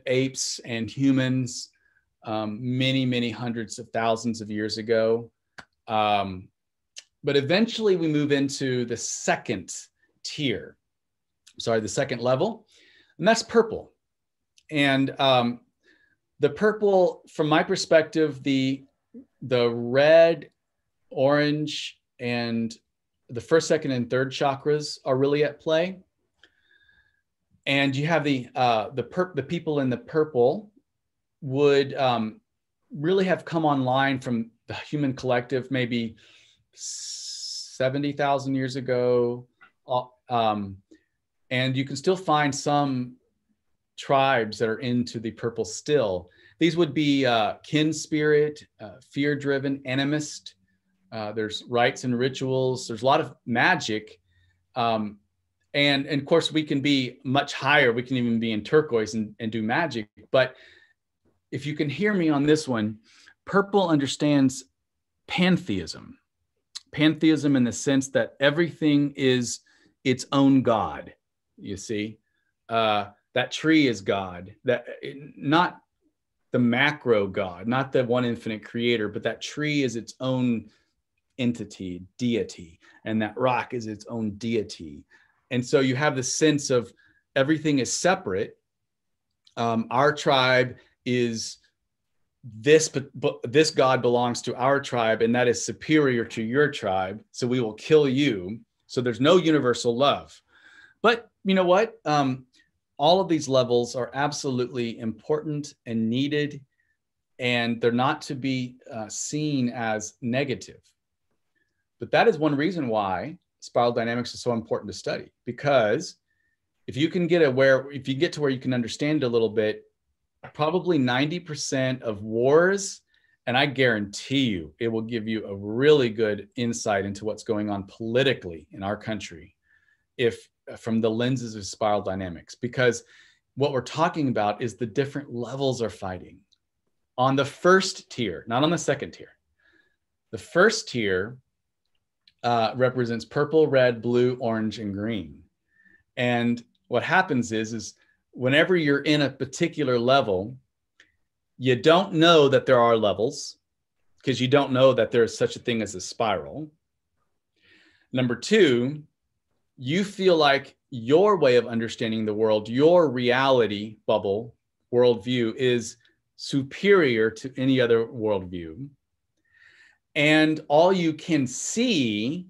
apes and humans many, many hundreds of thousands of years ago. But eventually we move into the second tier, the second level, and that's purple. And the purple, from my perspective, the red, orange, and the first, second, and third chakras are really at play. And you have the people in the purple would really have come online from the human collective maybe 70,000 years ago. And you can still find some tribes that are into the purple still. These would be kin spirit, fear-driven, animist. There's rites and rituals. There's a lot of magic. And of course, we can be much higher. We can even be in turquoise and do magic. But if you can hear me on this one, purple understands pantheism. Pantheism in the sense that everything is its own God, you see. That tree is God, not the macro God, not the one infinite creator, but that tree is its own entity, deity, and that rock is its own deity. And so you have the sense of everything is separate. Our tribe is this, but this God belongs to our tribe, and that is superior to your tribe. So we will kill you. So there's no universal love. But you know what? All of these levels are absolutely important and needed, and they're not to be seen as negative. But that is one reason why spiral dynamics is so important to study, because if you can get to where you can understand it a little bit, probably 90% of wars, and I guarantee you, it will give you a really good insight into what's going on politically in our country, if from the lenses of spiral dynamics, because what we're talking about is the different levels are fighting on the first tier, not on the second tier. The first tier represents purple, red, blue, orange, and green. And what happens is whenever you're in a particular level, you don't know that there are levels, because you don't know that there's such a thing as a spiral. Number two, you feel like your way of understanding the world, your reality bubble, worldview, is superior to any other worldview. And all you can see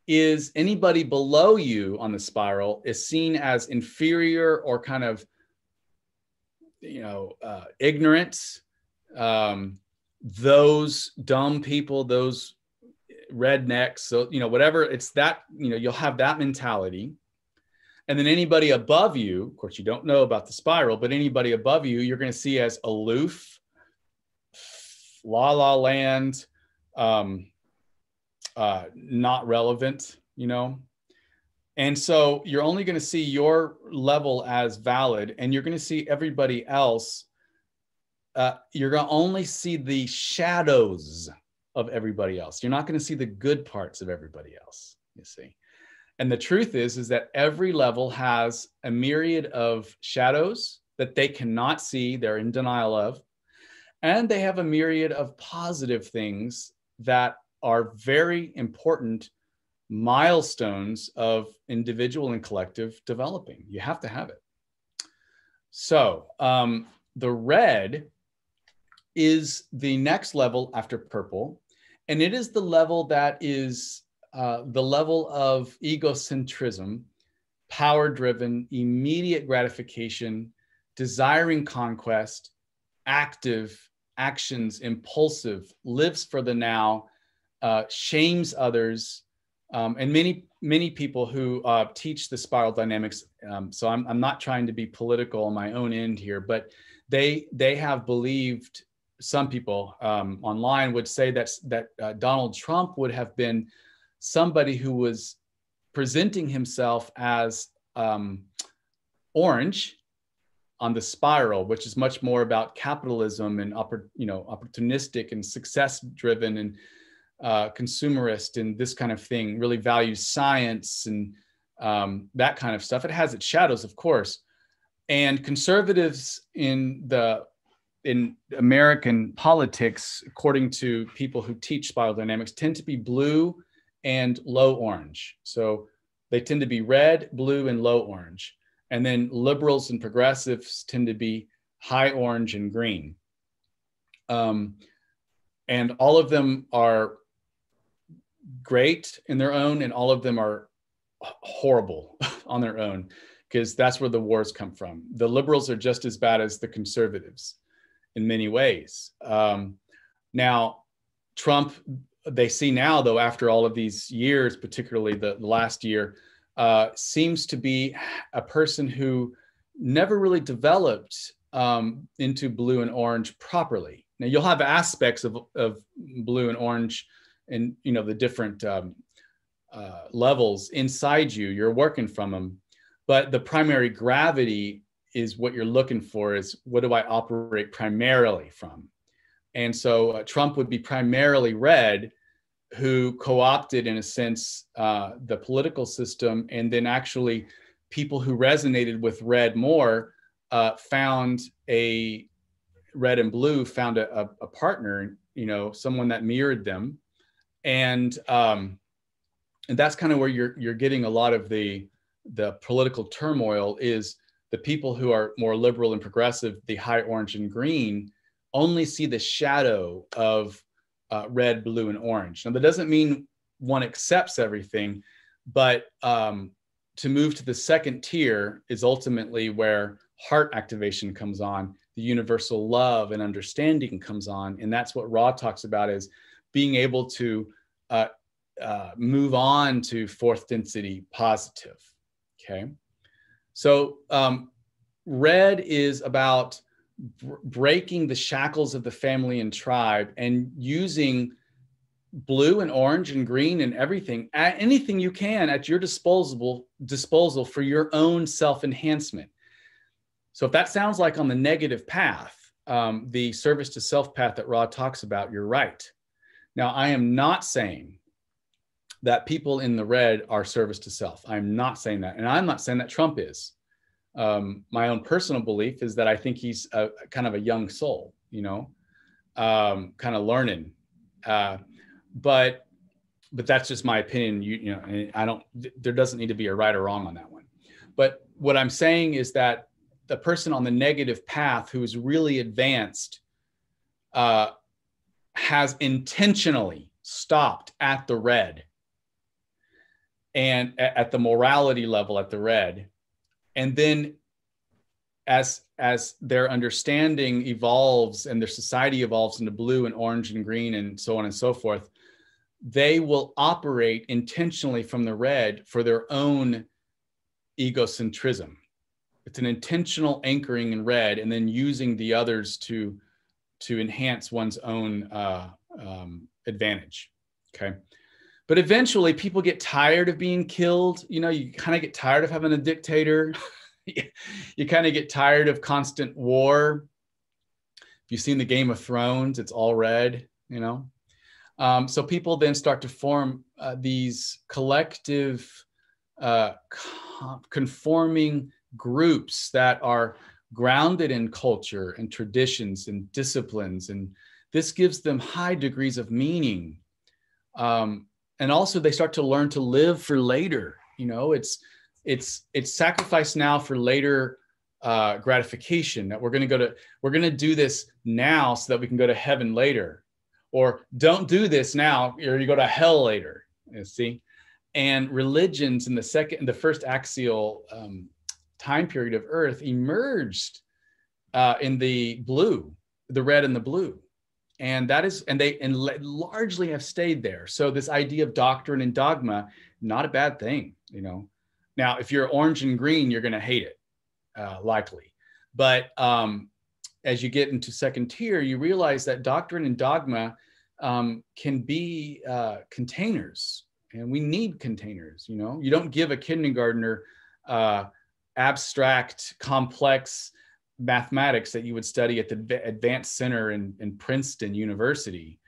is anybody below you on the spiral is seen as inferior or kind of, ignorant. Those dumb people, those rednecks, so, whatever, it's that, you'll have that mentality. And then anybody above you, of course, you don't know about the spiral, but anybody above you, you're going to see as aloof, la la land, not relevant, And so you're only going to see your level as valid, and you're going to see everybody else. You're going to only see the shadows of everybody else. You're not going to see the good parts of everybody else, you see. And the truth is that every level has a myriad of shadows that they cannot see, they're in denial of. And they have a myriad of positive things that are very important milestones of individual and collective developing. You have to have it. So the red is the next level after purple. And it is the level that is the level of egocentrism, power-driven, immediate gratification, desiring conquest, active actions, impulsive, lives for the now, shames others, and many people who teach the spiral dynamics. So I'm not trying to be political on my own end here, but they have believed, some people online would say that Donald Trump would have been somebody who was presenting himself as orange on the spiral, which is much more about capitalism and opportunistic and success driven and consumerist and this kind of thing, really values science and that kind of stuff. It has its shadows, of course. And conservatives in American politics, according to people who teach spiral dynamics, tend to be blue and low orange. So they tend to be red, blue, and low orange. And then liberals and progressives tend to be high orange and green. And all of them are great in their own, and all of them are horrible on their own, because that's where the wars come from. The liberals are just as bad as the conservatives in many ways. Now, Trump, they see now, though, after all of these years, particularly the last year, seems to be a person who never really developed into blue and orange properly. Now, you'll have aspects of blue and orange and, the different levels inside you. You're working from them. But the primary gravity is what you're looking for, is what do I operate primarily from? And so Trump would be primarily red, who co-opted, in a sense, the political system. And then actually people who resonated with red more found a red and blue, found a partner, someone that mirrored them. And that's kind of where you're getting a lot of the political turmoil, is the people who are more liberal and progressive, the high orange and green, only see the shadow of red, blue, and orange. Now, that doesn't mean one accepts everything, but to move to the second tier is ultimately where heart activation comes on, the universal love and understanding comes on. And that's what Ra talks about, is being able to move on to fourth density positive. Okay. So red is about breaking the shackles of the family and tribe, and using blue and orange and green and everything, anything you can at your disposal for your own self-enhancement. So if that sounds like on the negative path, the service to self path that Ra talks about, you're right. Now, I am not saying that people in the red are service to self. I'm not saying that. And I'm not saying that Trump is. My own personal belief is that I think he's a kind of a young soul, kind of learning. But that's just my opinion. There doesn't need to be a right or wrong on that one. But what I'm saying is that the person on the negative path who is really advanced has intentionally stopped at the red, and at the morality level at the red. And then as their understanding evolves and their society evolves into blue and orange and green and so on and so forth, they will operate intentionally from the red for their own egocentrism. It's an intentional anchoring in red, and then using the others to enhance one's own advantage. Okay. But eventually people get tired of being killed. You kind of get tired of having a dictator. You kind of get tired of constant war. If you've seen the Game of Thrones, it's all red, So people then start to form these collective conforming groups that are grounded in culture and traditions and disciplines. And this gives them high degrees of meaning. And also they start to learn to live for later. It's sacrifice now for later gratification, that we're going to do this now so that we can go to heaven later. or don't do this now, or you go to hell later. You see, and religions in the first axial time period of Earth emerged in the red and the blue. And they largely have stayed there. So this idea of doctrine and dogma, not a bad thing, you know. Now, if you're orange and green, you're going to hate it, likely. But as you get into second tier, you realize that doctrine and dogma can be containers, and we need containers. You know, you don't give a kindergartner abstract, complex mathematics that you would study at the advanced center in Princeton University.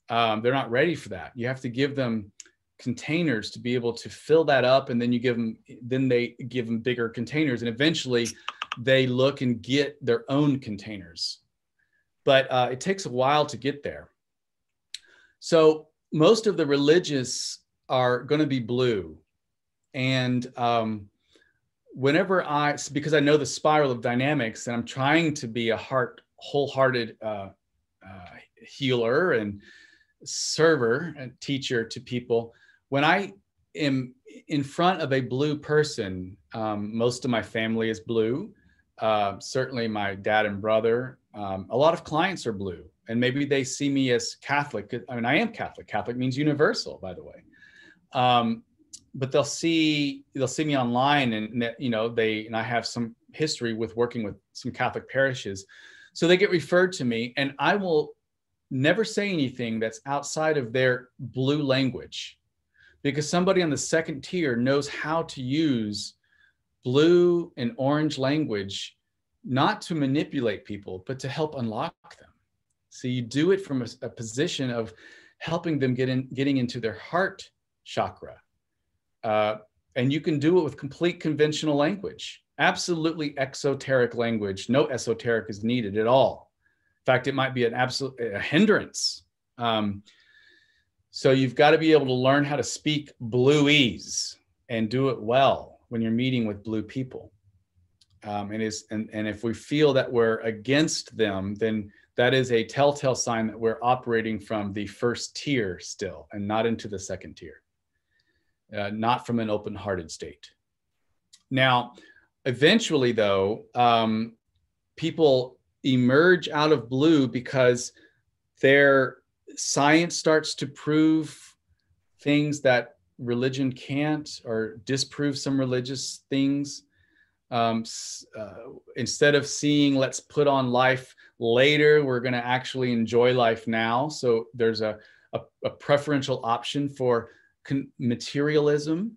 They're not ready for that. You have to give them containers to be able to fill that up, and then they give them bigger containers, and eventually they look and get their own containers. But it takes a while to get there. So most of the religious are going to be blue, and because I know the spiral of dynamics, and I'm trying to be a wholehearted healer and server and teacher to people, when I am in front of a blue person, most of my family is blue. Certainly my dad and brother. A lot of clients are blue, and maybe they see me as Catholic. I mean, I am Catholic. Catholic means universal, by the way. But they'll see me online, and you know, and I have some history with working with some Catholic parishes, so they get referred to me, and I will never say anything that's outside of their blue language, because somebody on the second tier knows how to use blue and orange language, not to manipulate people, but to help unlock them. So you do it from a position of helping them getting into their heart chakra. And you can do it with complete conventional language, absolutely exoteric language. No esoteric is needed at all. In fact, it might be a hindrance. So you've got to be able to learn how to speak blueese and do it well when you're meeting with blue people. And if we feel that we're against them, then that is a telltale sign that we're operating from the first tier still, and not into the second tier. Not from an open-hearted state. Now, eventually, though, people emerge out of blue because their science starts to prove things that religion can't, or disprove some religious things. Instead of seeing, let's put on life later, we're going to actually enjoy life now. So there's a preferential option for materialism,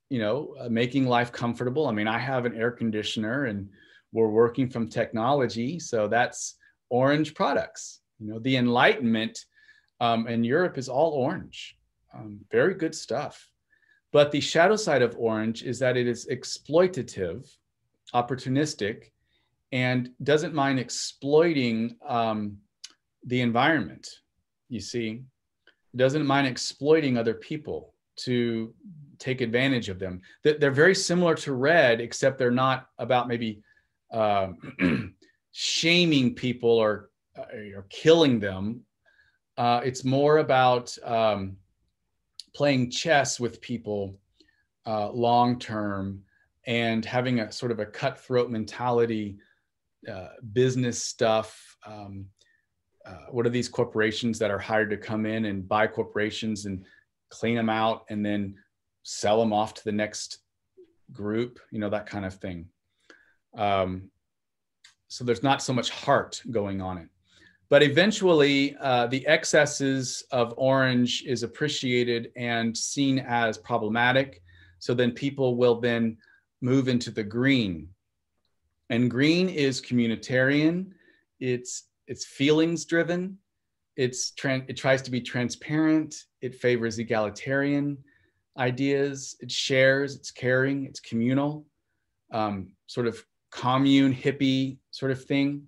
you know, making life comfortable. I mean, I have an air conditioner, and we're working from technology, so that's orange products. You know, the Enlightenment in Europe is all orange. Very good stuff. But the shadow side of orange is that it is exploitative, opportunistic, and doesn't mind exploiting the environment. You see, doesn't mind exploiting other people to take advantage of them. They're very similar to red, except they're not about maybe shaming people or killing them. It's more about playing chess with people long term, and having a sort of a cutthroat mentality, business stuff. What are these corporations that are hired to come in and buy corporations and clean them out and then sell them off to the next group, you know, that kind of thing. So there's not so much heart going on it. But eventually, the excesses of orange is appreciated and seen as problematic. So then people will then move into the green. And green is communitarian. It's feelings driven. It tries to be transparent. It favors egalitarian ideas. It shares, it's caring, it's communal, sort of commune, hippie sort of thing.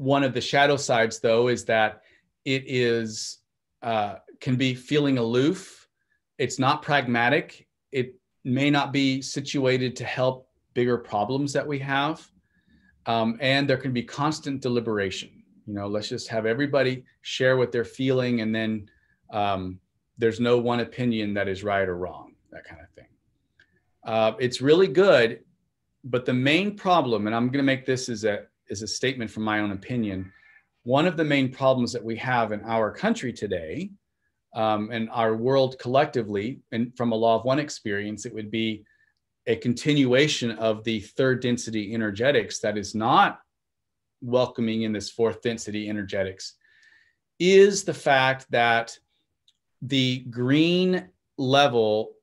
One of the shadow sides, though, is that it is can be feeling aloof. It's not pragmatic. It may not be situated to help bigger problems that we have. And there can be constant deliberation. You know, let's just have everybody share what they're feeling, and then there's no one opinion that is right or wrong, that kind of thing. It's really good, but the main problem, and I'm going to make this as a statement from my own opinion, one of the main problems that we have in our country today, and our world collectively, and from a law of one experience, it would be a continuation of the third density energetics that is not welcoming in this fourth density energetics, is the fact that the green level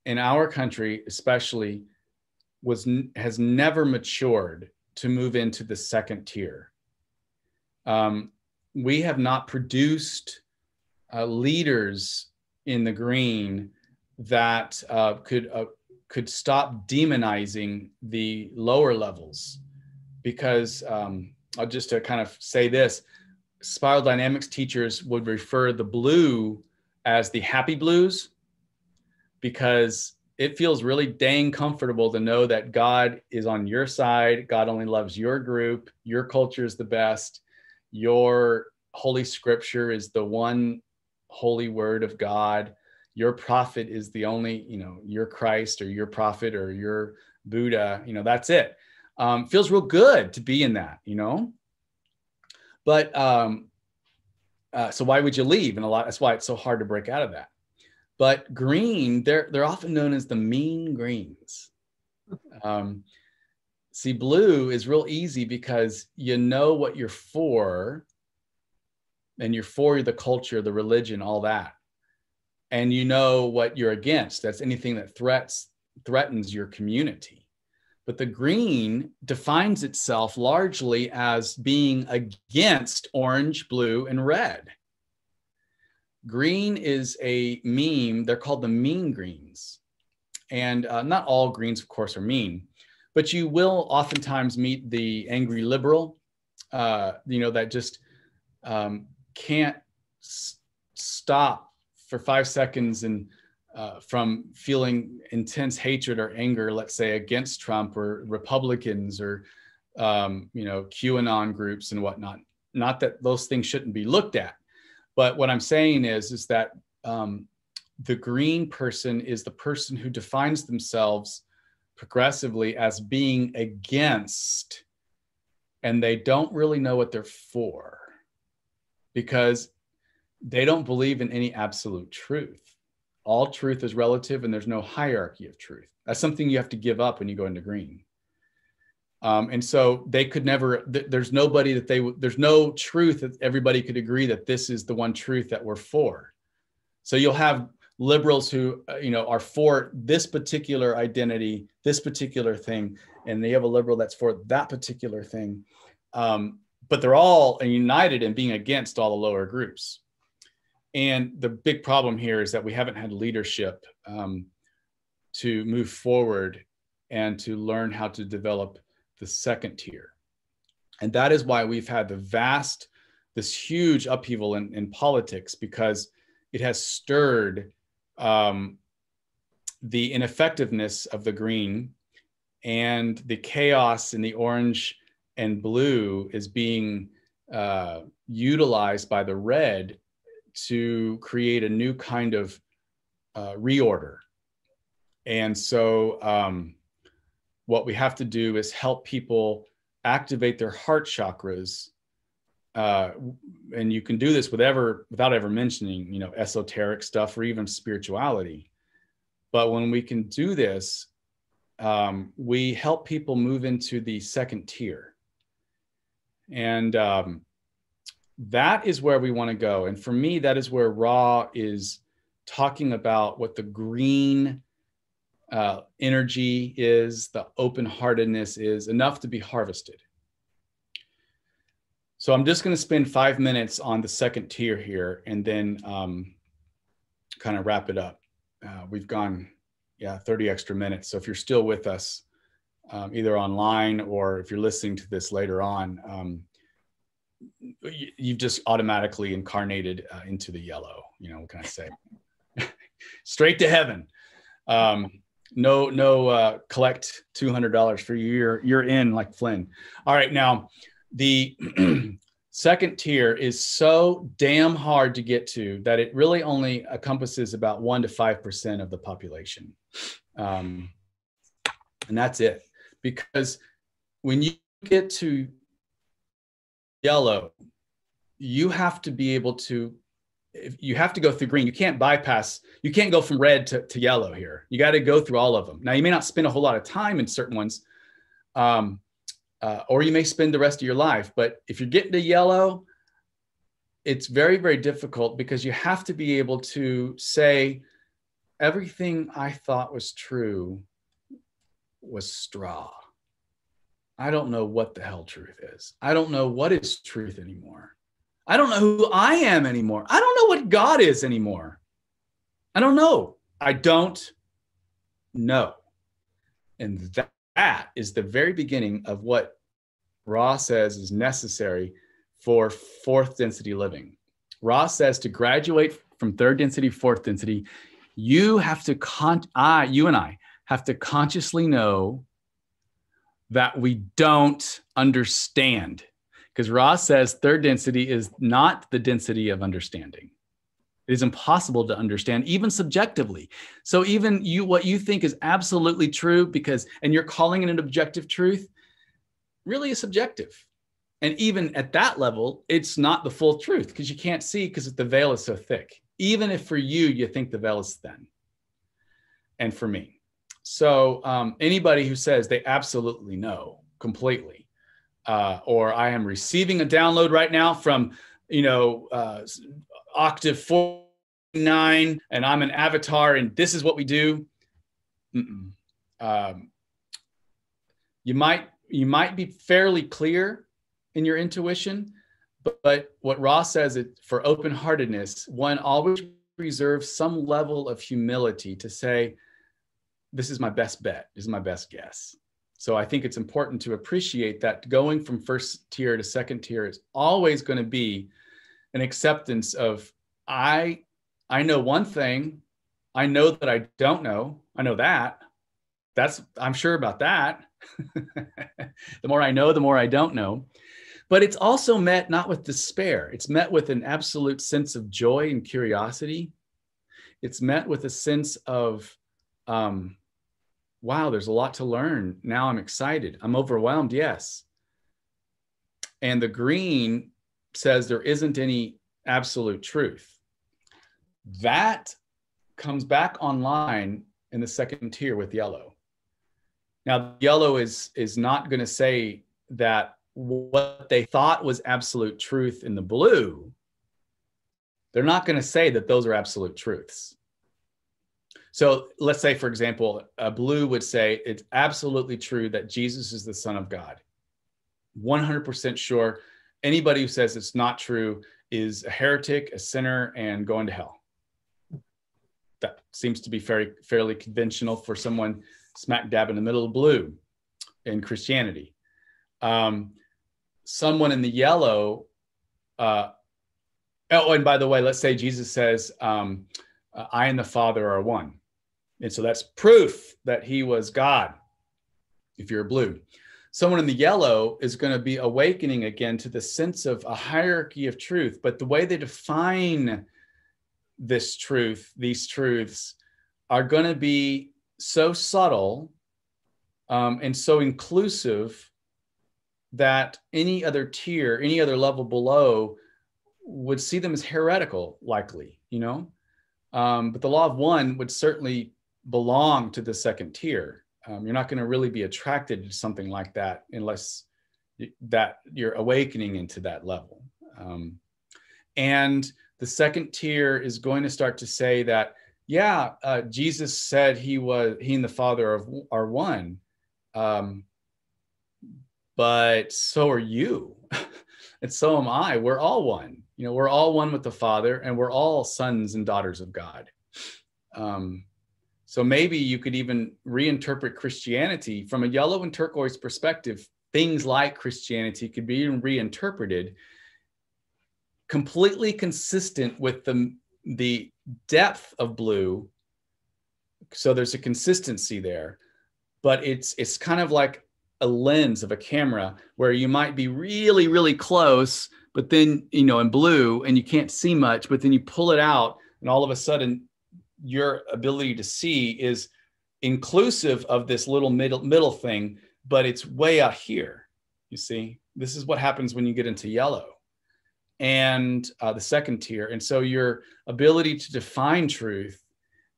in our country especially has never matured to move into the second tier. We have not produced leaders in the green that could stop demonizing the lower levels, because I'll just to kind of say this, spiral dynamics teachers would refer the blue as the happy blues, because it feels really dang comfortable to know that God is on your side. God only loves your group. Your culture is the best. Your holy scripture is the one holy word of God. Your prophet is the only, you know, your Christ or your prophet or your Buddha, you know, that's it. Feels real good to be in that, you know, but so why would you leave? And that's why it's so hard to break out of that. But green, they're often known as the mean greens. See, blue is real easy because you know what you're for, and you're for the culture, the religion, all that. And you know what you're against. That's anything that threatens your community. But the green defines itself largely as being against orange, blue, and red. Green is a meme. They're called the mean greens. And not all greens, of course, are mean, but you will oftentimes meet the angry liberal, you know, that just can't stop for 5 seconds and from feeling intense hatred or anger, let's say, against Trump or Republicans or, you know, QAnon groups and whatnot. Not that those things shouldn't be looked at. But what I'm saying is that the green person is the person who defines themselves progressively as being against, and they don't really know what they're for, because they don't believe in any absolute truth. All truth is relative, and there's no hierarchy of truth. That's something you have to give up when you go into green. And so they could never, there's nobody that there's no truth that everybody could agree that this is the one truth that we're for. So you'll have liberals who, you know, are for this particular identity, this particular thing, and they have a liberal that's for that particular thing. But they're all united in being against all the lower groups. And the big problem here is that we haven't had leadership to move forward and to learn how to develop the second tier. And that is why we've had this huge upheaval in politics, because it has stirred the ineffectiveness of the green, and the chaos in the orange and blue is being utilized by the red to create a new kind of reorder. And so what we have to do is help people activate their heart chakras. And you can do this without ever mentioning, you know, esoteric stuff or even spirituality. But when we can do this, we help people move into the second tier. And that is where we want to go. And for me, that is where Ra is talking about what the green energy is, the open-heartedness is enough to be harvested. So I'm just going to spend 5 minutes on the second tier here, and then kind of wrap it up. We've gone, 30 extra minutes. So if you're still with us, either online or if you're listening to this later on, you've just automatically incarnated into the yellow. You know, what can I say? Straight to heaven. No collect $200 for your year. You're in like Flynn. All right, now the second tier is so damn hard to get to that it really only encompasses about 1 to 5% of the population. And that's it. Because when you get to yellow, you have to be able to, you have to go through green. You can't bypass, you can't go from red to yellow here. You got to go through all of them. Now, you may not spend a whole lot of time in certain ones, or you may spend the rest of your life. But if you're getting to yellow, it's very, very difficult because you have to be able to say, everything I thought was true was straw. I don't know what the hell truth is. I don't know what is truth anymore. I don't know who I am anymore. I don't know what God is anymore. I don't know. I don't know. And that is the very beginning of what Ra says is necessary for fourth density living. Ra says to graduate from third density, fourth density, you have to, you and I have to consciously know that we don't understand. Because Ra says third density is not the density of understanding. It is impossible to understand, even subjectively. So even you, what you think is absolutely true and you're calling it an objective truth, really is subjective. And even at that level, it's not the full truth because you can't see because the veil is so thick. Even if for you, you think the veil is thin. And for me. So anybody who says they absolutely know completely, or I am receiving a download right now from, octave 49, and I'm an avatar, and this is what we do. You might be fairly clear in your intuition, but what Ra says for open-heartedness, one always reserves some level of humility to say, this is my best bet, this is my best guess. So I think it's important to appreciate that going from first tier to second tier is always going to be an acceptance of, I know one thing, I know that I don't know, I know that, I'm sure about that. The more I know, the more I don't know. But it's also met not with despair. It's met with an absolute sense of joy and curiosity. It's met with a sense of, wow, there's a lot to learn. Now I'm excited. I'm overwhelmed, yes. And the green says there isn't any absolute truth. That comes back online in the second tier with yellow. Now, yellow is not going to say that what they thought was absolute truth in the blue, they're not going to say that those are absolute truths. So let's say, for example, a blue would say it's absolutely true that Jesus is the Son of God. 100% sure. Anybody who says it's not true is a heretic, a sinner, and going to hell. That seems to be fairly conventional for someone smack dab in the middle of blue in Christianity. Someone in the yellow, oh, and by the way, let's say Jesus says, I and the Father are one. And so that's proof that he was God, if you're blue. Someone in the yellow is going to be awakening again to the sense of a hierarchy of truth. But the way they define this truth, these truths, are going to be so subtle and so inclusive that any other tier, any other level below would see them as heretical, likely, but the law of one would certainly belong to the second tier. You're not going to really be attracted to something like that unless that you're awakening into that level. And the second tier is going to start to say that, yeah, Jesus said he and the Father are one, but so are you, and so am I. We're all one. We're all one with the Father, and we're all sons and daughters of God. So maybe you could even reinterpret Christianity from a yellow and turquoise perspective. Things like Christianity could be reinterpreted completely consistent with the depth of blue. So there's a consistency there, but it's kind of like a lens of a camera where you might be really, really close, but then, you know, in blue and you can't see much, but then you pull it out and all of a sudden your ability to see is inclusive of this little middle thing, but it's way out here. You see, this is what happens when you get into yellow and the second tier. And so your ability to define truth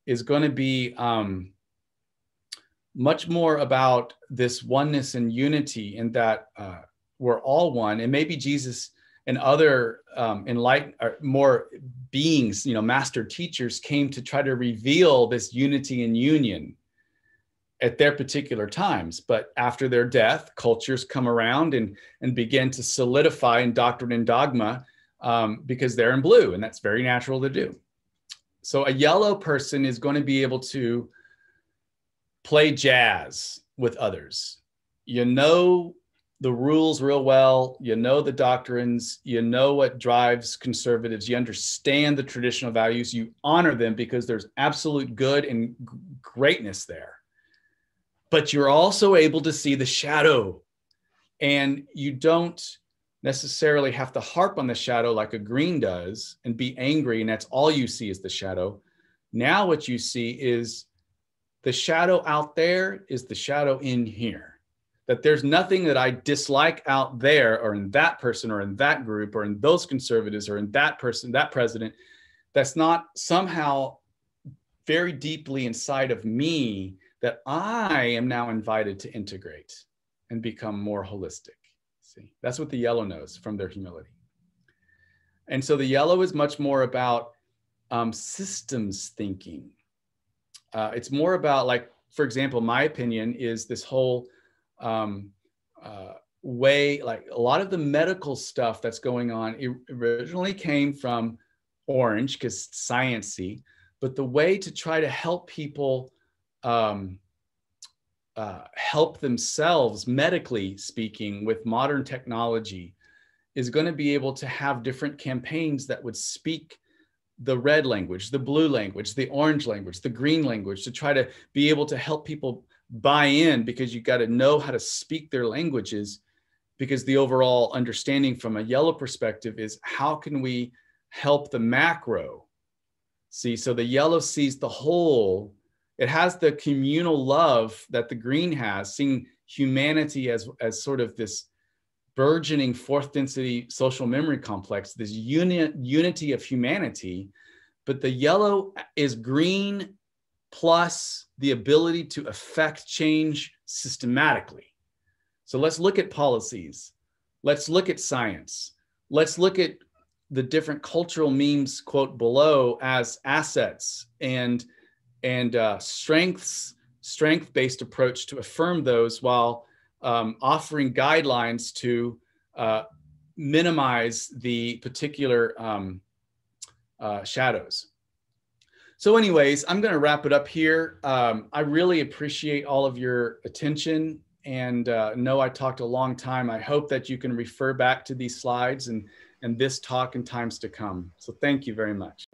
is going to be much more about this oneness and unity, in that we're all one. And maybe Jesus and other enlightened, more beings, you know, master teachers came to try to reveal this unity and union at their particular times. But after their death, cultures come around and begin to solidify in doctrine and dogma because they're in blue, and that's very natural to do. So a yellow person is going to be able to play jazz with others. You know the rules real well, you know the doctrines, you know what drives conservatives, you understand the traditional values, you honor them because there's absolute good and greatness there. But you're also able to see the shadow, and you don't necessarily have to harp on the shadow like a green does and be angry and that's all you see is the shadow. Now what you see is the shadow out there is the shadow in here. That there's nothing that I dislike out there or in that person or in that group or in those conservatives or in that person, that president, that's not somehow very deeply inside of me that I am now invited to integrate and become more holistic. See, that's what the yellow knows from their humility. And so the yellow is much more about systems thinking. It's more about, like, for example, my opinion is this whole way, like a lot of the medical stuff that's going on, it originally came from orange because it's sciencey, but the way to try to help people help themselves, medically speaking, with modern technology is going to be able to have different campaigns that would speak the red language, the blue language, the orange language, the green language, to try to be able to help people buy in, because you got to know how to speak their languages, because the overall understanding from a yellow perspective is how can we help the macro? See, so the yellow sees the whole. It has the communal love that the green has, seeing humanity as sort of this burgeoning fourth density social memory complex, this unity of humanity. But the yellow is green plus the ability to affect change systematically. So let's look at policies. Let's look at science. Let's look at the different cultural memes, quote, below as assets and strength-based approach to affirm those, while offering guidelines to minimize the particular shadows. So anyways, I'm going to wrap it up here. I really appreciate all of your attention, and know I talked a long time. I hope that you can refer back to these slides and this talk in times to come. So thank you very much.